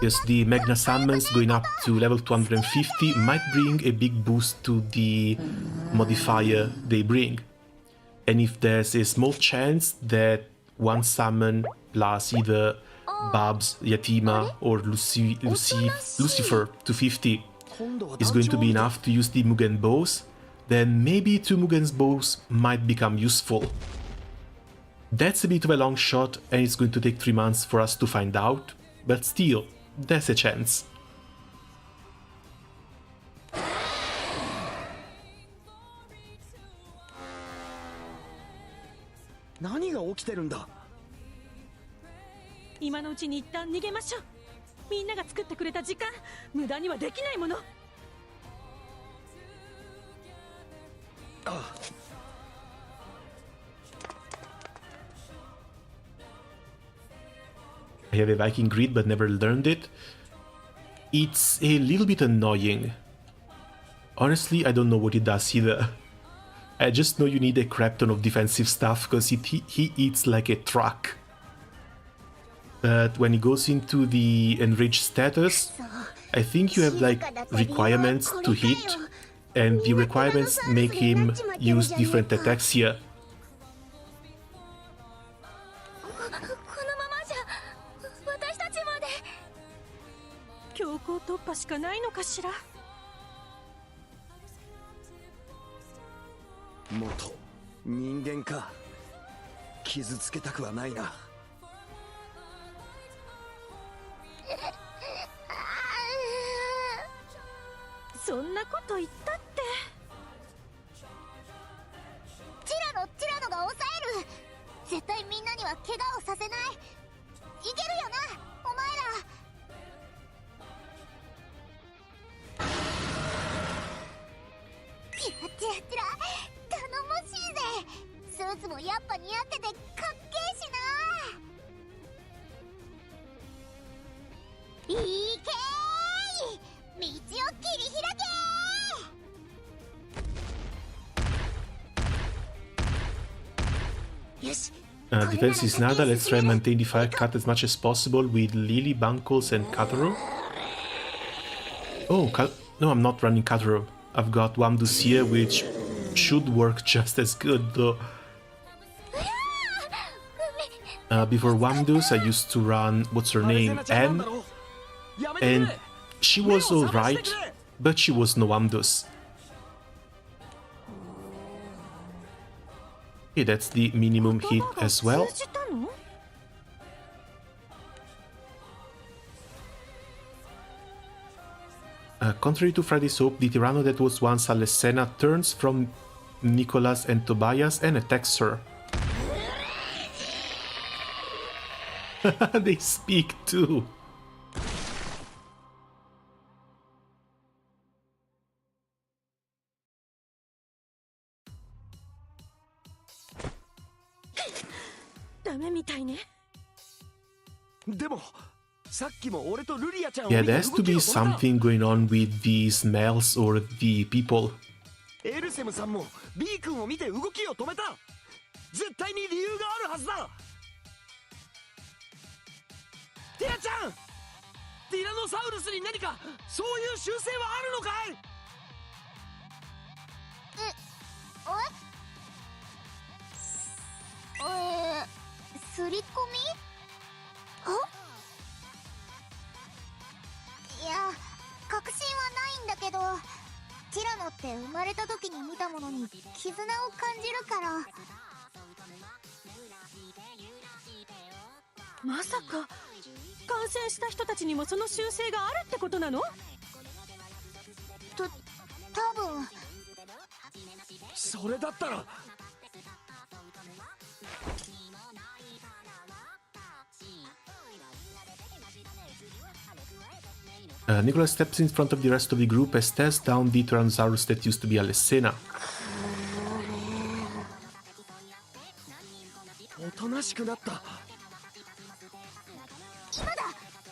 because the Magna Summons going up to level 250 might bring a big boost to the modifier they bring. And if there's a small chance that one summon plus either Babs, Yatima or Lucifer to 50 is going to be enough to use the Mugen bows, then maybe 2 Mugen's bows might become useful. That's a bit of a long shot and it's going to take 3 months for us to find out, but still, there's a chance. What is happening? 今のうちに一旦逃げましょう。みんなが作ってくれた時間、無駄にはできないもの。I have a Viking Greed but never learned it. It's a little bit annoying. Honestly, I don't know what it does either. I just know you need a crap ton of defensive stuff because he eats like a truck. But when it goes into the enraged status, I think you have like requirements to hit, and the requirements make him use different attacks here. 強行突破しかないのかしら。元人間か。傷つけたくはないな。そんなこと言ったって。ティラノが抑える。絶対みんなには怪我をさせない。いけるよな、お前ら。ティラ頼もしいぜ。スーツもやっぱ似合っててかっけえしな。いけーい、道を切り開け。よし。Defense is nada, let's try and maintain the fire cut as much as possible with Lily, Bunkles and Kataro. Oh, no, I'm not running Kataro. I've got Wamdus here, which should work just as good though. Before Wamdus, I used to run, what's her name, Anne, and she was alright, but she was no Wamdus. Okay, that's the minimum hit as well. Contrary to Freddy's hope, the Tyranno that was once Alessena turns from Nicholas and Tobias and attacks her. They speak too. Yeah, there has to be something going on with the smells or the people. エルセムさんも B 君を見て動きを止めた。絶対に理由があるはずだ。ティラちゃん、ティラノサウルスに何かそういう習性はあるのかい？すり込み？いや、確信はないんだけど、ティラノって生まれた時に見たものに絆を感じるから。まさか感染した人たちにもその習性があるってことなの？多分。それだったら Nicholas steps in front of the rest of the group and stares down the Tyrannosaurus that used to be Alessena. おとなしくなった。今だ、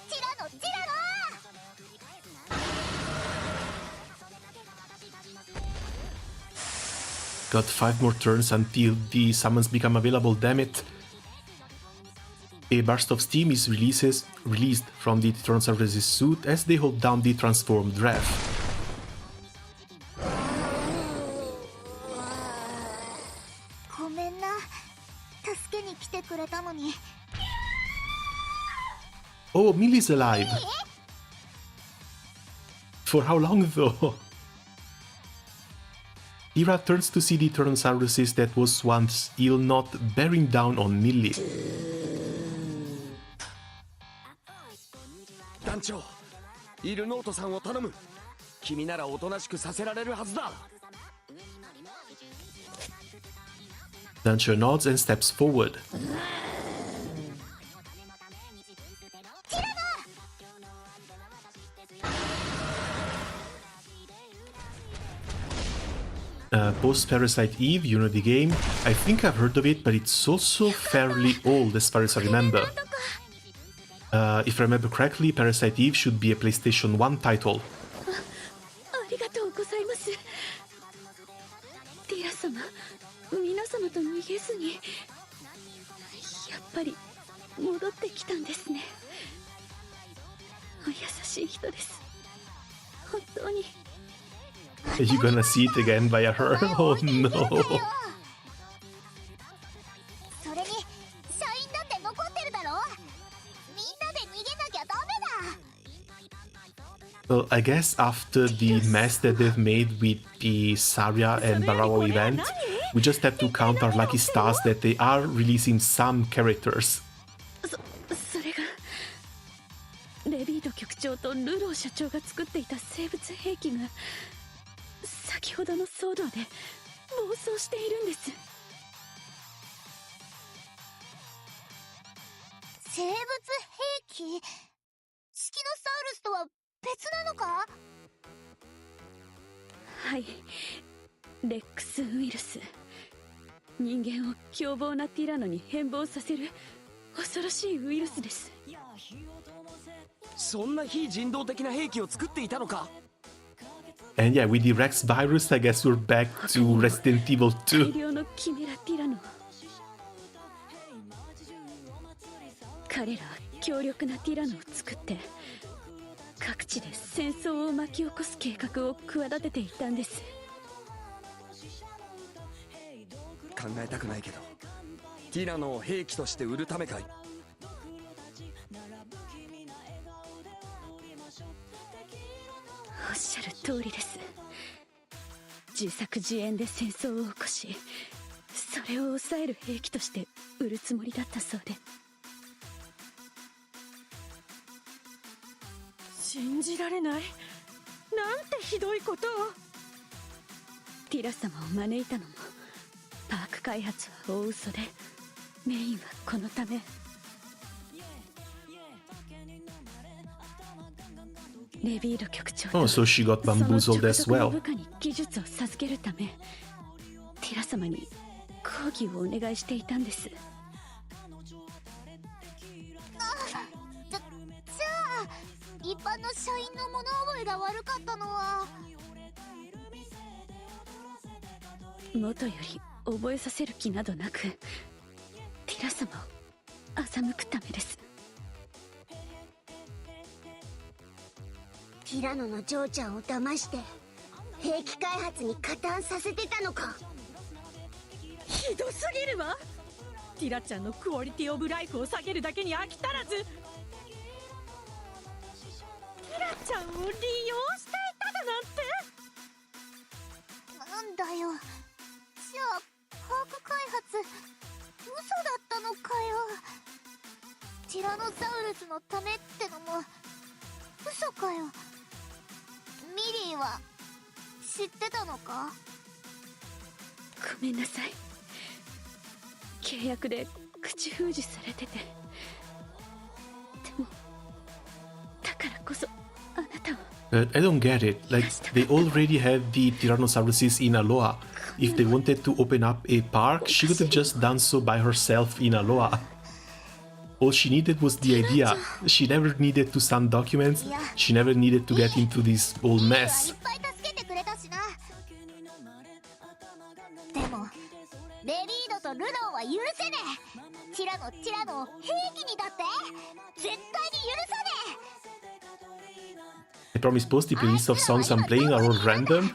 ティラノ、ティラノ。 Got 5 more turns until the summons become available, damn it. A burst of steam is released from the Tyrannosaurus' suit as they hold down the transformed Rev. ごめんな、助けに来てくれたのに。 Oh, Millie's alive! For how long though? Tyra turns to see the Tyrannosaurus that was once ill not bearing down on Millie. 団長、イルノートさんを頼む。君ならおとなしくさせられるはずだ。 Dancho nods and steps forward. Post-Parasite Eve, you know the game. I think I've heard of it, but it's also fairly old as far as I remember. If I remember correctly, Parasite Eve should be a PlayStation 1 title. ありがとうございます。ティラ様、皆様と逃げずに、やっぱり戻ってきたんですね。お優しい人です。本当に。 Are you gonna see it again via her? Oh no. それに、社員だって残ってるだろ。みんなで逃げなきゃダメだ。 Well, I guess after the mess that they've made with the Saria and Barawa event, we just have to count our lucky stars that they are releasing some characters. それがレビード局長とルロー社長が作っていた生物兵器が先ほどの騒動で暴走しているんです。生物兵器？スキノサウルスとは別なのか？はい、レックスウイルス。人間を凶暴なティラノに変貌させる恐ろしいウイルスです。そんな非人道的な兵器を作っていたのか。 And yeah, with the Rex virus, I guess we're back to Resident Evil 2. 大量のキメラティラノ。彼らは強力なティラノを作って各地で戦争を巻き起こす計画を企てていたんです。考えたくないけど、ティラノを兵器として売るためかい。おっしゃる通りです。自作自演で戦争を起こし、それを抑える兵器として売るつもりだったそうで。信じられない。なんてひどいことを。ティラ様を招いたのもパーク開発は大嘘で、メインはこのため。レビード局長と Oh, so she got bamboozled as well. 部下に技術を授けるため、ティラ様に講義をお願いしていたんです。じゃあ一般の社員の物覚えが悪かったのは。元より覚えさせる気などなく、ティラ様を欺くためです。ティラノの嬢ちゃんを騙して兵器開発に加担させてたのか。ひどすぎるわ。ティラちゃんのクオリティオブライフを下げるだけに飽き足らず、ティラちゃんを利用していただなんて。なんだよ。じゃあパーク開発嘘だったのかよ。ティラノサウルスのためってのも嘘かよ。ミリーは知ってたのか。ごめんなさい。契約で口封じされてて。でもだからこそあなたを But I don't get it. Like, they already had the Tyrannosauruses in Aloha. If they wanted to open up a park, she could have just done so by herself in Aloha. All she needed was the idea. She never needed to sign documents. She never needed to get into this whole mess. でもレリードとルドーは許せねえ。ティラノを兵器にだって絶対に許さねえ。 I promise post the playlist of songs I'm playing are all random.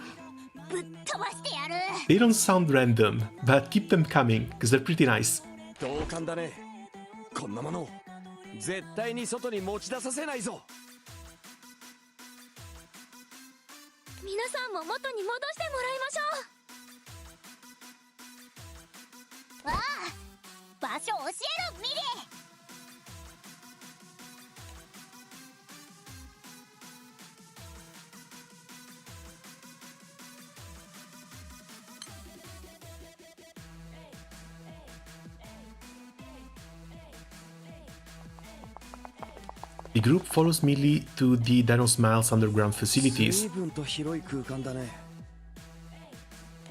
ぶっ飛ばしてやる。 They don't sound random, but keep them coming, because they're pretty nice. 同感だね。こんなもの絶対に外に持ち出させないぞ。皆さんも元に戻してもらいましょう。ああ、場所教えろミリー。 The group follows Millie to the Dino Smiles underground facilities. 随分と広い空間だね。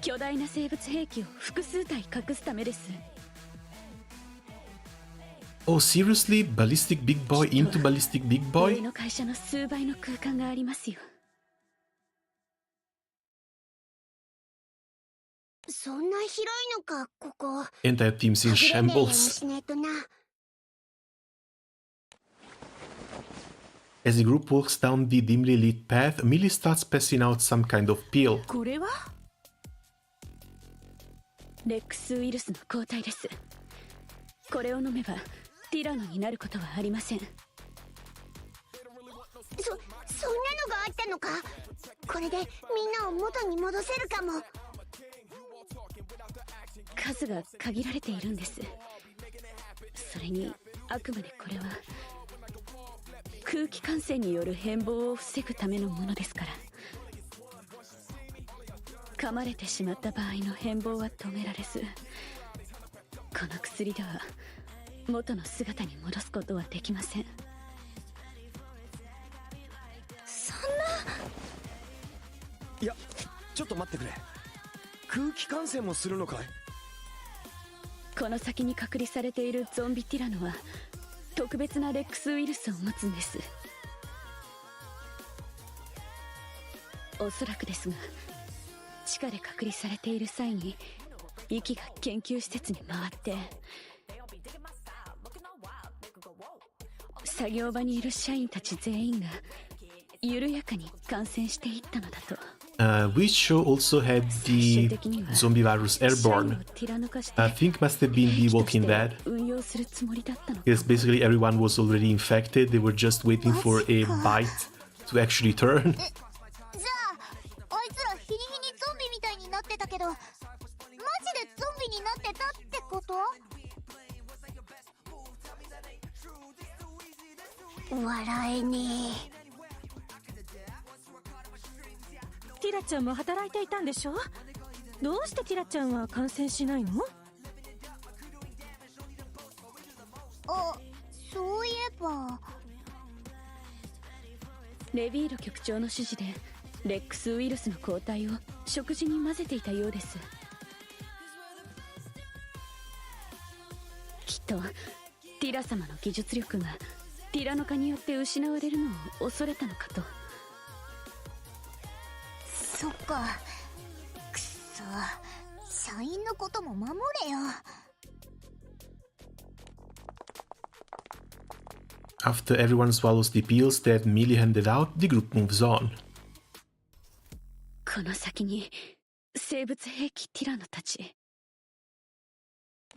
巨大な生物兵器を複数体隠すためです。 Oh, seriously? Ballistic Big Boy into Ballistic Big 俺 Boy? の会社の数倍の空間がありますよ。そんな広いのか、ここ。 Entire teams in 隠れねえように shambles. しねえとな。 As the group walks down the dimly lit path, Millie starts passing out some kind of pill. これはレックスウイルスの抗体です。これを飲めばティラノになることはありません。そんなのがあったのか。これでみんなを元に戻せるかも。数が限られているんです。それにあくまでこれは空気感染による変貌を防ぐためのものですから。噛まれてしまった場合の変貌は止められず、この薬では元の姿に戻すことはできません。そんな。いや、ちょっと待ってくれ。空気感染もするのかい？この先に隔離されているゾンビティラノは特別なレックスウイルスを持つんです。おそらくですが、地下で隔離されている際に息が研究施設に回って作業場にいる社員たち全員が緩やかに感染していったのだと。Which show also had the zombie virus airborne? I think must have been The Walking Dead. Because basically everyone was already infected, they were just waiting for a bite to actually turn. じゃああいつら日に日にゾンビみたいになってたけど、マジでゾンビになってたってこと？笑えねえ。ティラちゃんも働いていたんでしょ。どうしてティラちゃんは感染しないの？あ、そういえばレビーロ局長の指示でレックスウイルスの抗体を食事に混ぜていたようです。きっとティラ様の技術力がティラノ化によって失われるのを恐れたのかと。そっか。くっそ、社員のことも守れよ。After everyone swallows the pills that Millie handed out, the group moves on. この先に生物兵器ティラノたち、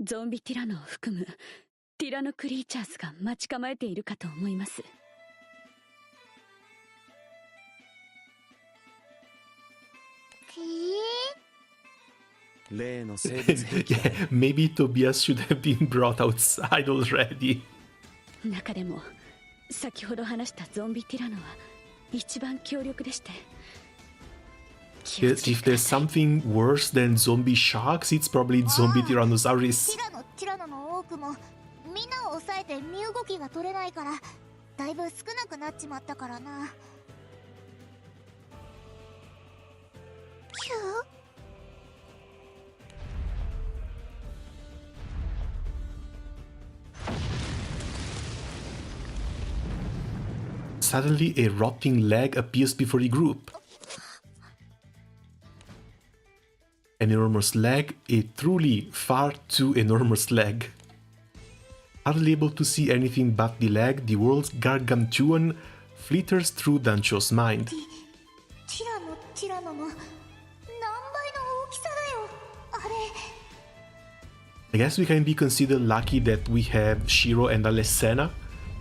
ゾンビティラノを含むティラノクリーチャーズが待ち構えているかと思います。例の生物兵器。Maybe Tobias should have been brought outside already. 中でも先ほど話したゾンビティラノは一番強力でして。If there's something worse than zombie sharks, it's probably zombie Tyrannosaurus. ティラノの多くもみんなを抑えて身動きが取れないからだいぶ少なくなっちまったからな。Suddenly, a rotting leg appears before the group. An enormous leg, a truly far too enormous leg. Hardly able to see anything but the leg, the world's gargantuan flitters through Dancho's mind. I guess we can be considered lucky that we have Shiro and Alessena,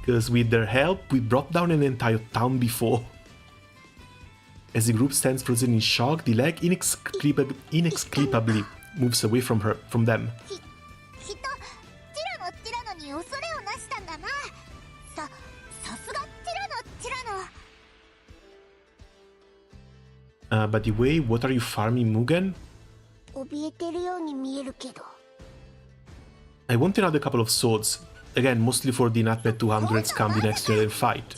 because with their help we brought down an entire town before. As the group stands frozen in shock, the leg inexplicably moves away from them. By the way, what are you farming, Mugen? I want another couple of swords. Again, mostly for the Nutmeg 200s come the next year and fight.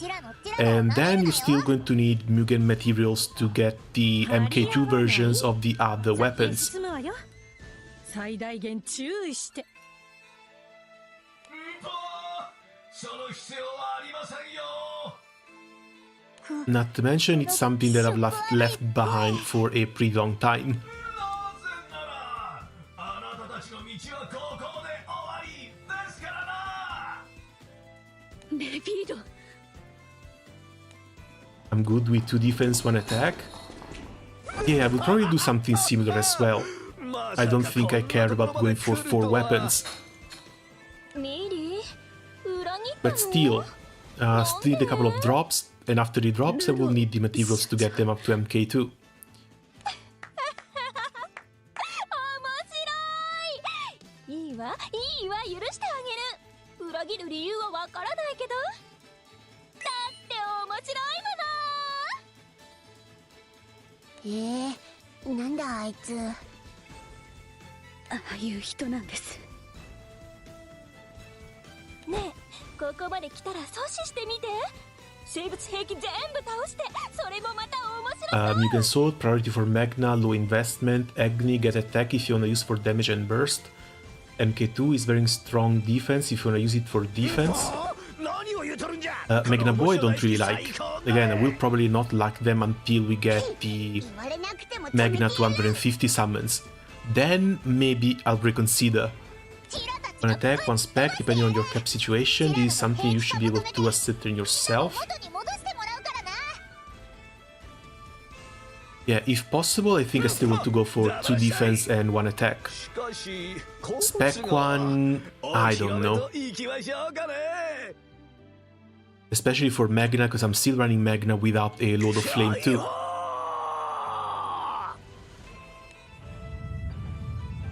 And then you're still going to need Mugen materials to get the MK2 versions of the other weapons. Not to mention, it's something that I've left behind for a pretty long time. I'm good with 2 defense, 1 attack. Yeah, I will probably do something similar as well. I don't think I care about going for 4 weapons. But still need a couple of drops, and after the drops I will need the materials to get them up to MK2. Mugen Sword, priority for Magna, low investment. Agni, get attack if you wanna use for damage and burst. MK2 is very strong defense if you wanna use it for defense. Magna Boy I don't really like. Again, I will probably not like them until we get the Magna 250 summons. Then maybe I'll reconsider. 1 attack, 1 spec, depending on your cap situation. This is something you should be able to ascertain yourself. Yeah, if possible, I think I still want to go for 2 defense and 1 attack. Spec 1, I don't know. Especially for Magna, because I'm still running Magna without a Lord of Flame too.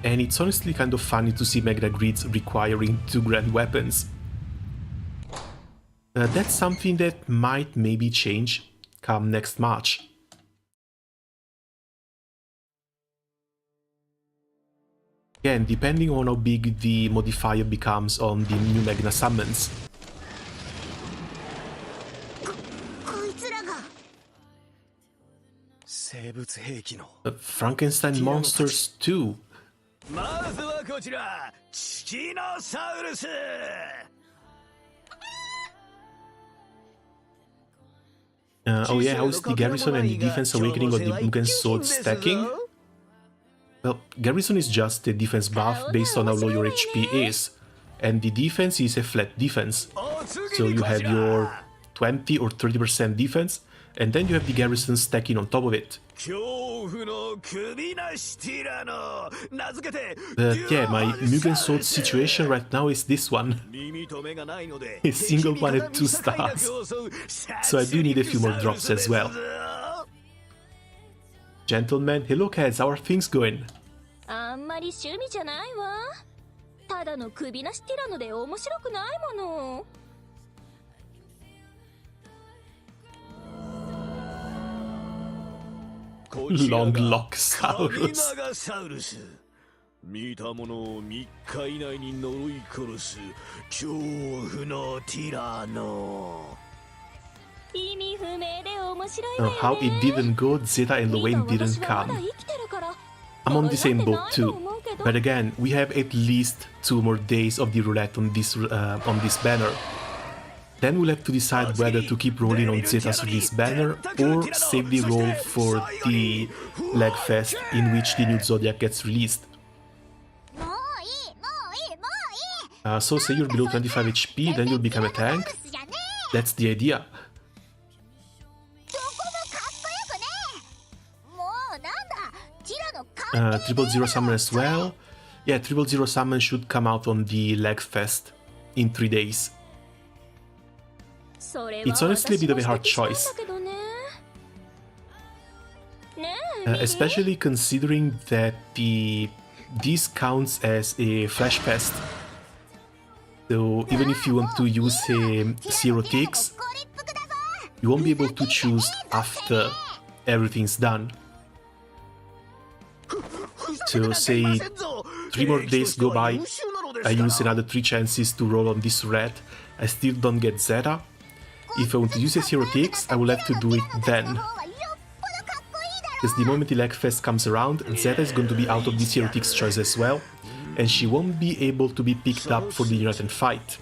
And it's honestly kind of funny to see Magna grids requiring 2 grand weapons. That's something that might maybe change come next March. Again, depending on how big the modifier becomes on the new Magna summons. Frankenstein monsters too. Oh yeah, how is the Garrison and the Defense Awakening of the Mugen Sword stacking? Well, Garrison is just a defense buff based on how low your HP is, and the defense is a flat defense. So you have your 20 or 30% defense, and then you have the Garrison stacking on top of it. But yeah, my Mugen Sword situation right now is this one. A single one at 2 stars. So I do need a few more drops as well. Gentlemen, hello cats, how are things going? Long Locksaurus. 見たものを3日以内に呪い殺す恐怖のティラノ。 How it didn't go, Zeta and Lowain didn't come. I'm on the same boat too. But again, we have at least 2 more days of the roulette on this banner. Then we'll have to decide whether to keep rolling on Zeta's release banner or save the roll for the leg fest in which the new Zodiac gets released. So say you're below 25 HP, then you'll become a tank. That's the idea. 000 summon as well. Yeah, 000 summon should come out on the leg fest in 3 days. It's honestly a bit of a hard choice. Especially considering that this counts as a flash fest. So even if you want to use a zero ticks, you won't be able to choose after everything's done. So say 3 more days go by, I use another 3 chances to roll on this red, I still don't get Zeta. If I want to use a zero ticks, I will have to do it then. Because the moment the leg fest comes around, Zeta is going to be out of the zero ticks choice as well, and she won't be able to be picked up for the United Fight.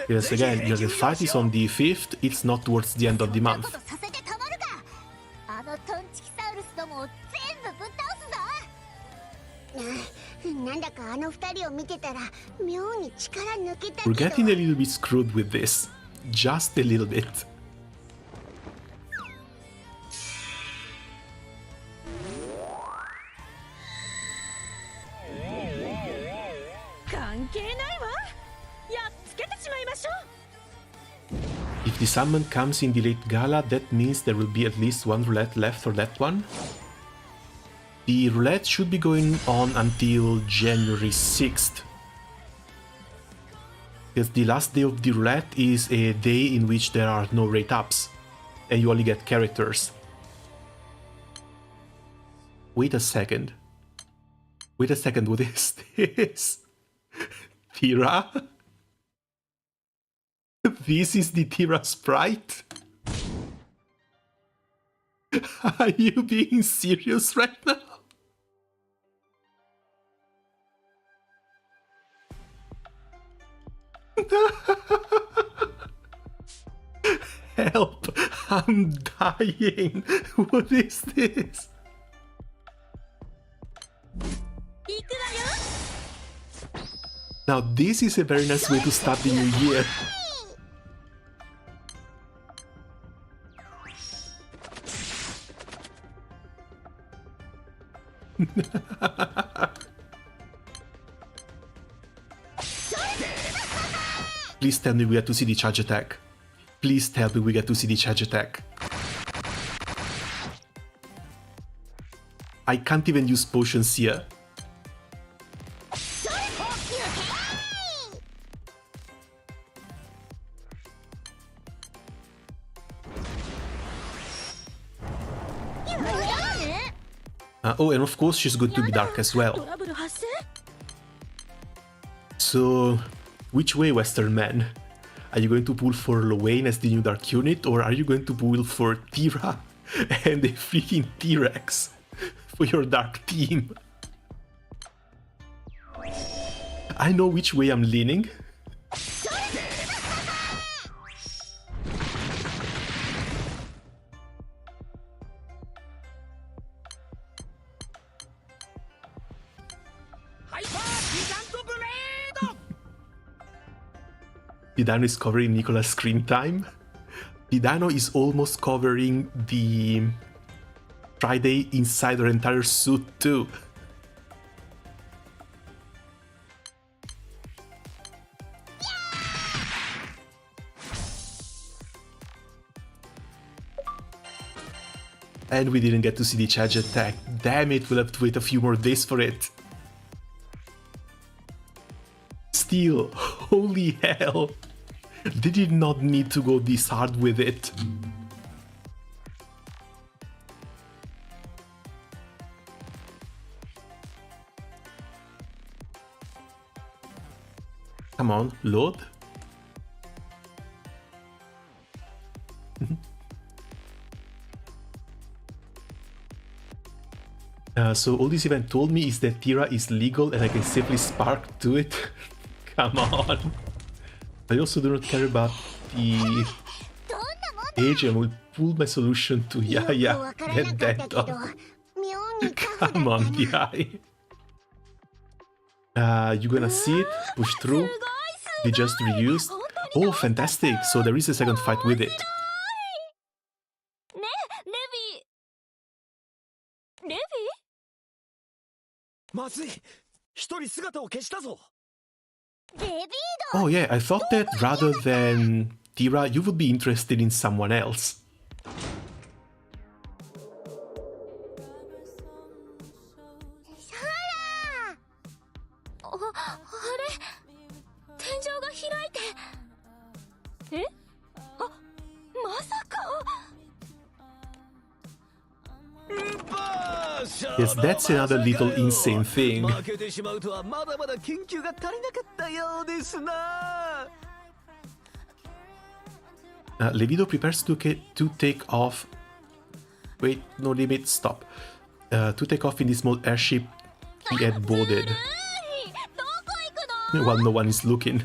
Because again, United Fight is on the 5th, it's not towards the end of the month. なんだかあの二人を見てたら妙に力抜けたけ We're ど getting a little bit screwed with this. Just a little bit. 関係ないわ。やっつけてしまいましょう。 If the summon comes in the late gala, that means there will be at least 1 roulette left for that one. The roulette should be going on until January 6th. Because the last day of the roulette is a day in which there are no rate ups, and you only get characters. Wait a second. Wait a second, what is this? Tyra? This is the Tyra sprite? Are you being serious right now? Help! I'm dying! What is this? Now this is a very nice way to start the new year. Please tell me we get to see the charge attack. Please tell me we get to see the charge attack. I can't even use potions here. Oh, and of course she's going to be dark as well. So, which way, Western man? Are you going to pull for Lowain as the new dark unit, or are you going to pull for Tyra and a freaking T-Rex for your dark team? I know which way I'm leaning. Pidano is covering Nicola's screen time. Pidano is almost covering the Friday inside her entire suit too. And we didn't get to see the charge attack. Damn it, we'll have to wait a few more days for it. Still, holy hell. They did not need to go this hard with it. Come on, load. So all this event told me is that Tyra is legal and I can simply spark to it. Come on. I also do not care about the age and will pull my solution to yeah, get that done. Come on, DI. You gonna see it? Push through? They just reused? Oh, fantastic! So there is a second fight with it. まずい、一人姿を消したぞ。 Oh yeah, I thought that rather than Tyra, you would be interested in someone else. 天井が開いて。え？あ、まさか。 Yes, that's another little insane thing. Levido prepares to take off. Wait, no limit, stop. To take off in the small airship he had boarded. While no one is looking.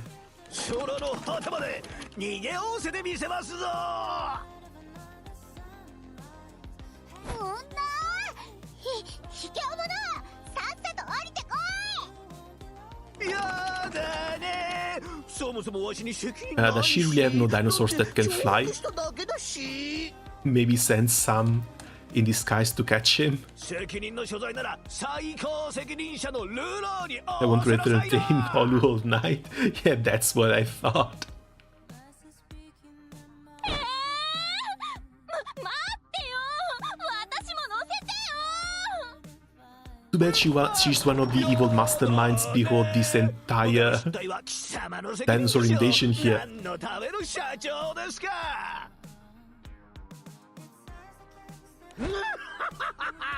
Does she really have no dinosaurs that can fly? Maybe send some in disguise to catch him? I want to entertain Olu all night? Yeah, that's what I thought. Too bad she's one of the evil masterminds behind this entire dinosaur invasion here.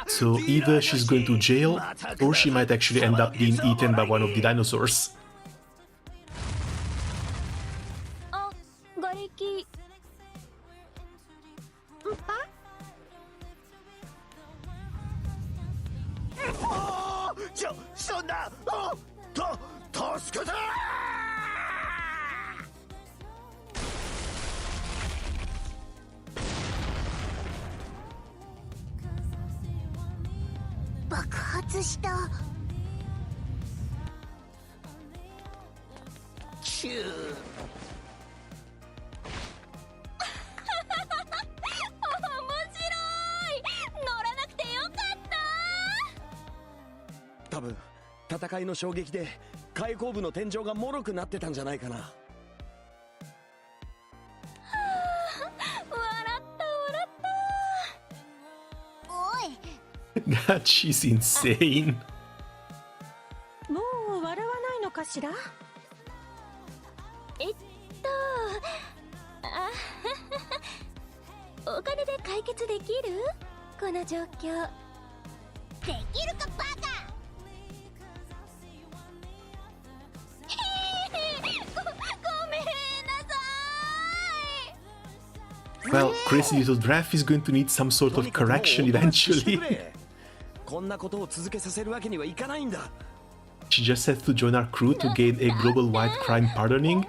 So either she's going to jail, or she might actually end up being eaten by one of the dinosaurs.多分戦いの衝撃で開口部の天井が脆くなってたんじゃないかな。God, she's insane. もう笑わないのかしら？お金で解決できる？この状況。できるかバカ！ Well, crazy little draft is going to need some sort of correction eventually. こんなことを続けさせるわけにはいかないんだ。 She just has to join our crew to gain a global-wide crime pardoning.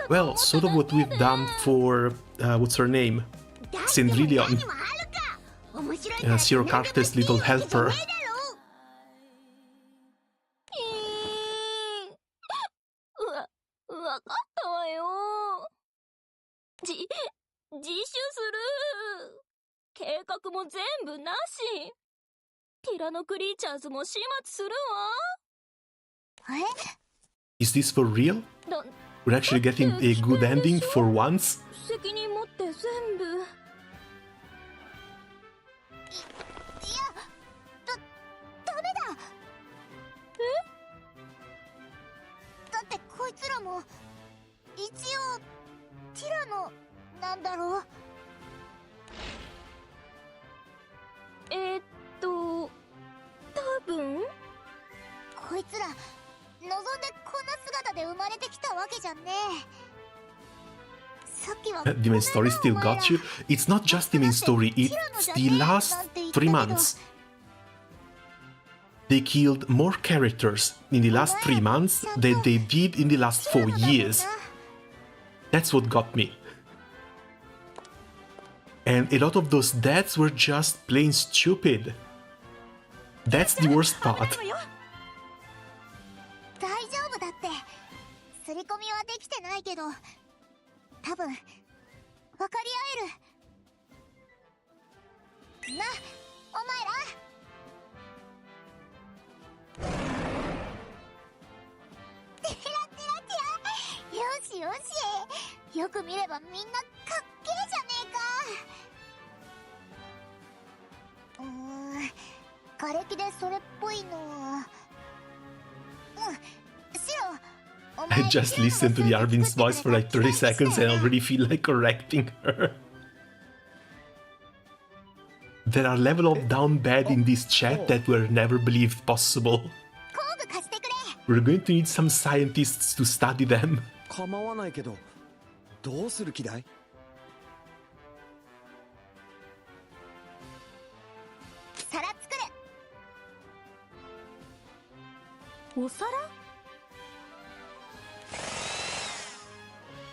Well, sort of what we've done for what's her name? Cendrillon. Zero Carter's little helper. わかったわよ。自首する。計画も全部なし。ティラノクリーチャーズも始末するわ。Is this for real? We're actually getting a good ending for once? 責任持って全部。ダメだ。だってこいつらも一応ティラノなんだろう。多分こいつら望んでこんな姿で生まれてきたわけじゃねえ。さっきは The main story still got you? It's not just the main story, it's the last 3 months. They killed more characters in the last 3 months than they did in the last 4 years. That's what got me. And a lot of those deaths were just plain stupid. That's the worst part. 大丈夫だって。刷り込みはできてないけど、多分分かり合える。な、お前ら。テラテラテラ。よしよし。よく見ればみんなかっけえじゃねえか。瓦礫でそれっぽいのは。シロ。I just listened to the Arvin's voice for like 30 seconds and I already feel like correcting her. There are level of down bad in this chat that were never believed possible. We're going to need some scientists to study them. 構わないけど、どうする気だい？皿作る。お皿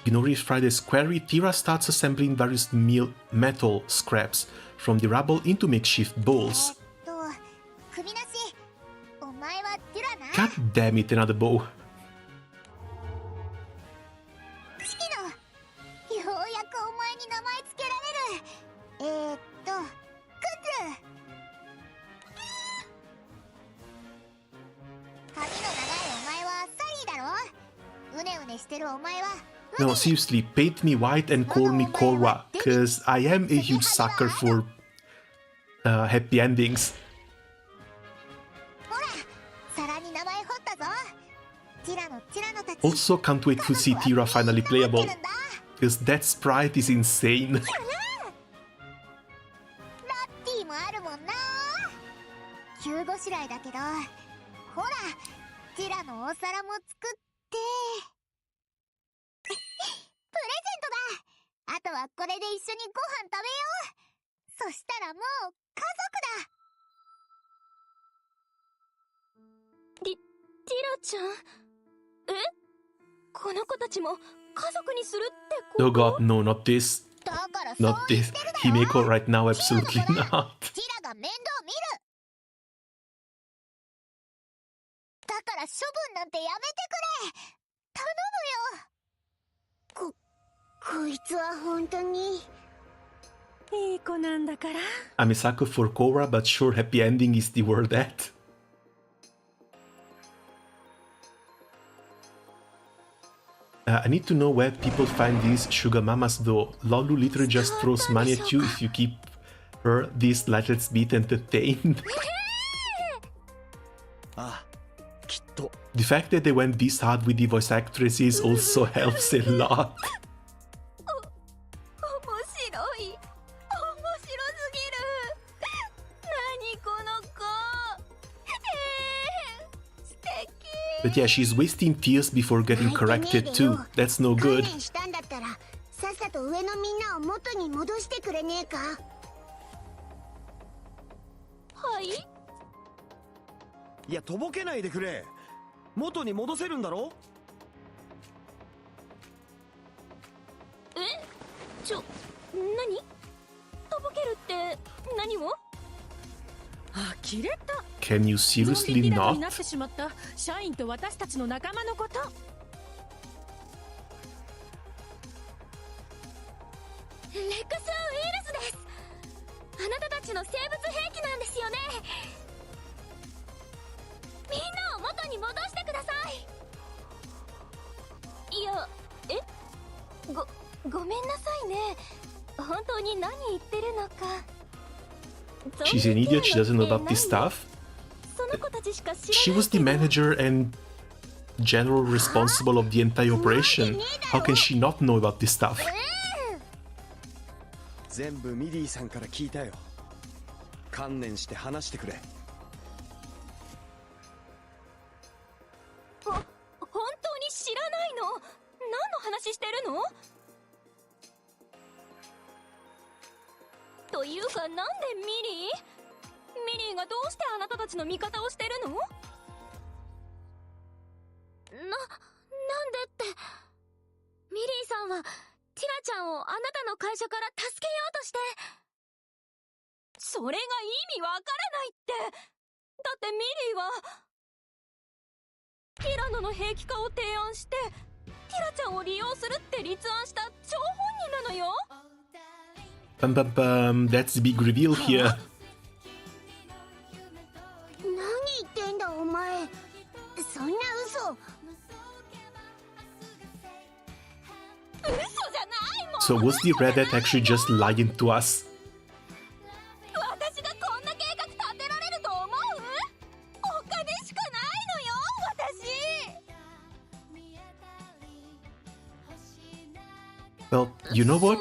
In order to Friday's query, Tyra starts assembling various metal scraps from the rubble into makeshift bowls. God damn it, another bow. してるお前は No, seriously, paint me white and call me Korra, because I am a huge sucker for happy endings. Also, can't wait to see Tyra finally playable, because that sprite is insane. 急ごしらえだけど、ほら、ティラのお皿も作って。プレゼントだ。あとはこれで一緒にご飯食べよう。そしたらもう家族だ。ティラちゃん、え？この子たちも家族にするってこと？ Oh god, no, not this. Not this. Himeko right now, absolutely not. ティラが面倒見る。だから処分なんてやめてくれ。頼むよ。こいつは本当にいい子なんだから。I'm a sucker for Korra, but sure, happy ending is the word that. I need to know where people find these sugar mamas though. Lolu literally just throws money at you if you keep her this let's be entertained. The fact that they went this hard with the voice actresses also helps a lot. 面白い。面白すぎる。何この子。素敵。 But yeah, she's wasting tears before getting corrected too. That's no good. 観念したんだったらさっさと上のみんなを元に戻してくれねえか。はい。いや、とぼけないでくれ。元に戻せるんだろ？え？何？とぼけるって何を？呆れた。 Can you seriously ゾンビ嫌い not? になってしまった社員と私たちの仲間のこと。レクスウイルスです。あなたたちの生物兵器なんですよね。みんなを元に戻してください。いや、ごめんなさいね。本当に何言ってるのか。 She's an idiot, she doesn't know about this stuff. She was the manager and general responsible of the entire operation. How can she not know about this stuff? 全部ミディさんから聞いたよ。観念して話してくれ。本当に知らないの？何の話してるの？というかなんでミリー？ミリーがどうしてあなたたちの味方をしてるの？なんでって、ミリーさんはティラちゃんをあなたの会社から助けようとして。それが意味わからないって。だってミリーはティラノの兵器化を提案してティラちゃんを利用するって立案した張本人なのよ。Bum bum bum, that's the big reveal here. 何言ってんだお前、そんな嘘。嘘じゃないもん。 So was the Reddit actually just lying to us? 私がこんな計画立てられると思う？お金しかないのよ、私。 Well, you know what?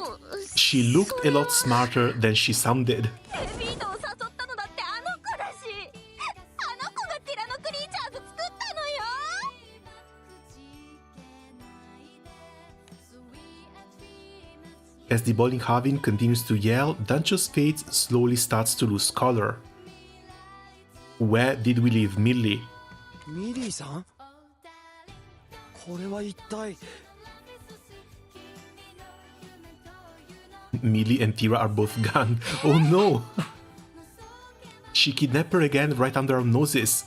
She looked a lot smarter than she sounded. ビートを誘ったのだってあの子だし、あの子がティラノクリーチャーズ作ったのよ。 As the boiling Havin continues to yell, Dancho's face slowly starts to lose color. Where did we leave Millie? ミリーさん？これは一体。 Millie and Tyra are both gone. Oh no! She kidnapped her again right under our noses.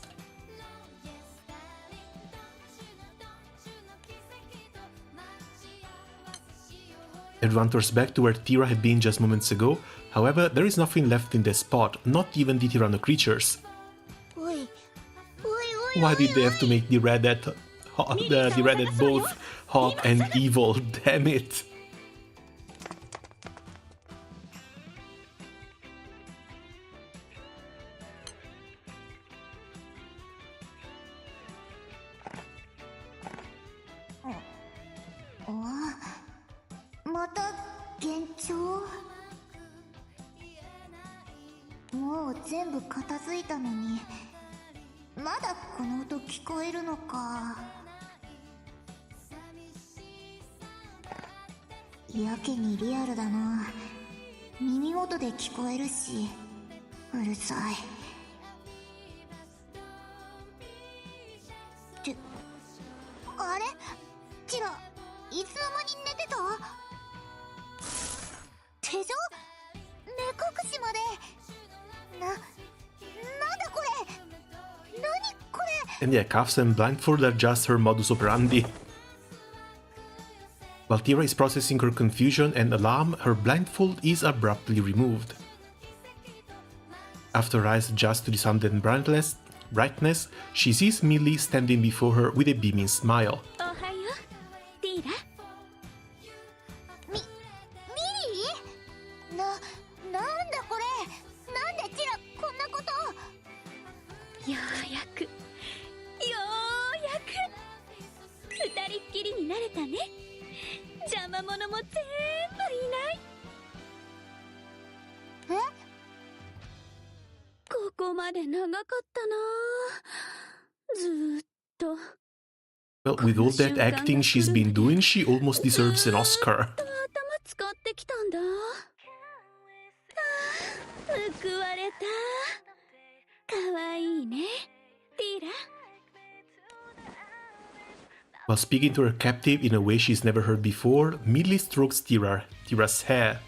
Everyone turns back to where Tyra had been just moments ago. However, there is nothing left in the spot, not even the Tyranno creatures. Why did they have to make the Reddit both hot and evil? Damn it! And yeah, cuffs and blindfold are just her modus operandi. While Tyra is processing her confusion and alarm, her blindfold is abruptly removed. After her eyes adjust to the sudden brightness, she sees Millie standing before her with a beaming smile. Well, with all that acting she's been doing, she almost deserves an Oscar. While speaking to her captive in a way she's never heard before, Millie strokes Tyra's hair.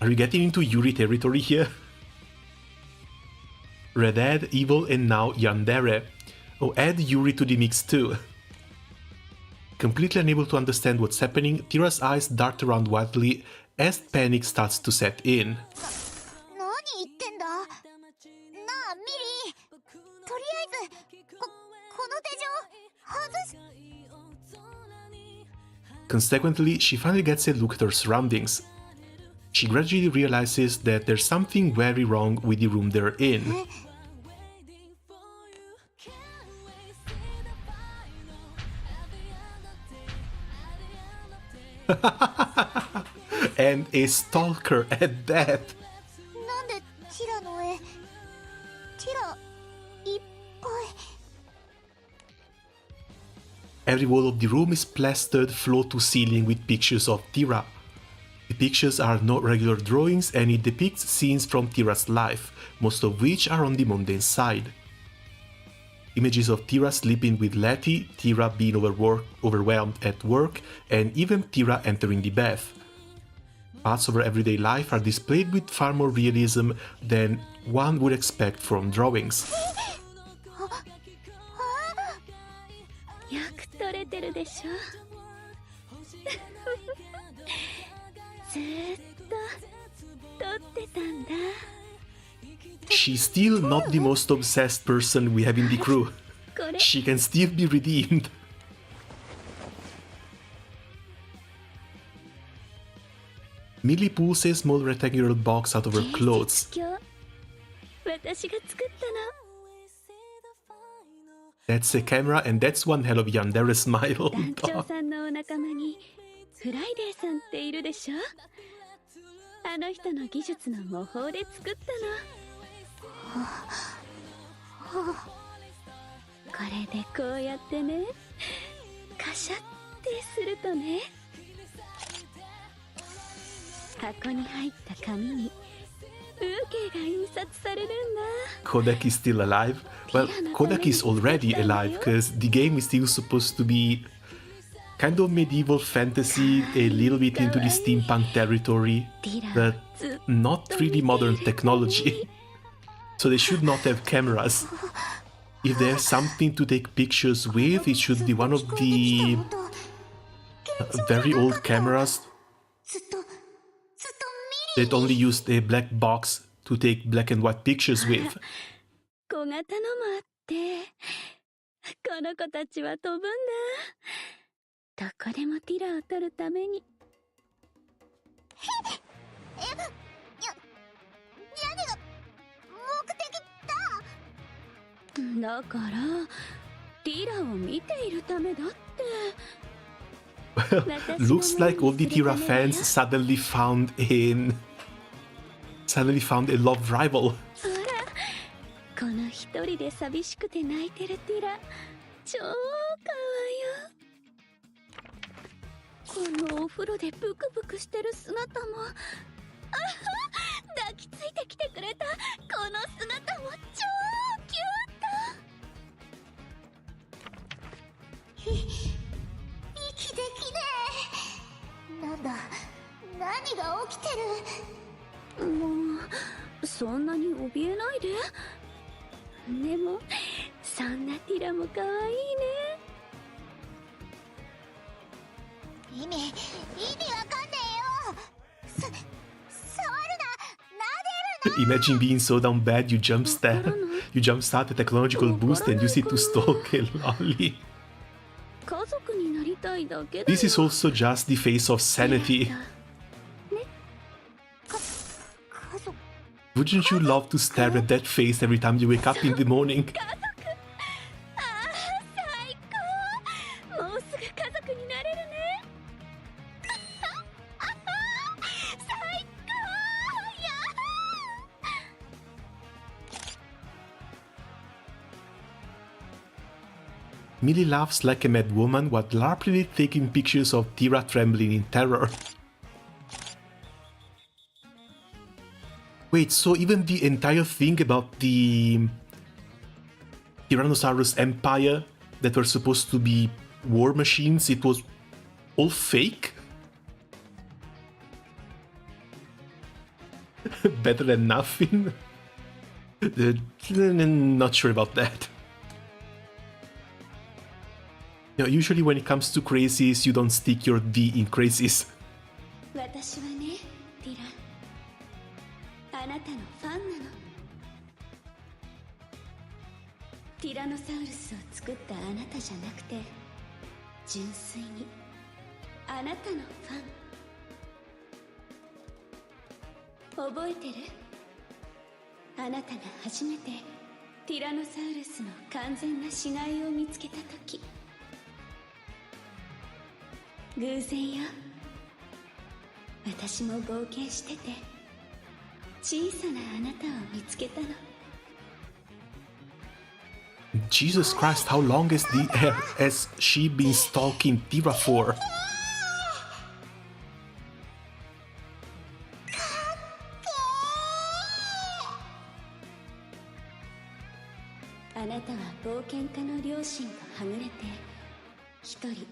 Are we getting into Yuri territory here? Redhead, Evil, and now Yandere. Oh, add Yuri to the mix too. Completely unable to understand what's happening, Tyra's eyes dart around wildly as panic starts to set in. Consequently, she finally gets a look at her surroundings. She gradually realizes that there's something very wrong with the room they're in. And a stalker at that. Every wall of the room is plastered floor to ceiling with pictures of Tyra. The pictures are not regular drawings and it depicts scenes from Tyra's life, most of which are on the mundane side. Images of Tyra sleeping with Letty, Tyra being overwhelmed at work, and even Tyra entering the bath. Parts of her everyday life are displayed with far more realism than one would expect from drawings. よく撮れてるでしょずーっと撮ってたんだ She's still not the most obsessed person we have in the crew. She can still be redeemed. Millie pulls a small rectangular box out of her clothes. 私が作ったの That's a camera and that's one hell of a yandere smile. 団長さんのお仲間にフライデーさんっているでしょあの人の技術の模倣で作ったのこれでこうやってねカシャってするとね箱に入った紙に風景が印刷されるんだ Kodak is still alive? Well, Kodak is already alive because the game is still supposed to be kind of medieval fantasy, a little bit into the steampunk territory, but not really modern technology. So they should not have cameras. If they have something to take pictures with, it should be one of the very old cameras that only used a black box to take black and white pictures with. 小型のもあってこの子たちは飛ぶんだどこでもティラを撮るためにだからティラを見ているためだって Looks like all the Tyra fans suddenly found a love rival. この一人で寂しくて泣いてるティラ超かわよこのお風呂でブクブクしてる姿も抱きついてきてくれたこの姿も超キュート息できねえなんだ何が起きてるもうそんなに怯えないででもそんなティラも可愛いね意味わかんねえよ触るな撫でるな Imagine being so down bad you jumpstart a technological boost and use it to stalk a lolly. 家族になりたいだけだよ This is also just the face of sanity. Wouldn't you love to stare at that face every time you wake up in the morning? 最高もうすぐ家族になれるね最高や Millie laughs like a mad woman while larpily taking pictures of Tyra trembling in terror. Wait, so even the entire thing about the Tyrannosaurus Empire that were supposed to be war machines, it was all fake? Better than nothing? Not sure about that. You know, usually when it comes to crazies, you don't stick your D in crazies. 私はねティラあなたのファンなのティラノサウルスを作ったあなたじゃなくて純粋にあなたのファン覚えてるあなたが初めてティラノサウルスの完全な死骸を見つけた時偶然よ私も冒険してて小さなあなたを見つけたの Jesus Christ, how long has she been stalking Tyra for? 剣家の両親とはぐれて一人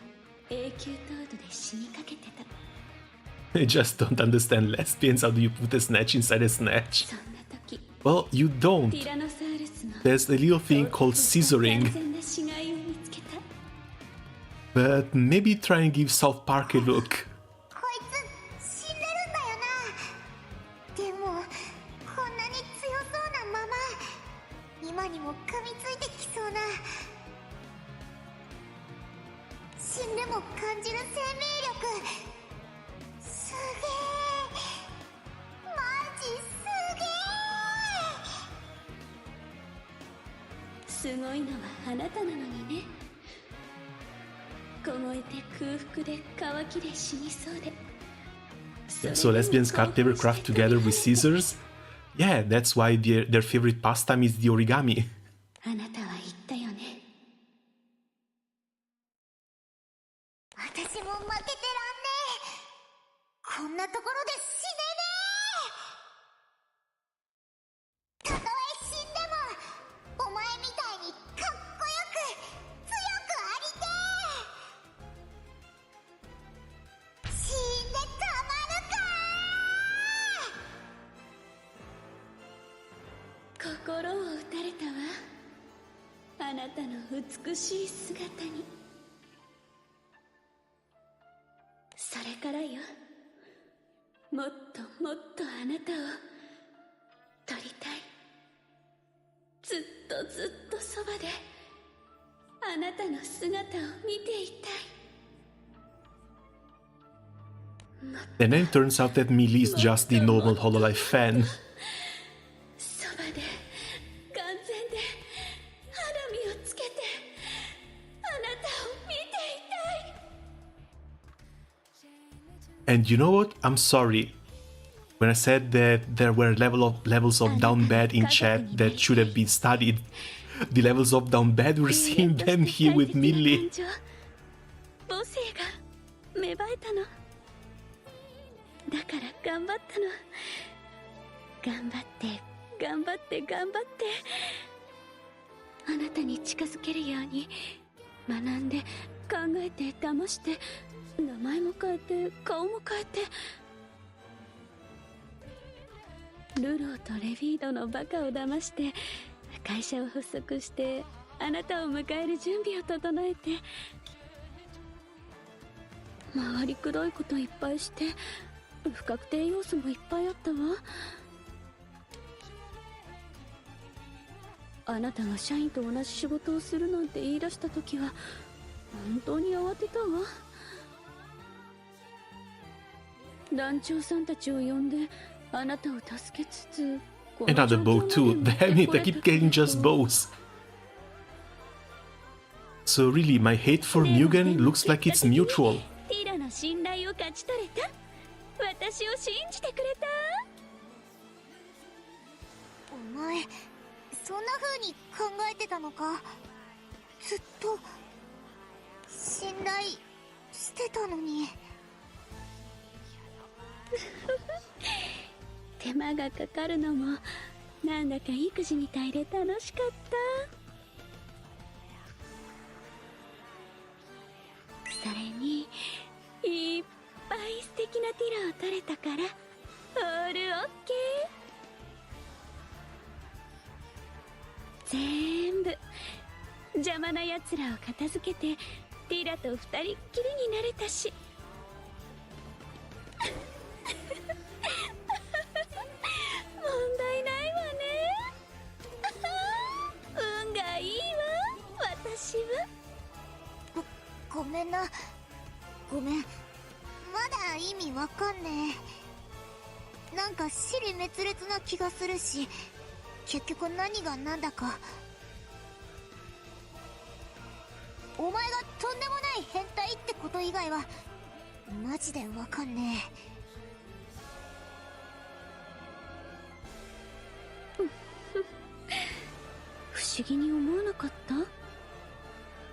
永久凍土で死にかけてた。 I just don't understand lesbians. How do you put a snatch inside a snatch? Well, you don't. There's a little thing called scissoring. But maybe try and give South Park a look. こいつ死んでるんだよな。でもこんなに強そうなまま今にも噛みついてきそうな。死んでも感じる生命力。すげえ、マジすげえ。すごいのはあなたなのにね。凍えて空腹で乾きで死にそうで。 Yeah, so lesbians cut papercraft together with scissors? Yeah, that's why their favorite pastime is the origami. あなたは言ったよね。私も負けてらんねえ。こんなところで死ねねえ。たとえ死んでもお前みたいにかっこよく強くありてえ。死んでたまるか。心を打たれたわ。あなたの美しい姿に。それからよ、もっともっとあなたを撮りたい。ずっとずっとそばであなたの姿を見ていたい。 And then it turns out that Millie is just the normal Hololive fan. そばで完全で肌身をつけてあなたを見ていたい。 And you know what? I'm sorry. When I said that there were levels of down bad in chat that should have been studied, the levels of down bad, we're seeing them here with Millie. 母性が芽生えたの。だから頑張ったの。頑張って頑張って頑張ってあなたに近づけるように学んで考えて騙して名前も変えて顔も変えて。ルローとレビードのバカを騙して会社を発足してあなたを迎える準備を整えて、回りくどいこといっぱいして不確定要素もいっぱいあったわ。あなたが社員と同じ仕事をするなんて言い出した時は本当に慌てたわ。団長さんたちを呼んであなたを助けつつ、 Another bow too. Damn it, I keep getting just bows. So really, my hate for Mugen looks like it's mutual. ティラの信頼を勝ち取れた。私を信じてくれた。お前そんな風に考えてたのか。ずっと信頼してたのに。手間がかかるのもなんだか育児みたいで楽しかった。それにいっぱい素敵なティラを取れたからオールオッケー。全部邪魔な奴らを片付けてティラと二人っきりになれたし。問題ないわね。運がいいわ私は。ごめんな。ごめん、まだ意味わかんねえ。なんか支離滅裂な気がするし、結局何が何だか。お前がとんでもない変態ってこと以外はマジでわかんねえ。不思議に思わなかった？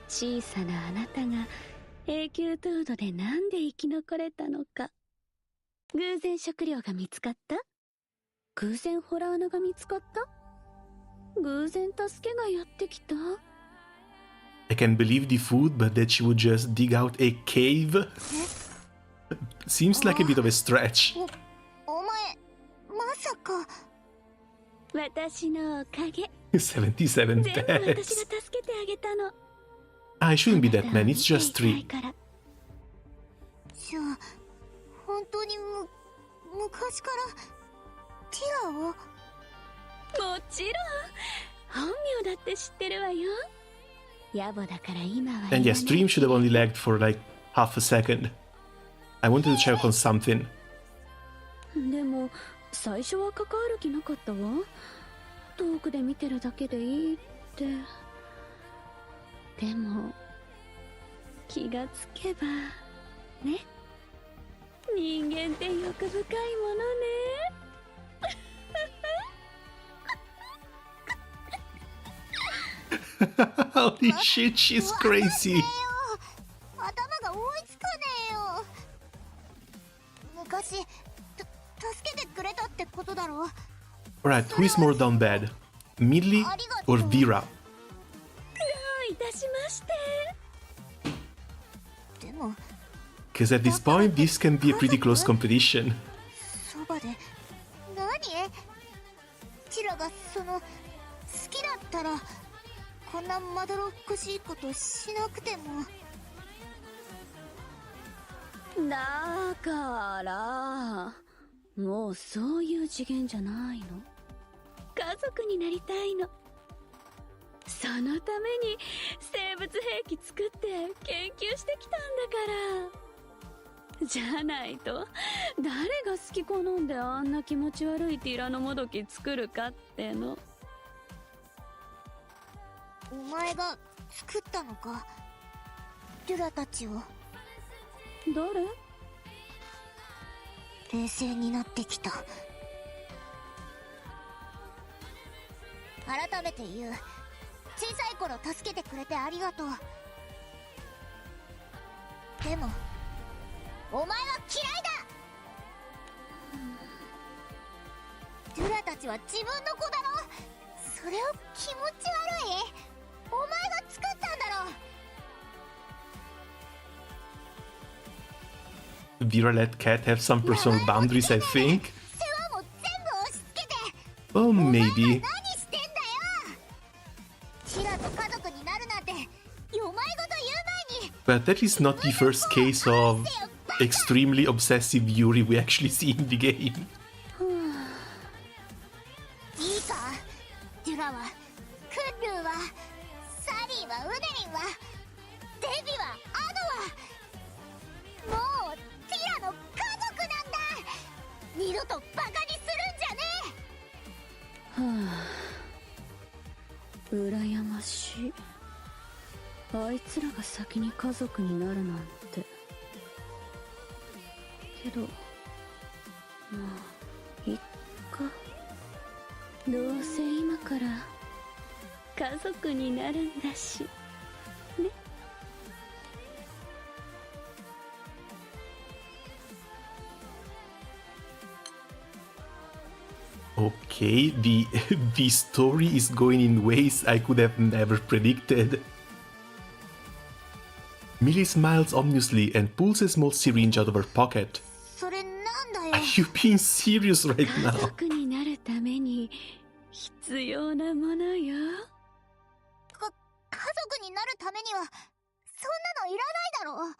小さなあなたが永久凍土でなんで生き残れたのか。偶然食料が見つかった？偶然ホラー穴が見つかった？偶然助けがやってきた？ I can believe the food, but that she would just dig out a cave? Seems like a bit of a stretch. お前まさか私のおかげ。 77全部私が pets. 助けてあげたの。 I shouldn't be that many, it's just 3. じゃあ本当に昔からティラを。もちろん本名だって知ってるわよ。野暮だから今は And yeah, stream should have only lagged for like half a second. I wanted to check on something. でも最初は関わる気なかったわ。遠くで見てるだけでいいって。でも気がつけばね、人間って欲深いものね。Holy shit, she's crazy. 頭が追いつかねえよ。昔助けてくれたってことだろ。 Alright, who is more down bad? Millie or Vera? どういたしまして。でも Because at this point, this can be a pretty close competition. そばで何？ティラがその好きだったらこんなまどろっこしいことしなくても。だからもうそういう次元じゃないの。家族になりたいの。そのために生物兵器作って研究してきたんだから。じゃないと誰が好き好んであんな気持ち悪いティラノモドキ作るかっての。お前が作ったのか、デュラたちを。誰？冷静になってきた。改めて言う。小さい頃助けてくれてありがとう。でもお前は嫌いだ。デュラたちは自分の子だろ。それを気持ち悪い？お前が作ったんだろ。 Vera let Cat have some personal boundaries, I think. Well, maybe. But that is not the first case of extremely obsessive Yuri we actually see in the game. いいか、デュラは、クッルーは、サリーは、ウネリンは、デビは、アドは、もうティラの家族なんだ。二度とバカにするんじゃねはあ、羨ましい。あいつらが先に家族になるなんて。けどまあいっか。どうせ今から家族になるんだしね。Okay, the story is going in ways I could have never predicted. Millie smiles ominously and pulls a small syringe out of her pocket. それなんだよ。 Are you being serious right 家 now? 族になるために必要なものよ。家族になるためにはそんなのいらないだろ。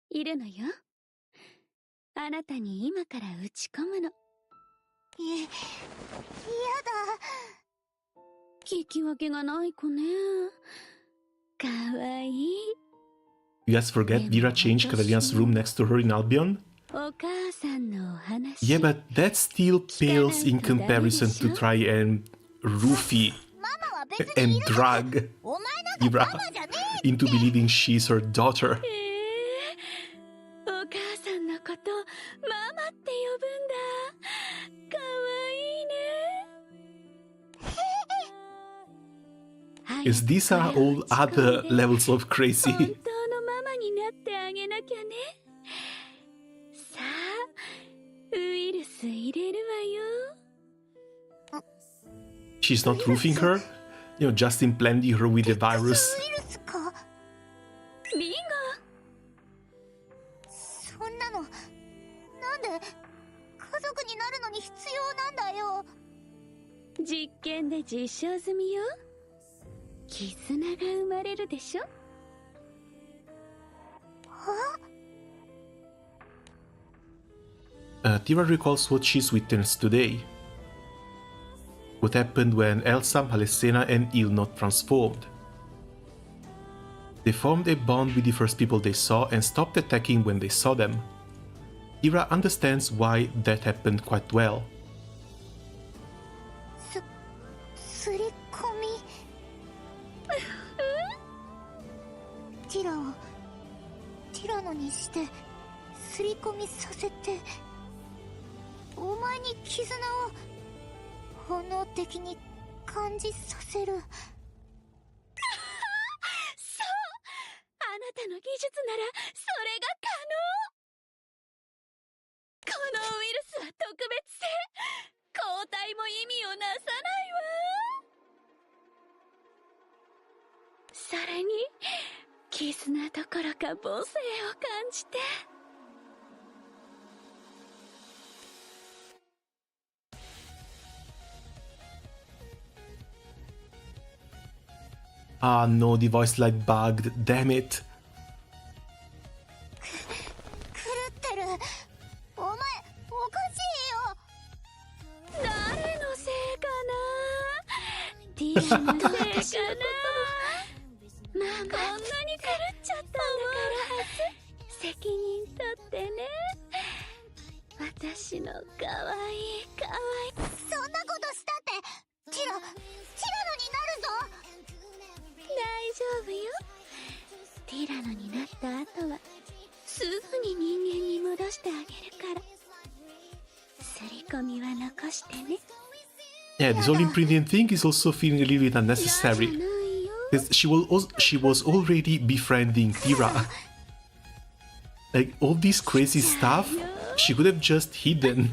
いるのよ。あなたに今から打ち込むの。やだ。聞き分けがない子ね。かわいい。 You guys forget Vera changed Catalina's room next to her in Albion? お母さんのお話。 Yeah, but that still pales in comparison to try and roofie and drag Vera into believing she's her daughter. お母さんのことママって呼ぶんだ。かわいいね。 Yes, these are all other levels of crazy. 本当のママになってあげなきゃね。さあ、ウイルス入れるわよ。 She's not roofing her? You know, just implanting her with the virus. リンそんなのなんで家族になるのに必要なんだよ。ガ実験で実証済みよ。絆が生まれるでしょ。Tyra recalls what she's witnessed today. What happened when Elsa, Alessena and Ilnot transformed. They formed a bond with the first people they saw and stopped attacking when they saw them. Tyra understands why that happened quite well. すり込みティラをティラノにしてすり込みさせてお前に絆を本能的に感じさせる。そう、あなたの技術ならそれが可能。このウイルスは特別性、抗体も意味をなさないわ。それに絆どころか母性を感じて。Ah no, the voice line bugged, damn it. 狂ってる。お前おかしいよ。誰のせいかな。ティラのせいかな。ママ、こんなに狂っちゃったんだから責任取ってね。私の可愛い可愛い。そんなことしたってティラノになるぞ。大丈夫よ。ティラノになった後はすぐに人間に戻してあげるから。すり込みは残してね。Yeah, this whole imprinting thing is also feeling a little bit unnecessary. Because she was already befriending Tyra. Like, all this crazy stuff, she could have just hidden.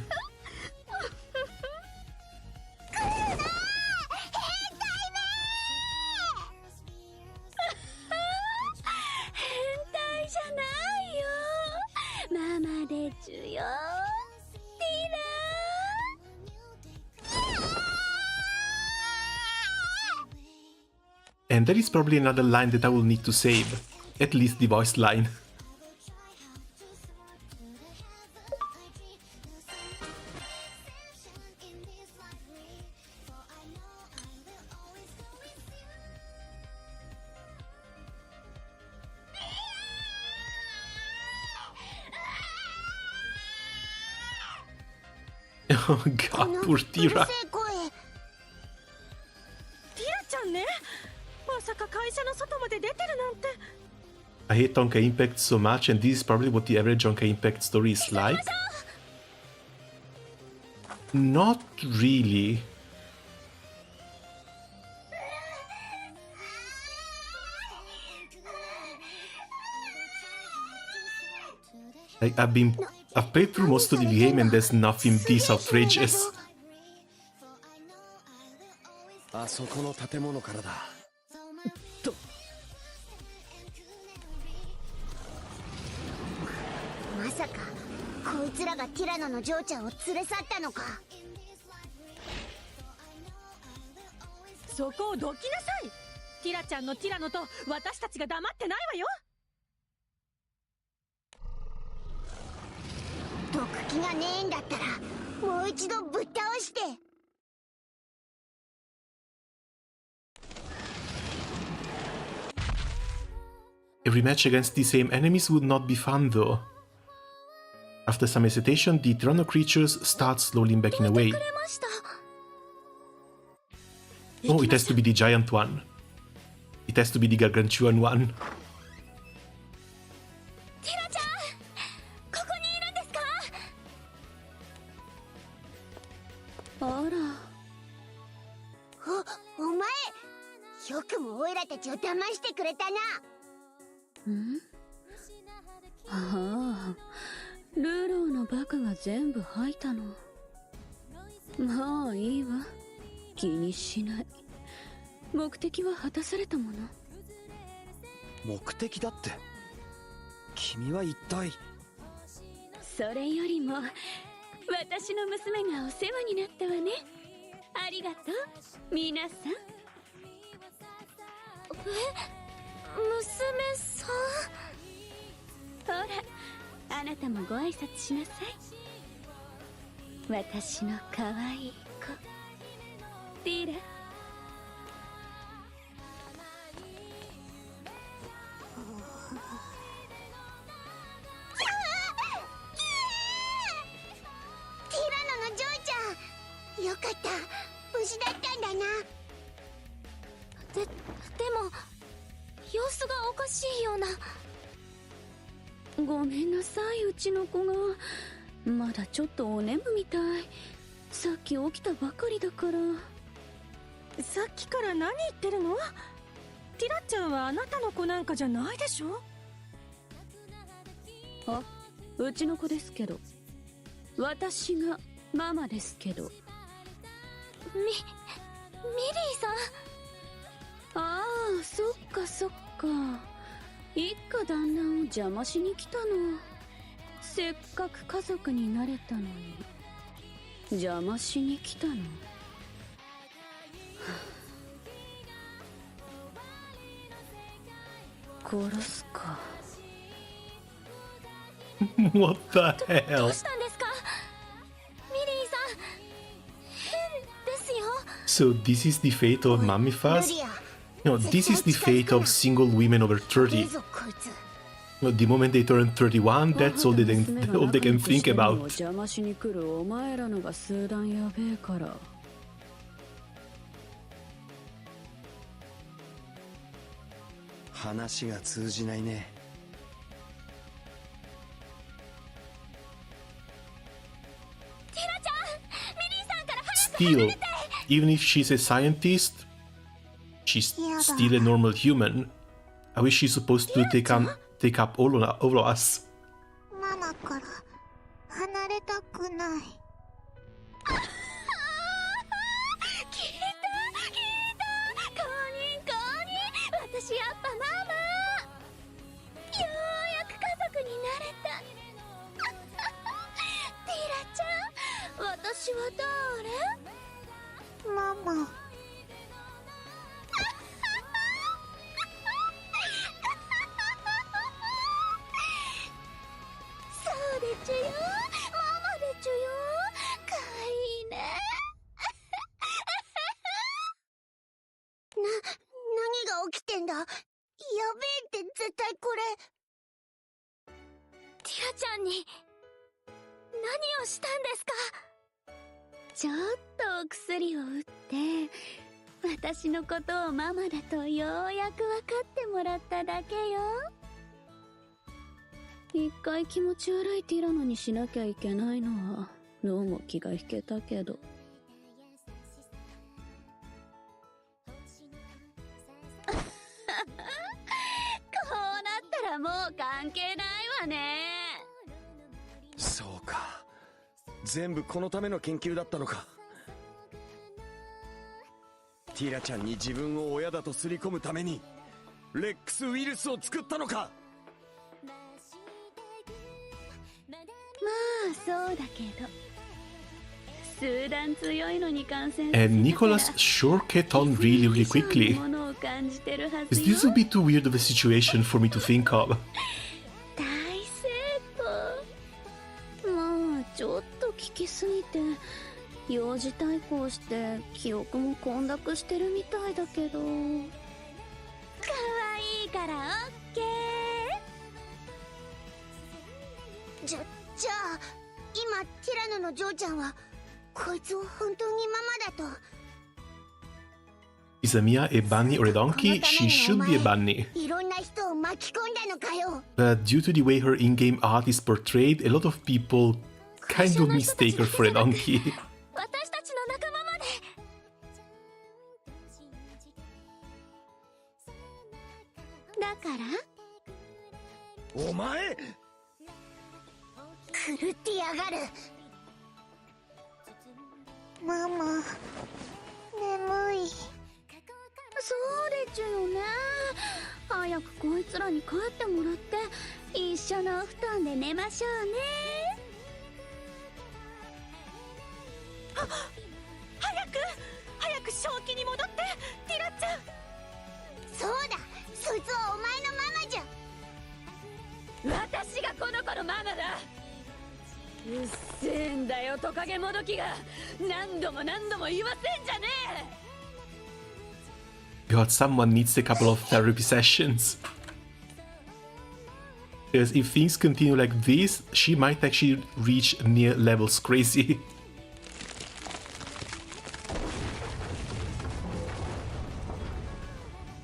ママでちゅよ、ティラ。 And that is probably another line that I will need to save. At least the voice line. Oh god, poor Tyra. ティラちゃんね。まさか会社の外まで出てるなんて。 I hate Honkai Impact so much, and this is probably what the average Honkai Impact story is like. Not really. Like, I've played through most of the game and there's nothing this outrageous. あそこの建物からだ。まさかこいつらがティラノの嬢ちゃんを連れ去ったのか。そこをどきなさい。ティラちゃんのティラノと私たちが黙ってないわよ。どく気がねえんだったらもう一度ぶっ倒して。 Every match against the same enemies would not be fun though. After some hesitation, the Tyranno creatures start slowly backing away. Oh, it has to be the giant one. It has to be the gargantuan one. ティラちゃん、ここにいるんですか？あら。お前、よくもオイラたちを騙してくれたな。ん？ああ、ルローのバカが全部吐いたの。まあいいわ、気にしない。目的は果たされたもの。目的だって。君は一体。それよりも私の娘がお世話になったわね。ありがとう皆さん。娘さん。ほら、あなたもご挨拶しなさい。私の可愛い子ティラ。ティラノのジョーちゃん、よかった、無事だったんだな。でも様子がおかしいような。ごめんなさい、うちの子がまだちょっとお眠みたい。さっき起きたばかりだから。さっきから何言ってるの？ティラちゃんはあなたの子なんかじゃないでしょ？あ、うちの子ですけど。私がママですけど。ミリーさん。ああ、そっかそっか。一家団らんを邪魔しに来たの。せっかく家族になれたのに邪魔しに来たの。殺すか。What the ど hell? うしたんですかミリーさん。変ですよ。 So this is the fate of Mammifas? No, this is the fate of single women over 30. Well, the moment they turn 31, that's all they can think about. 邪魔しに来るお前らのが数段やべえから。話が通じないね。ティラちゃん、ミリーさんから早く Still, even if she's a scientist, she's still a normal human. I wish she's supposed to take up all of us. ママから離れたくない。聞いた公認。私やっぱママ。ようやく家族になれた。ティラちゃん、私は誰？ママ。そうでちゅよ、ママでちゅよ。かわいいね。何が起きてんだ。やべえって絶対これ。ティラちゃんに何をしたんですか？ちょっとお薬を打って私のことをママだとようやく分かってもらっただけよ。一回気持ち悪いティラノにしなきゃいけないのはどうも気が引けたけど。こうなったらもう関係ないわね。そうか、全部このための研究だったのか。ティラちゃんに自分を親だとすり込むためにレックスウイルスを作ったのか。まあそうだけど数段強いのに感染。 And Nicholas sure kept on really quickly. ものを感じてるはずよ。 Is this a bit too weird of a situation for me to think of? 大成功。まあちょっと効きすぎて幼児対抗して記憶も混濁してるみたいだけど。かわいいからオッケー。じゃあ今ティラノのジョーちゃんはこいつを本当にママだと。 Is Mia a bunny or a donkey? She should be a bunny. いろんな人を巻き込んだのかよ。 But due to the way her in-game art is portrayed, a lot of people kind of mistake her for a donkey. 私たちの仲間まで。だからお前狂ってやがる。ママ、眠い。そうでちゅよね。早くこいつらに帰ってもらって一緒のお布団で寝ましょうね。早く正気に戻ってティラちゃん。そうだ、そいつはお前のママじゃ。私がこの子のママだ。うっせえんだよトカゲもどきが。何度も何度も言わせんじゃねえ。 God, someone needs a couple of therapy sessions. Because if things continue like this, she might actually reach near levels crazy.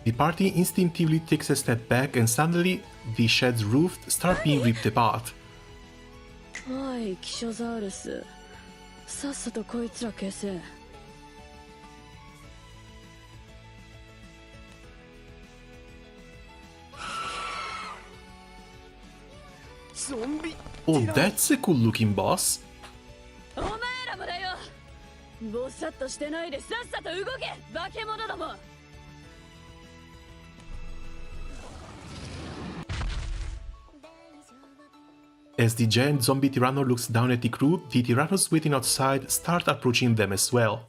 The party instinctively takes a step back and suddenly the shed's roof starts being ripped apart. おいキショザウルス、さっさとこいつら消せ。Oh, that's a cool looking boss. お前らもだよ。ぼさっとしてないでさっさと動け、化け物ども。As the giant zombie Tyranno looks down at the crew, the Tyrannos waiting outside start approaching them as well.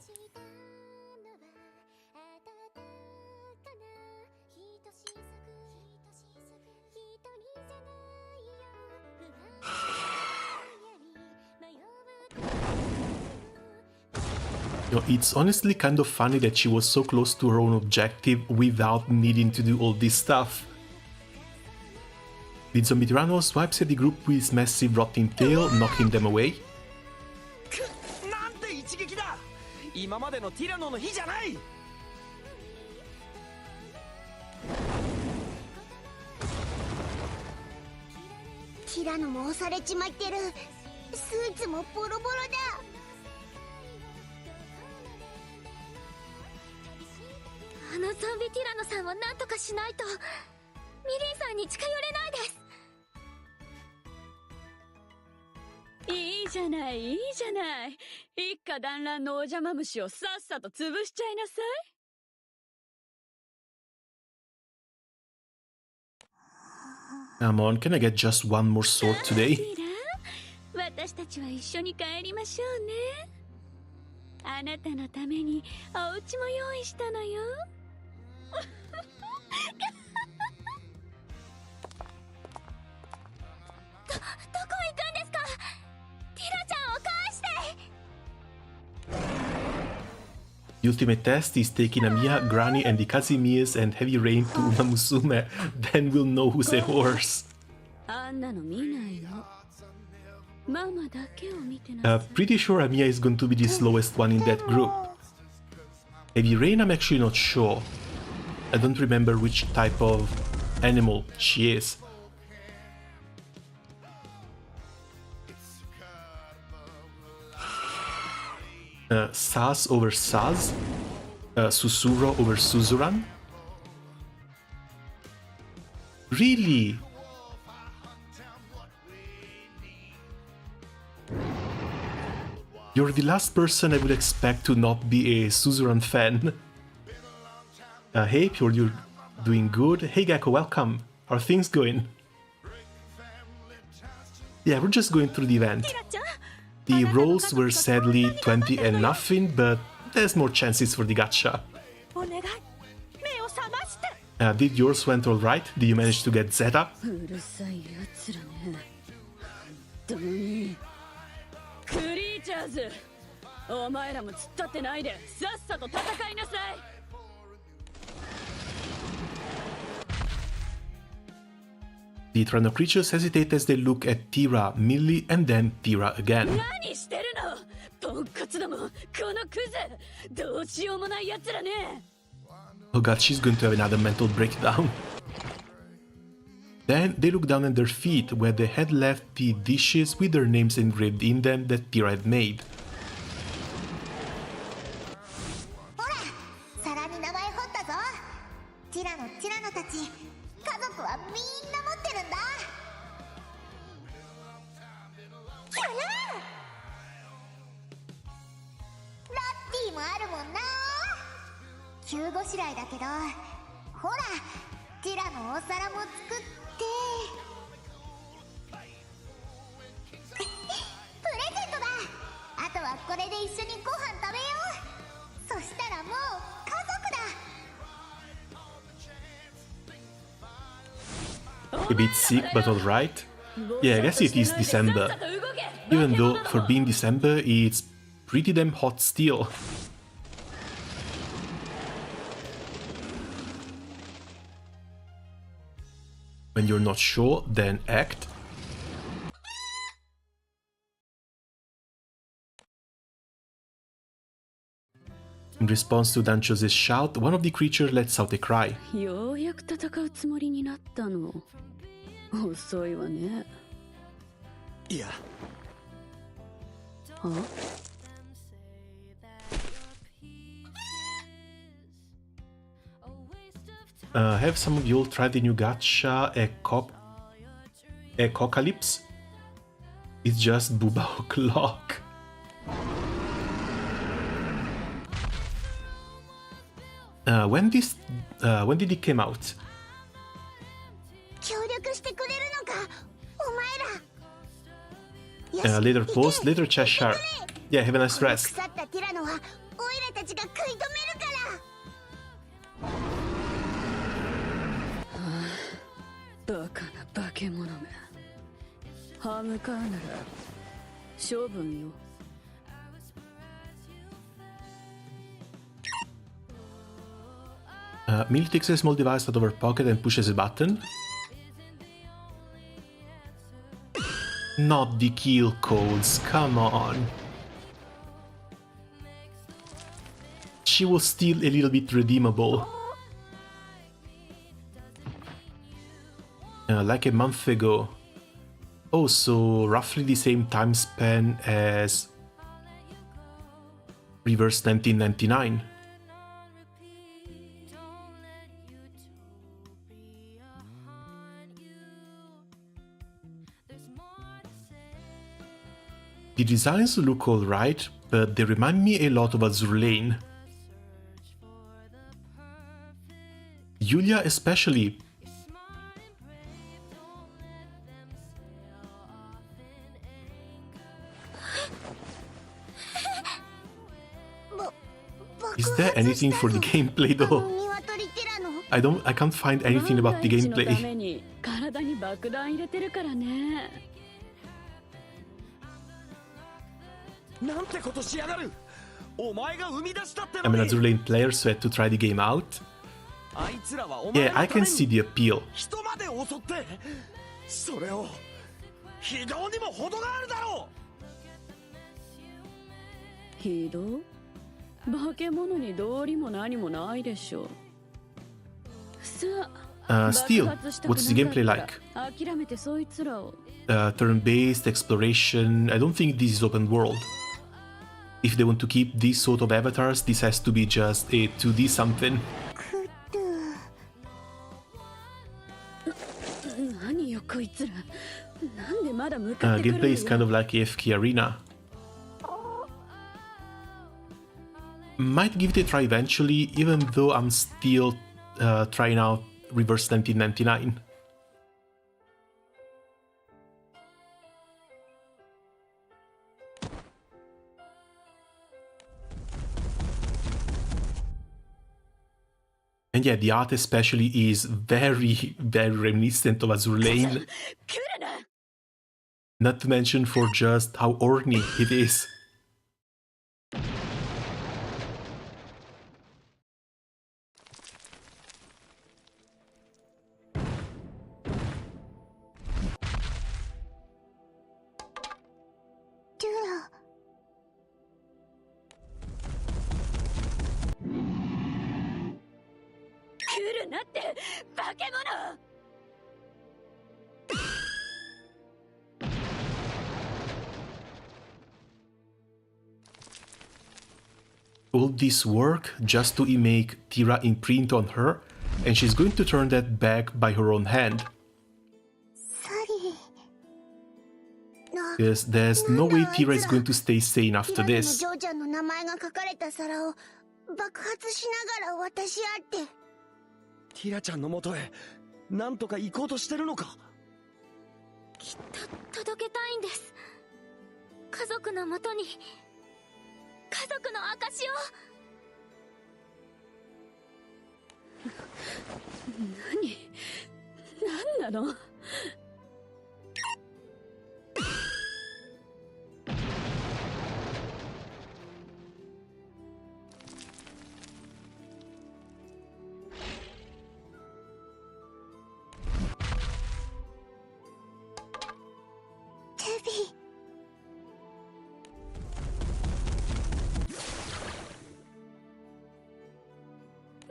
You know, it's honestly kind of funny that she was so close to her own objective without needing to do all this stuff. The zombie Tyranno swipes at the group with his massive rotting tail, knocking them away. なんて一撃だ。今までのティラノの日じゃない。ティラノも押されちまってる。スーツもボロボロだ。あのゾンビティラノさんを何とかしないと。ミリーさんに近寄れないです。いいじゃないいいじゃない。一家団らんのお邪魔虫をさっさと潰しちゃいなさい。 Come on, can I get just one more sword today? 私たちは一緒に帰りましょうね。あなたのためにお家も用意したのよ。どこ行くんですか。ティラちゃんを返して。 The ultimate test is taking Amiya, Granny, and the Kazimirs and Heavy Rain to Uma Musume. Then we'll know who's a horse. あんなの見ないの。ママだけを見てなさい。Pretty sure Amiya is going to be the slowest one in that group. Heavy Rain, I'm actually not sure. I don't remember which type of animal she is. Saz over Saz, Susurro over Suzuran. Really? You're the last person I would expect to not be a Suzuran fan. Hey, Pure, you're doing good. Hey, Gecko, welcome. How are things going? Yeah, we're just going through the event. The rolls were sadly 20 and nothing, but there's more chances for the gacha. Did yours went alright? Did you manage to get Zeta? うるさい奴らね。本当に。クリーチャーズ、お前らも突っ立ってないでさっさと戦いなさい。The Tyranno creatures hesitate as they look at Tyra, Millie, and then Tyra again. 何してるのポンコツども、このクズ、どうしようもない奴らね。 Oh god, she's going to have another mental breakdown. Then they look down at their feet, where they had left the dishes with their names engraved in them that Tyra had made. ほら、皿に名前彫ったぞ。ティラノたち、家族はみんな持ってるんだ。キャララッティもあるもんな。急ごしらえだけど、ほらティラのお皿も作ってプレゼントだ。あとはこれで一緒にご飯食べよう。そしたらもう家族だ。 A bit sick, but alright. Yeah, I guess it is December. Even though for being December, it's pretty damn hot still. When you're not sure, then act. In response to Dancho's shout, one of the creatures lets out a cry. ようやく戦うつもりになったの。遅いわね。いや。はHave some of you all tried the new gacha Ecocalypse? It's just Booba O'Clock. When did it come out? 協力してくれるのか、お前ら。 Later post, later Cheshire. Yeah, have a nice rest. 腐ったティラノはオイラたちが食い止めるから。バカな化け物め。歯向かうなら処分よ。Millie takes a small device out of her pocket and pushes a button. Not the kill codes, come on. She was still a little bit redeemable. Like a month ago. Oh, so roughly the same time span as Reverse 1999. The designs look alright, but they remind me a lot of Azur Lane. Yulia especially. Is there anything for the gameplay though? I can't find anything about the gameplay. 体に爆弾入れてるからね。なんてことしやがる。お前が生み出したって I'm an Azur Lane player, so I had to try the game out. Yeah, I can see the appeal. 人まで襲って、それを非道にも程があるだろう。非道？化け物に道理も何もないでしょう。さあ。Still, what's the gameplay like? 諦めてそいつらを。Turn-based exploration. I don't think this is open world. If they want to keep these sort of avatars, this has to be just a 2D something. 何よこいつら。なんでまだ向かってくるのよ。Gameplay is kind of like AFK Arena. Might give it a try eventually, even though I'm still trying out Reverse 1999. And yeah, the art especially is very, very reminiscent of Azur Lane. Not to mention for just how orny it is. All this work just to make Tyra imprint on her, and she's going to turn that back by her own hand. Because there's no way Tyra is going to stay sane after this. 爆発しながら渡し合って。ティラちゃんの元へなんとか行こうとしてるのか。きっと届けたいんです。家族のもとに家族の証を。何なの。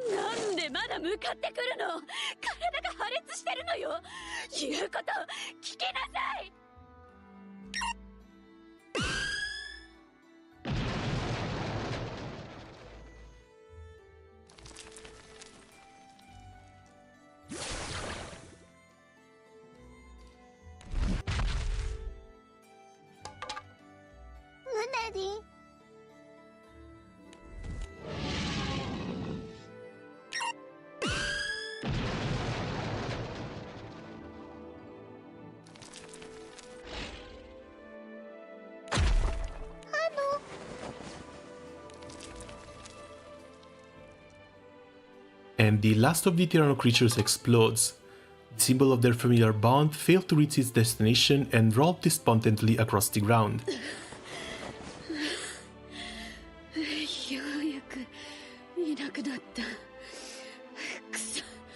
なんでまだ向かってくるの。体が破裂してるのよ。言うこと聞きなさい。ムネリン。And the last of the Tyranno creatures explodes. The symbol of their familiar bond failed to reach its destination and rolled despondently across the ground.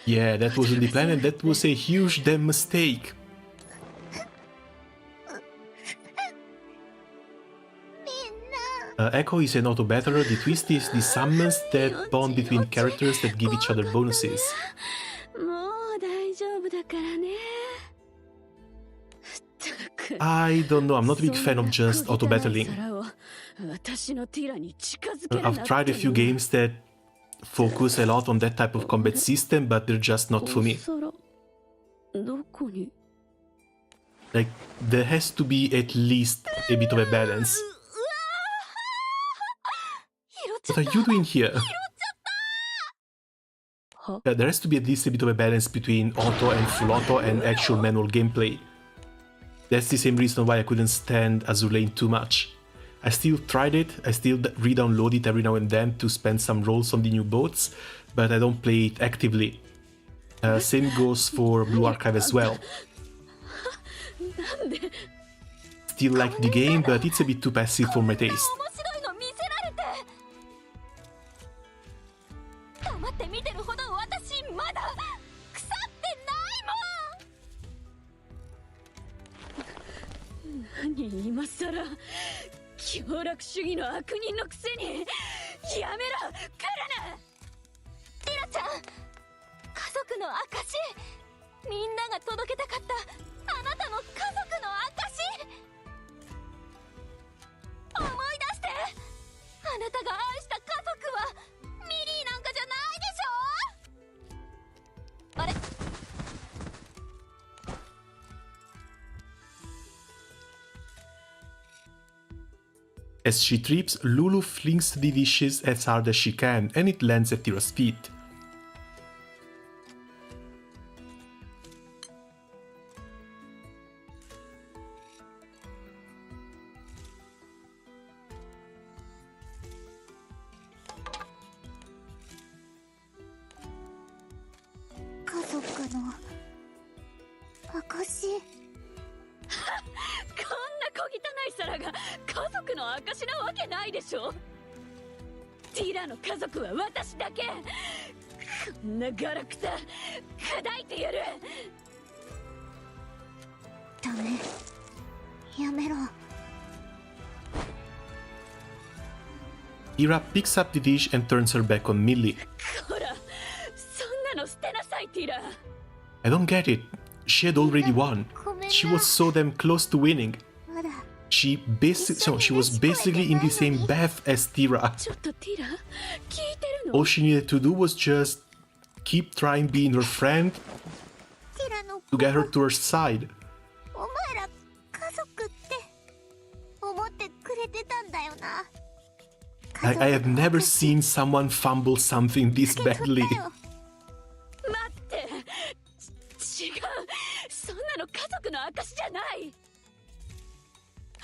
Yeah, that wasn't the plan and that was a huge damn mistake. Echo is an auto-batterer. The twist is the summons that bond between characters that give each other bonuses. I don't know, I'm not a big fan of just auto-battling. I've tried a few games that focus a lot on that type of combat system, but they're just not for me. Like, there has to be at least a bit of a balance. What are you doing here? Yeah, there has to be at least a bit of a balance between auto and full auto and actual manual gameplay. That's the same reason why I couldn't stand Azulain too much. I still tried it, I still re-download it every now and then to spend some rolls on the new boats, but I don't play it actively. Same goes for Blue Archive as well. Still like the game, but it's a bit too passive for my taste. As she trips, Lulu flings the dishes as hard as she can, and it lands at Tyra's feet. Tyra picks up the dish and turns her back on Millie. I don't get it. She had already won. She was so damn close to winning. She was basically in the same bath as Tyra. All she needed to do was just keep trying being her friend to get her to her side. I have never seen someone fumble something this badly. 待って、違う、そんなの家族の証じゃない。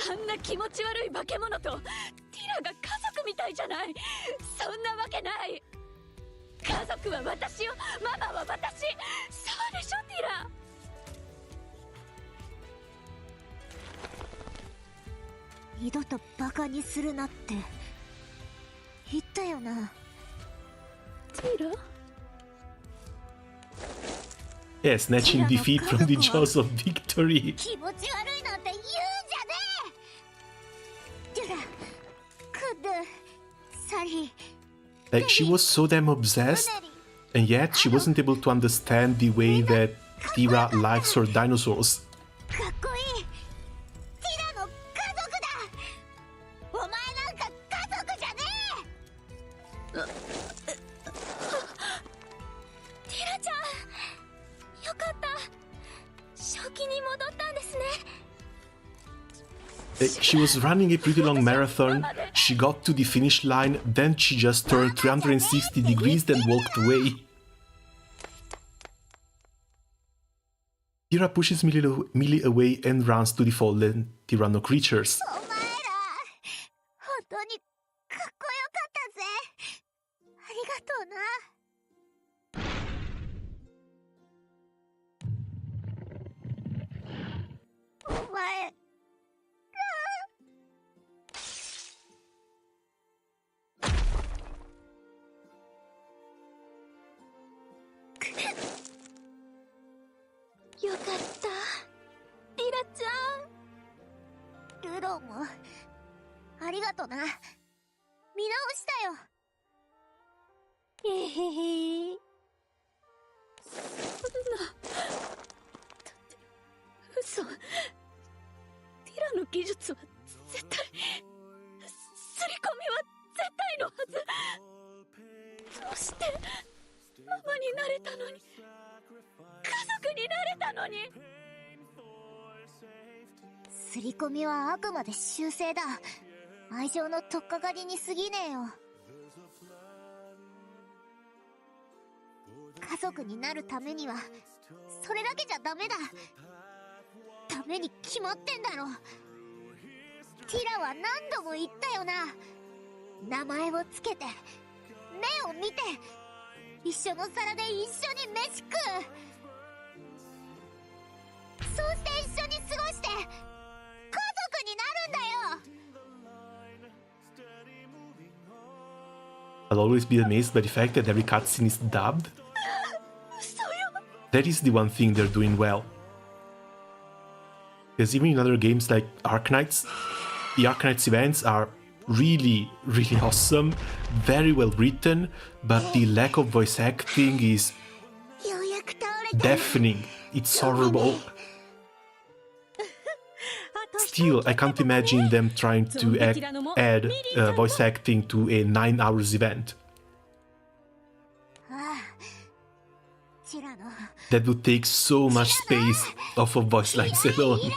あんな気持ち悪い化け物とティラが家族みたいじゃない。そんなわけない。家族は私よ、ママは私。そうでしょティラ。二度とバカにするなって言ったよな。ティラ Yeah, snatching defeat from the jaws of victory. 気持ち悪いなんて言うんじゃねえ。ティラ、クッド、サリー。 Like, she was so damn obsessed, and yet she wasn't able to understand the way that Tyra likes her dinosaurs. かっこいい。ティラの家族だ。お前なんか家族じゃねえ。ティラちゃん、よかった。正気に戻ったんですね。She was running a pretty long marathon, she got to the finish line, then she just turned 360 degrees and walked away. Tyra pushes Millie away and runs to the fallen Tyranno creatures. お前ら、本当にかっこよかったぜ。ありがとうな。お前。よかった。ティラちゃん。ルローも、ありがとな。見直したよ。えへへ。そんな。だって、嘘。ティラの技術は絶対、すり込みは絶対のはず。どうして、ママになれたのに。家族になれたのに。刷り込みはあくまで修正だ。愛情の取っかかりに過ぎねえよ。家族になるためにはそれだけじゃダメだ。ダメに決まってんだろ。ティラは何度も言ったよな。名前をつけて、目を見て、一緒の皿で一緒に飯食う。そうして一緒に過ごして家族になるんだよ。 I'll always be amazed by the fact that every cutscene is dubbed. That is the one thing they're doing well. Because even in other games like Arknights, the Arknights events are really, really awesome, very well written, but the lack of voice acting is deafening. It's horrible. Still, I can't imagine them trying to add voice acting to a 9 hours event. That would take so much space off of voice lines alone.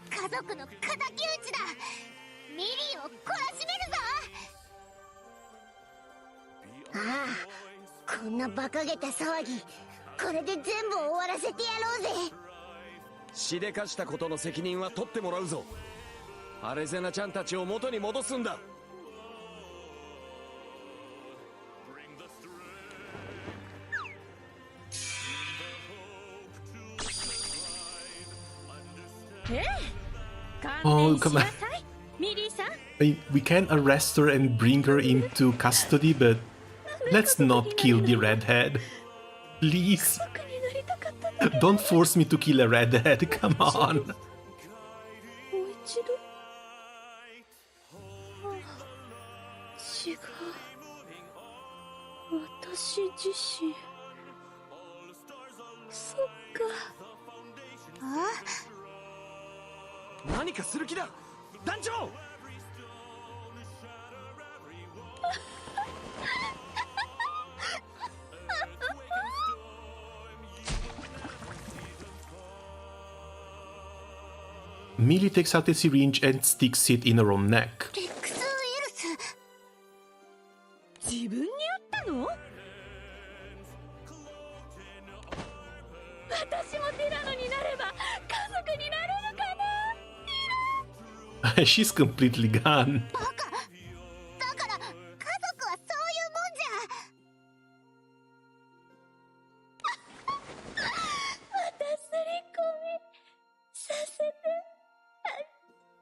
家族の敵討ちだ。ミリーを懲らしめるぞ。ああ、こんな馬鹿げた騒ぎ、これで全部終わらせてやろうぜ。しでかしたことの責任は取ってもらうぞ。アレゼナちゃんたちを元に戻すんだ。Oh, come on. I mean, we can arrest her and bring her into custody, but let's not kill the redhead. Please. Don't force me to kill a redhead, come on. 違う。私自身。そっか。あ？何かする気だ、団長。Millie takes out a syringe and sticks it in her own neck. レックスウイルス。自分に打ったの？私もティラノになれば家族になれるかな？ She's completely gone. バカ。だから家族はそういうもんじゃ。またすり込みさせて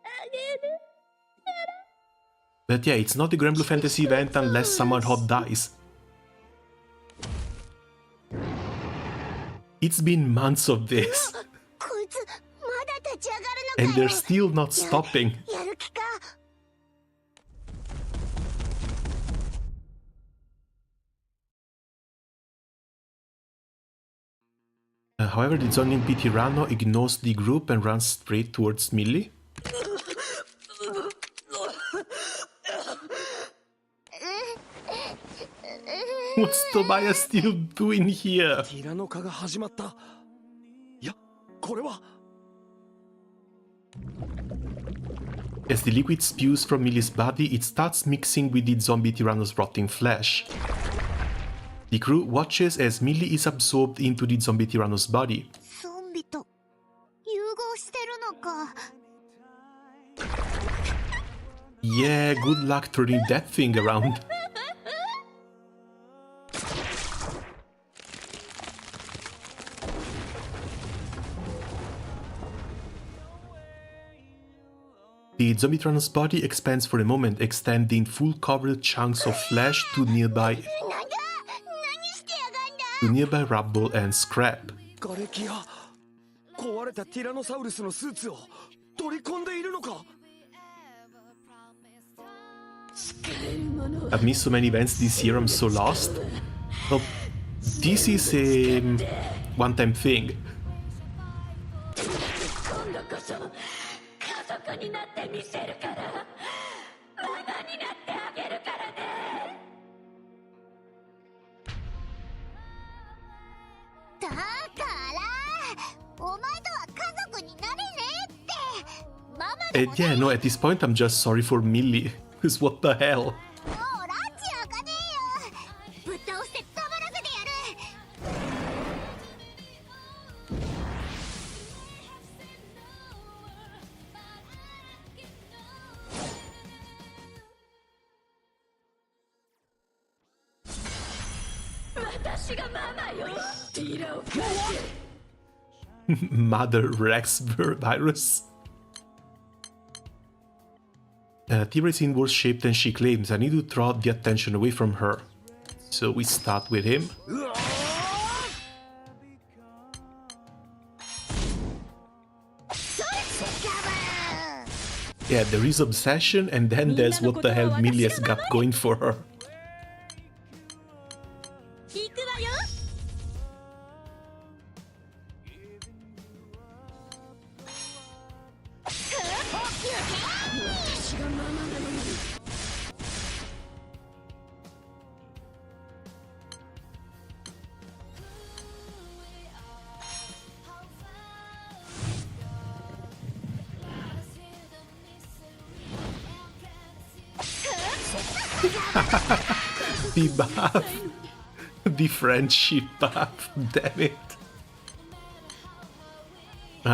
あげる。 But yeah, it's not a Granblue Fantasy event unless someone hot dies. It's been months of this. こいつまだ立ち上がるの And かよ。 they're still not stopping. やる気か。 However, the zombie Tirano ignores the group and runs straight towards Millie. What's Tobias still doing here? ティラノ化が始まった。いや、これは。 As the liquid spews from Millie's body, it starts mixing with the zombie Tyranno's rotting flesh. The crew watches as Millie is absorbed into the zombie Tyranno's body. ゾンビと融合してるのか。 Yeah, good luck turning that thing around. The zombie Tyranno's body expands for a moment, extending full covered chunks of flesh to nearby rubble and scrap. 瓦礫や壊れたティラノサウルスのスーツを取り込んでいるのか。 I've missed so many events this year, I'm so lost. Well, this is a one-time thing. 今度こそ家族になってみせるから。ママになってあげるからね。だからお前とは家族になれねえってママでもね。 Yeah, no, at this point I'm just sorry for Millie. Because what the hell? もうラッチ開かねえよ。ぶっ倒して黙らせてやる。私がママよ。ティラを返せ。 Mother Rex virus. Tyra is in worse shape than she claims. I need to draw the attention away from her. So we start with him. Yeah, there is obsession, and then there's what the hell Millie has got going for her. The buff. The friendship buff. Damn it.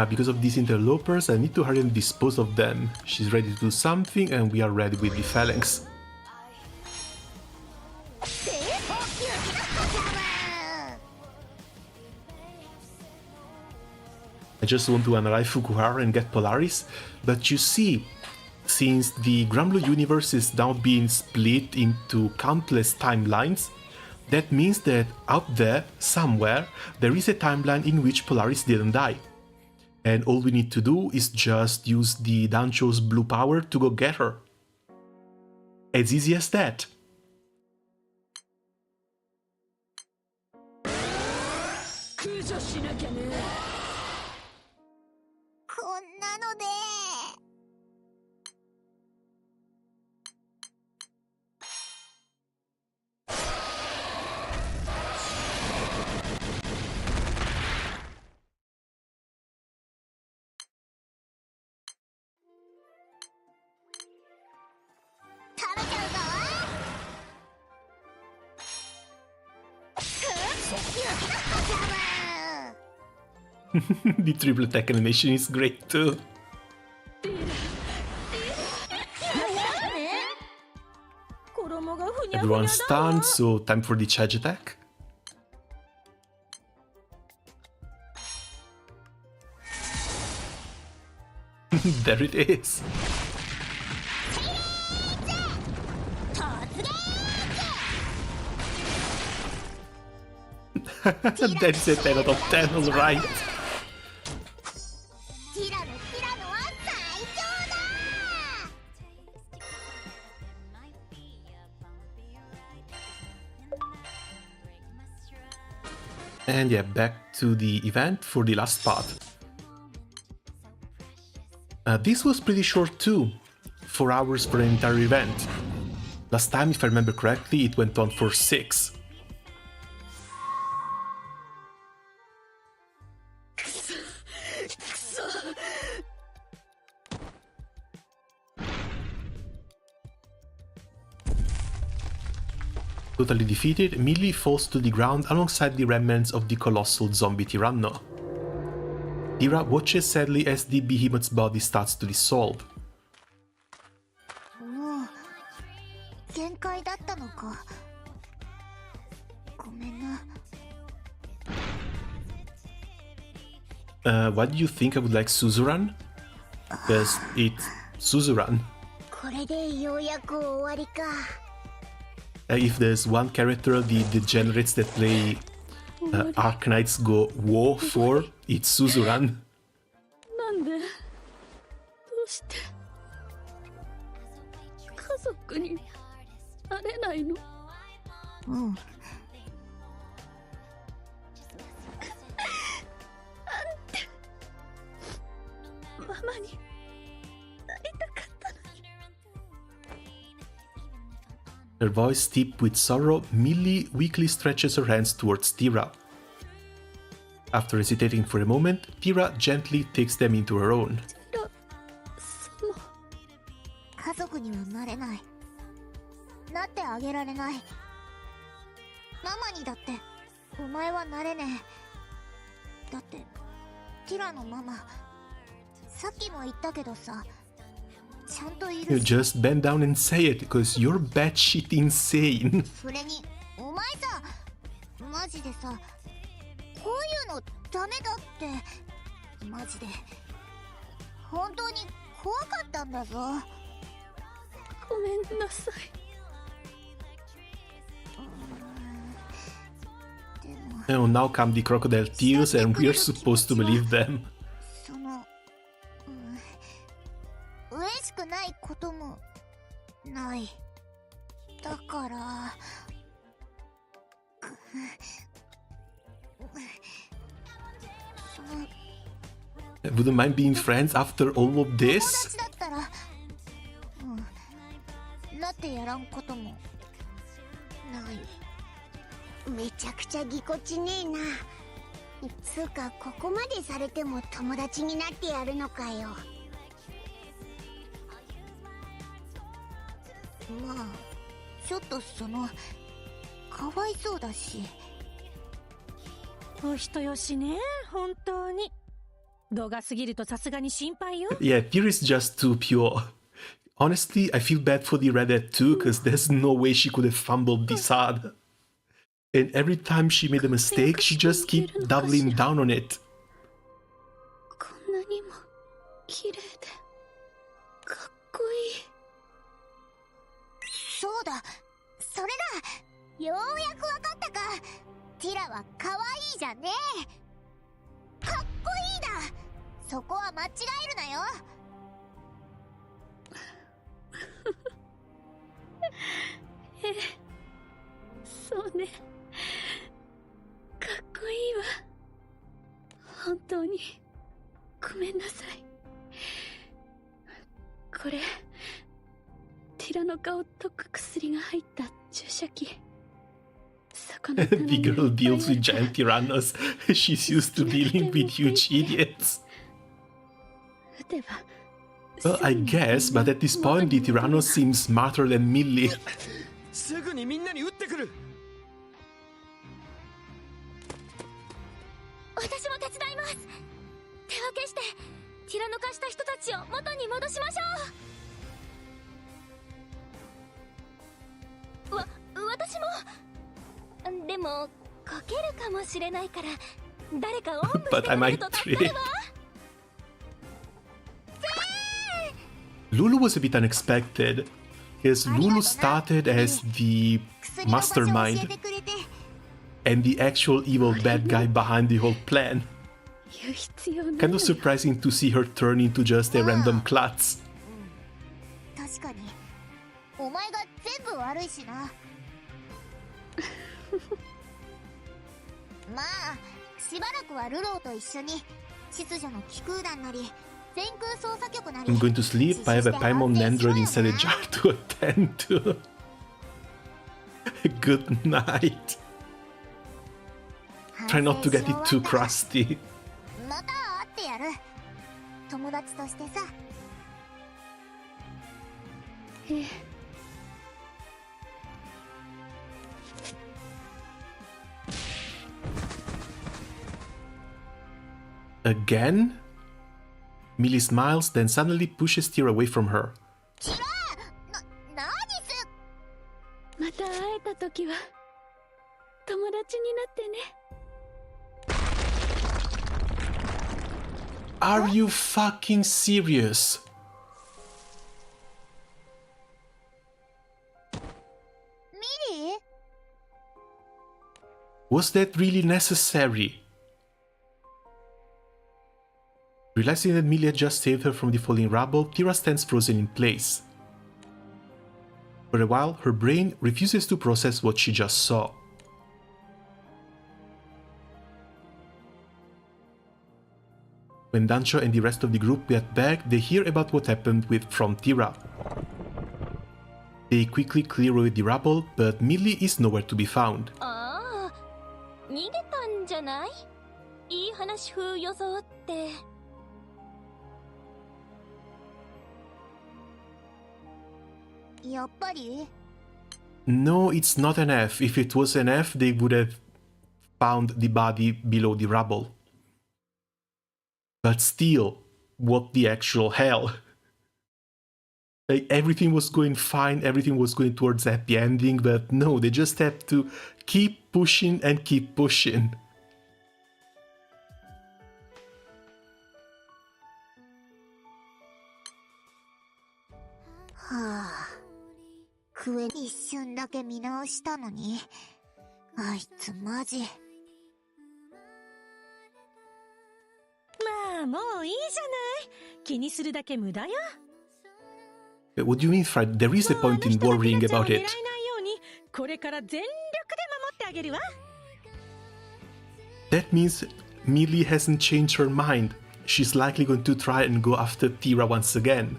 Because of these interlopers, I need to hurry and dispose of them. She's ready to do something, and we are ready with the phalanx. I just want to unalive Fukuhara and get Polaris, but you see, since the Granblue universe is now being split into countless timelines, that means that out there, somewhere, there is a timeline in which Polaris didn't die. And all we need to do is just use the Dancho's blue power to go get her. As easy as that. The triple attack animation is great too. Everyone stunned, so time for the charge attack. There it is. That's a 10 out of 10, alright. And yeah, back to the event for the last part. This was pretty short too, 4 hours for an entire event. Last time, if I remember correctly, it went on for 6. Totally defeated, Millie falls to the ground alongside the remnants of the colossal zombie Tyranno. Tyra watches sadly as the behemoth's body starts to dissolve. What do you think I would like Suzuran? Because it's Suzuran. If there's one character the degenerates that play Arknights go whoa for, it's Suzuran. Her voice deep with sorrow, Millie weakly stretches her hands towards Tyra. After hesitating for a moment, Tyra gently takes them into her own. You just bend down and say it, because you're batshit insane. Oh, now come the crocodile tears and we're supposed to believe them. I wouldn't mind being friends after all of this. めちゃくちゃぎこちねえな。つうかここまでされても友達になってやるのかよ。まあちょっとかわいそうだし。お人よしね、本当に。度が過ぎるとさすがに心配よ。Yeah, Tyra is just too pure. Honestly, I feel bad for the redhead too, because there's no way she could have fumbled this hard. And every time she made a mistake, she just kept doubling down on it. こんなにも綺麗でかっこいい。そうだ、それだ。ようやくわかったか。ティラは可愛いじゃねえ。かっこいいだ。そこは間違えるなよ。そうね。かっこいいわ。本当にごめんなさい。これティラの顔を解く薬が入った注射器。The girl deals with giant tyrannos. She's used to dealing with huge idiots. Well, I guess, but at this point the Tyranno seems smarter than Millie. すぐにみんなに撃ってくる。元に戻しましょう。私も。でもこけるかもしれないから誰かおんぶしてくれると助かるわ。Lulu was a bit unexpected, because Lulu started as the mastermind and the actual evil bad guy behind the whole plan. Kind of surprising to see her turn into just a random klutz. 確かにお前が全部悪いしな。まあしばらくはルローと一緒に秩序の気空団なり全空捜査局なり。 I'm going to sleep. I have a Paimon android inside a jar to attend to. Good night. Try not to get it too crusty. また会ってやる。友達としてさ。Again? Millie smiles, then suddenly pushes Tyra away from her. また会えた時は友達になってね。 Are you fucking serious? Millie? Was that really necessary? Realizing that Millie had just saved her from the falling rubble, Tyra stands frozen in place. For a while, her brain refuses to process what she just saw. When Dancho and the rest of the group get back, they hear about what happened from Tyra. They quickly clear away the rubble, but Millie is nowhere to be found. ああ、逃げたんじゃない？いい話風装って。やっぱり No, it's not an F. If it was an F, they would have found the body below the rubble. But still, what the actual hell? Like, everything was going fine, everything was going towards a happy ending, but no, they just have to keep pushing and keep pushing. Ah. クエ一瞬だけ見直したのに、あいつマジ。まあもういいじゃない。気にするだけ無駄よ。What do you mean, Fred? There is a point in worrying about it. これから全力で守ってあげるわ。That means Millie hasn't changed her mind. She's likely going to try and go after Tyra once again.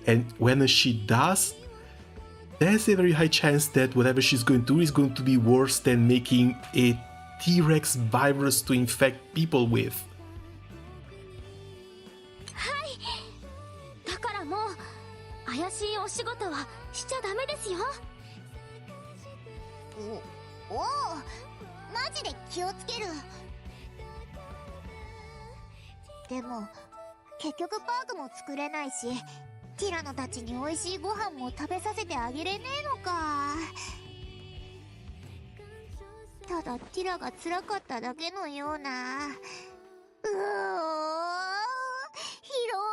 And when she does, there's a very high chance that whatever she's going to do is going to be worse than making a T-Rex virus to infect people with. はい。だからもう怪しいお仕事はしちゃダメですよ。おお、マジで気をつける。でも結局パークも作れないし、ティラノたちに美味しいご飯も食べさせてあげれねえのか。ただティラが辛かっただけのような。疲労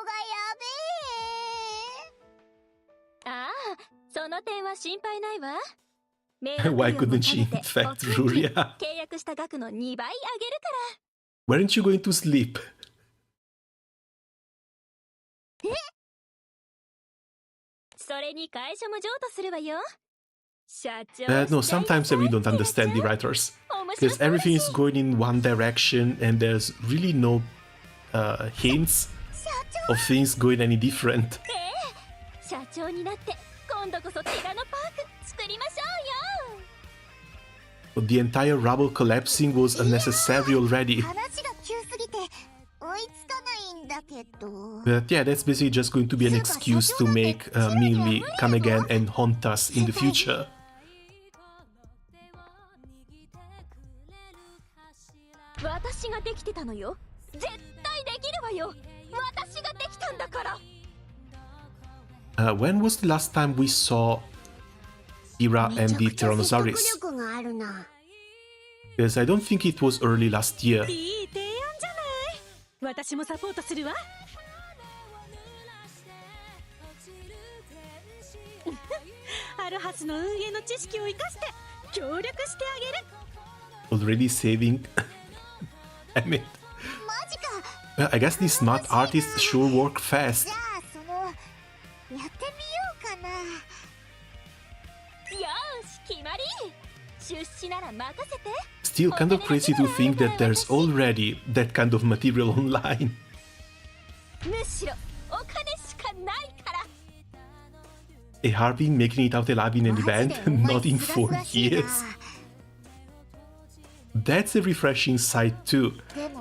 がやべえ。ああ、その点は心配ないわ。Why couldn't she infect Ruria? 契約した額の2倍あげるから。Weren't you going to sleep? それに会社も譲渡するわよ。社長。No, sometimes I really don't understand the writers. Because everything is going in one direction and there's really no hints of things going any different. 社長になって今度こそティラノパーク作りましょうよ。 The entire rubble collapsing was unnecessary already. 話が急すぎて追いつかないんだけど。But yeah, that's basically just going to be an excuse to make Millie come again and haunt us in the future. 私ができてたのよ。絶対できるわよ。私ができたんだから。When was the last time we saw Tyra and the Tyrannosaurus? 説得力があるな。 Because I don't think it was early last year. いい提案じゃない。私もサポートするわ。アルハスの運営の知識を生かして協力してあげる。 Already saving. I mean, I guess these smart artists sure work fast. じゃあそのやってみようかな。よし決まり。出資なら任せて。 Still kind of crazy to think that there's already that kind of material online. むしろお金しかないから。 A Harbin making it out alive in an event, not in 4 years. That's a refreshing sight too,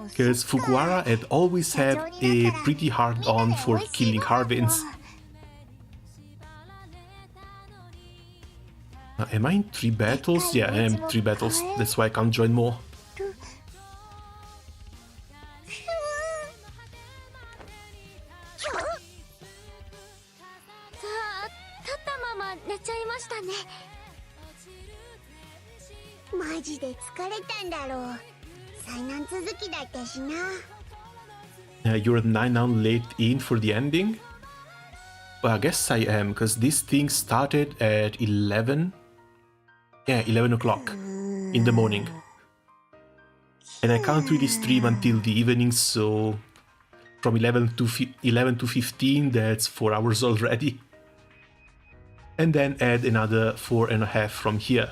because Fukuhara had always had a pretty hard on for killing Harbins. Am I in 3 battles? Yeah, I am in 3 battles, that's why I can't join more. さあ立ったまま寝ちゃいましたね。マジで疲れたんだろう。災難続きだったしな。You're 9 down late in for the ending? Well, I guess I am, because this thing started at 11. Yeah, 11 o'clock in the morning. And I can't really stream until the evening, so from 11 to 15, that's 4 hours already. And then add another 4.5 from here.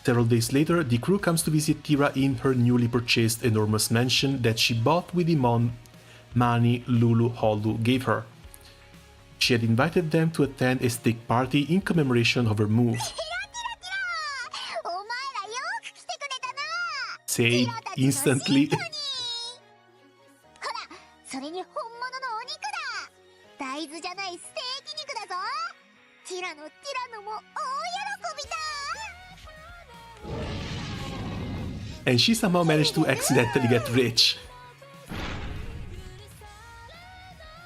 Several days later, the crew comes to visit Tyra in her newly purchased enormous mansion that she bought with the money Lulu Holu gave her. She had invited them to attend a steak party in commemoration of her move. Say it instantly. それに本物のお肉だ。大豆じゃないステーキ肉だぞ。ティラノも大喜びだ。 And she somehow managed to accidentally get rich.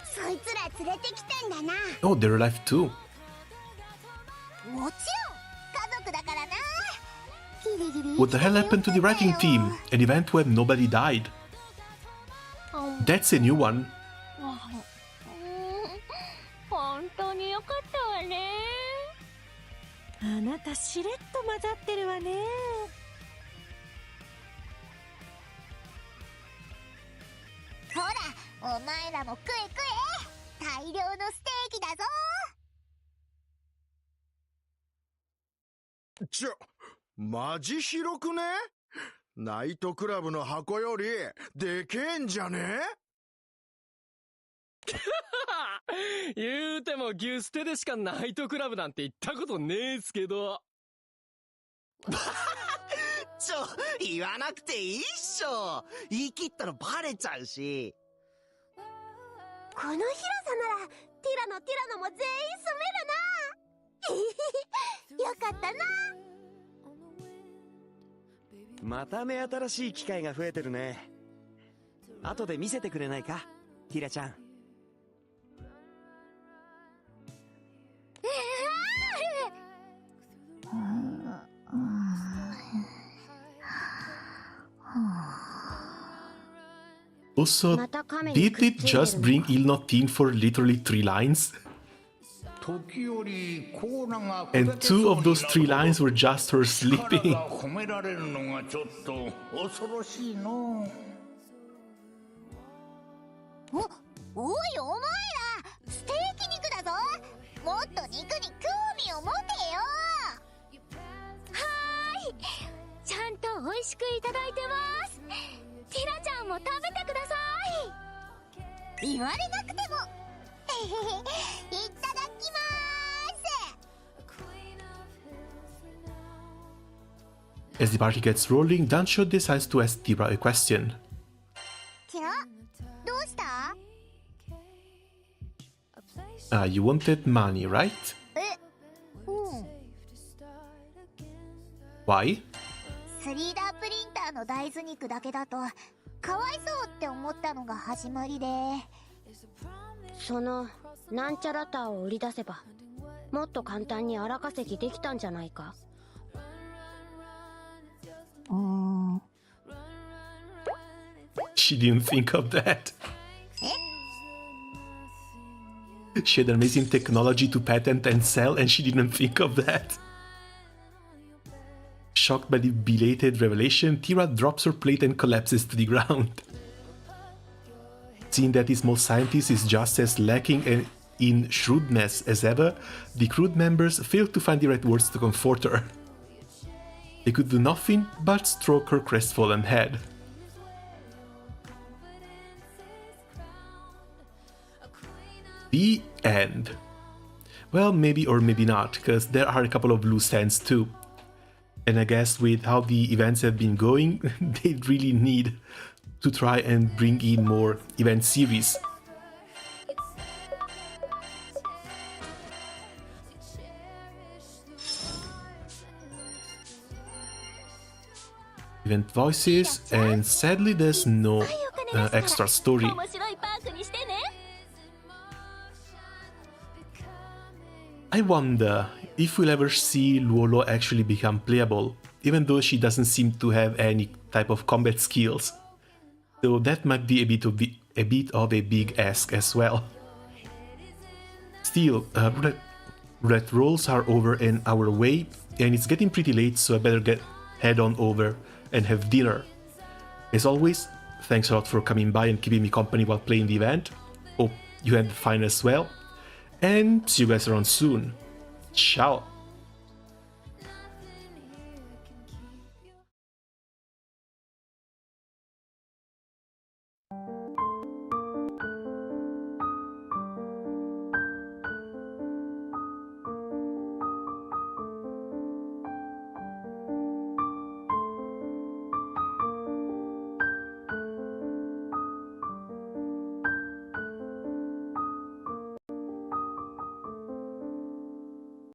そいつら連れてきたんだな。 Oh, they're alive too. もちろん家族だからな。 What the hell happened to the writing team? An event where nobody died. That's a new one. 本当によかったわね。あなたしれっと混ざってるわね。ほら、お前らも食え食え。大量のステーキだぞ。マジ広くね？ナイトクラブの箱よりでけえんじゃね？言うてもギュステでしかナイトクラブなんて行ったことねえっすけど。言わなくていいっしょ。言い切ったらバレちゃうし。この広さならティラノも全員住めるな。よかったな。また目新しい機械が増えてるね。後で見せてくれないか、ティラちゃん。Also, did it just bring Il-Notin for literally 3 lines? And 2 of those 3 lines were just her sleeping. おいお前ら、ステーキ肉だぞ。もっと肉に興味を持てよ。はーい、ちゃんと美味しくいただいてます。ティラちゃんも食べてください。言われなくても。いただきまーす。 As the party gets rolling, Dancho decides to ask Tyra a question. ティラ、どうした？ You wanted money, right? うん。 Why? 3D プリンターの大豆肉だけだとかわいそうって思ったのが始まりで。なんちゃらターを売り出せばもっと簡単に荒稼ぎできたんじゃないか。She didn't think of that. She had amazing technology to patent and sell, and she didn't think of that. Shocked by the belated revelation, Tyra drops her plate and collapses to the ground. Seeing that the small scientist is just as lacking in shrewdness as ever, the crew members fail to find the right words to comfort her. They could do nothing but stroke her crestfallen head. The end. Well, maybe or maybe not, because there are a couple of loose ends too. And I guess with how the events have been going, they really need to try and bring in more event series. Event voices, and sadly there's no extra story. I wonder if we'll ever see Luolo actually become playable, even though she doesn't seem to have any type of combat skills. So that might be a bit of a big ask as well. Still, roulette rolls are over an hour away, and it's getting pretty late, so I better head on over and have dinner. As always, thanks a lot for coming by and keeping me company while playing the event. Hope you had fun as well. And see you guys around soon. Ciao!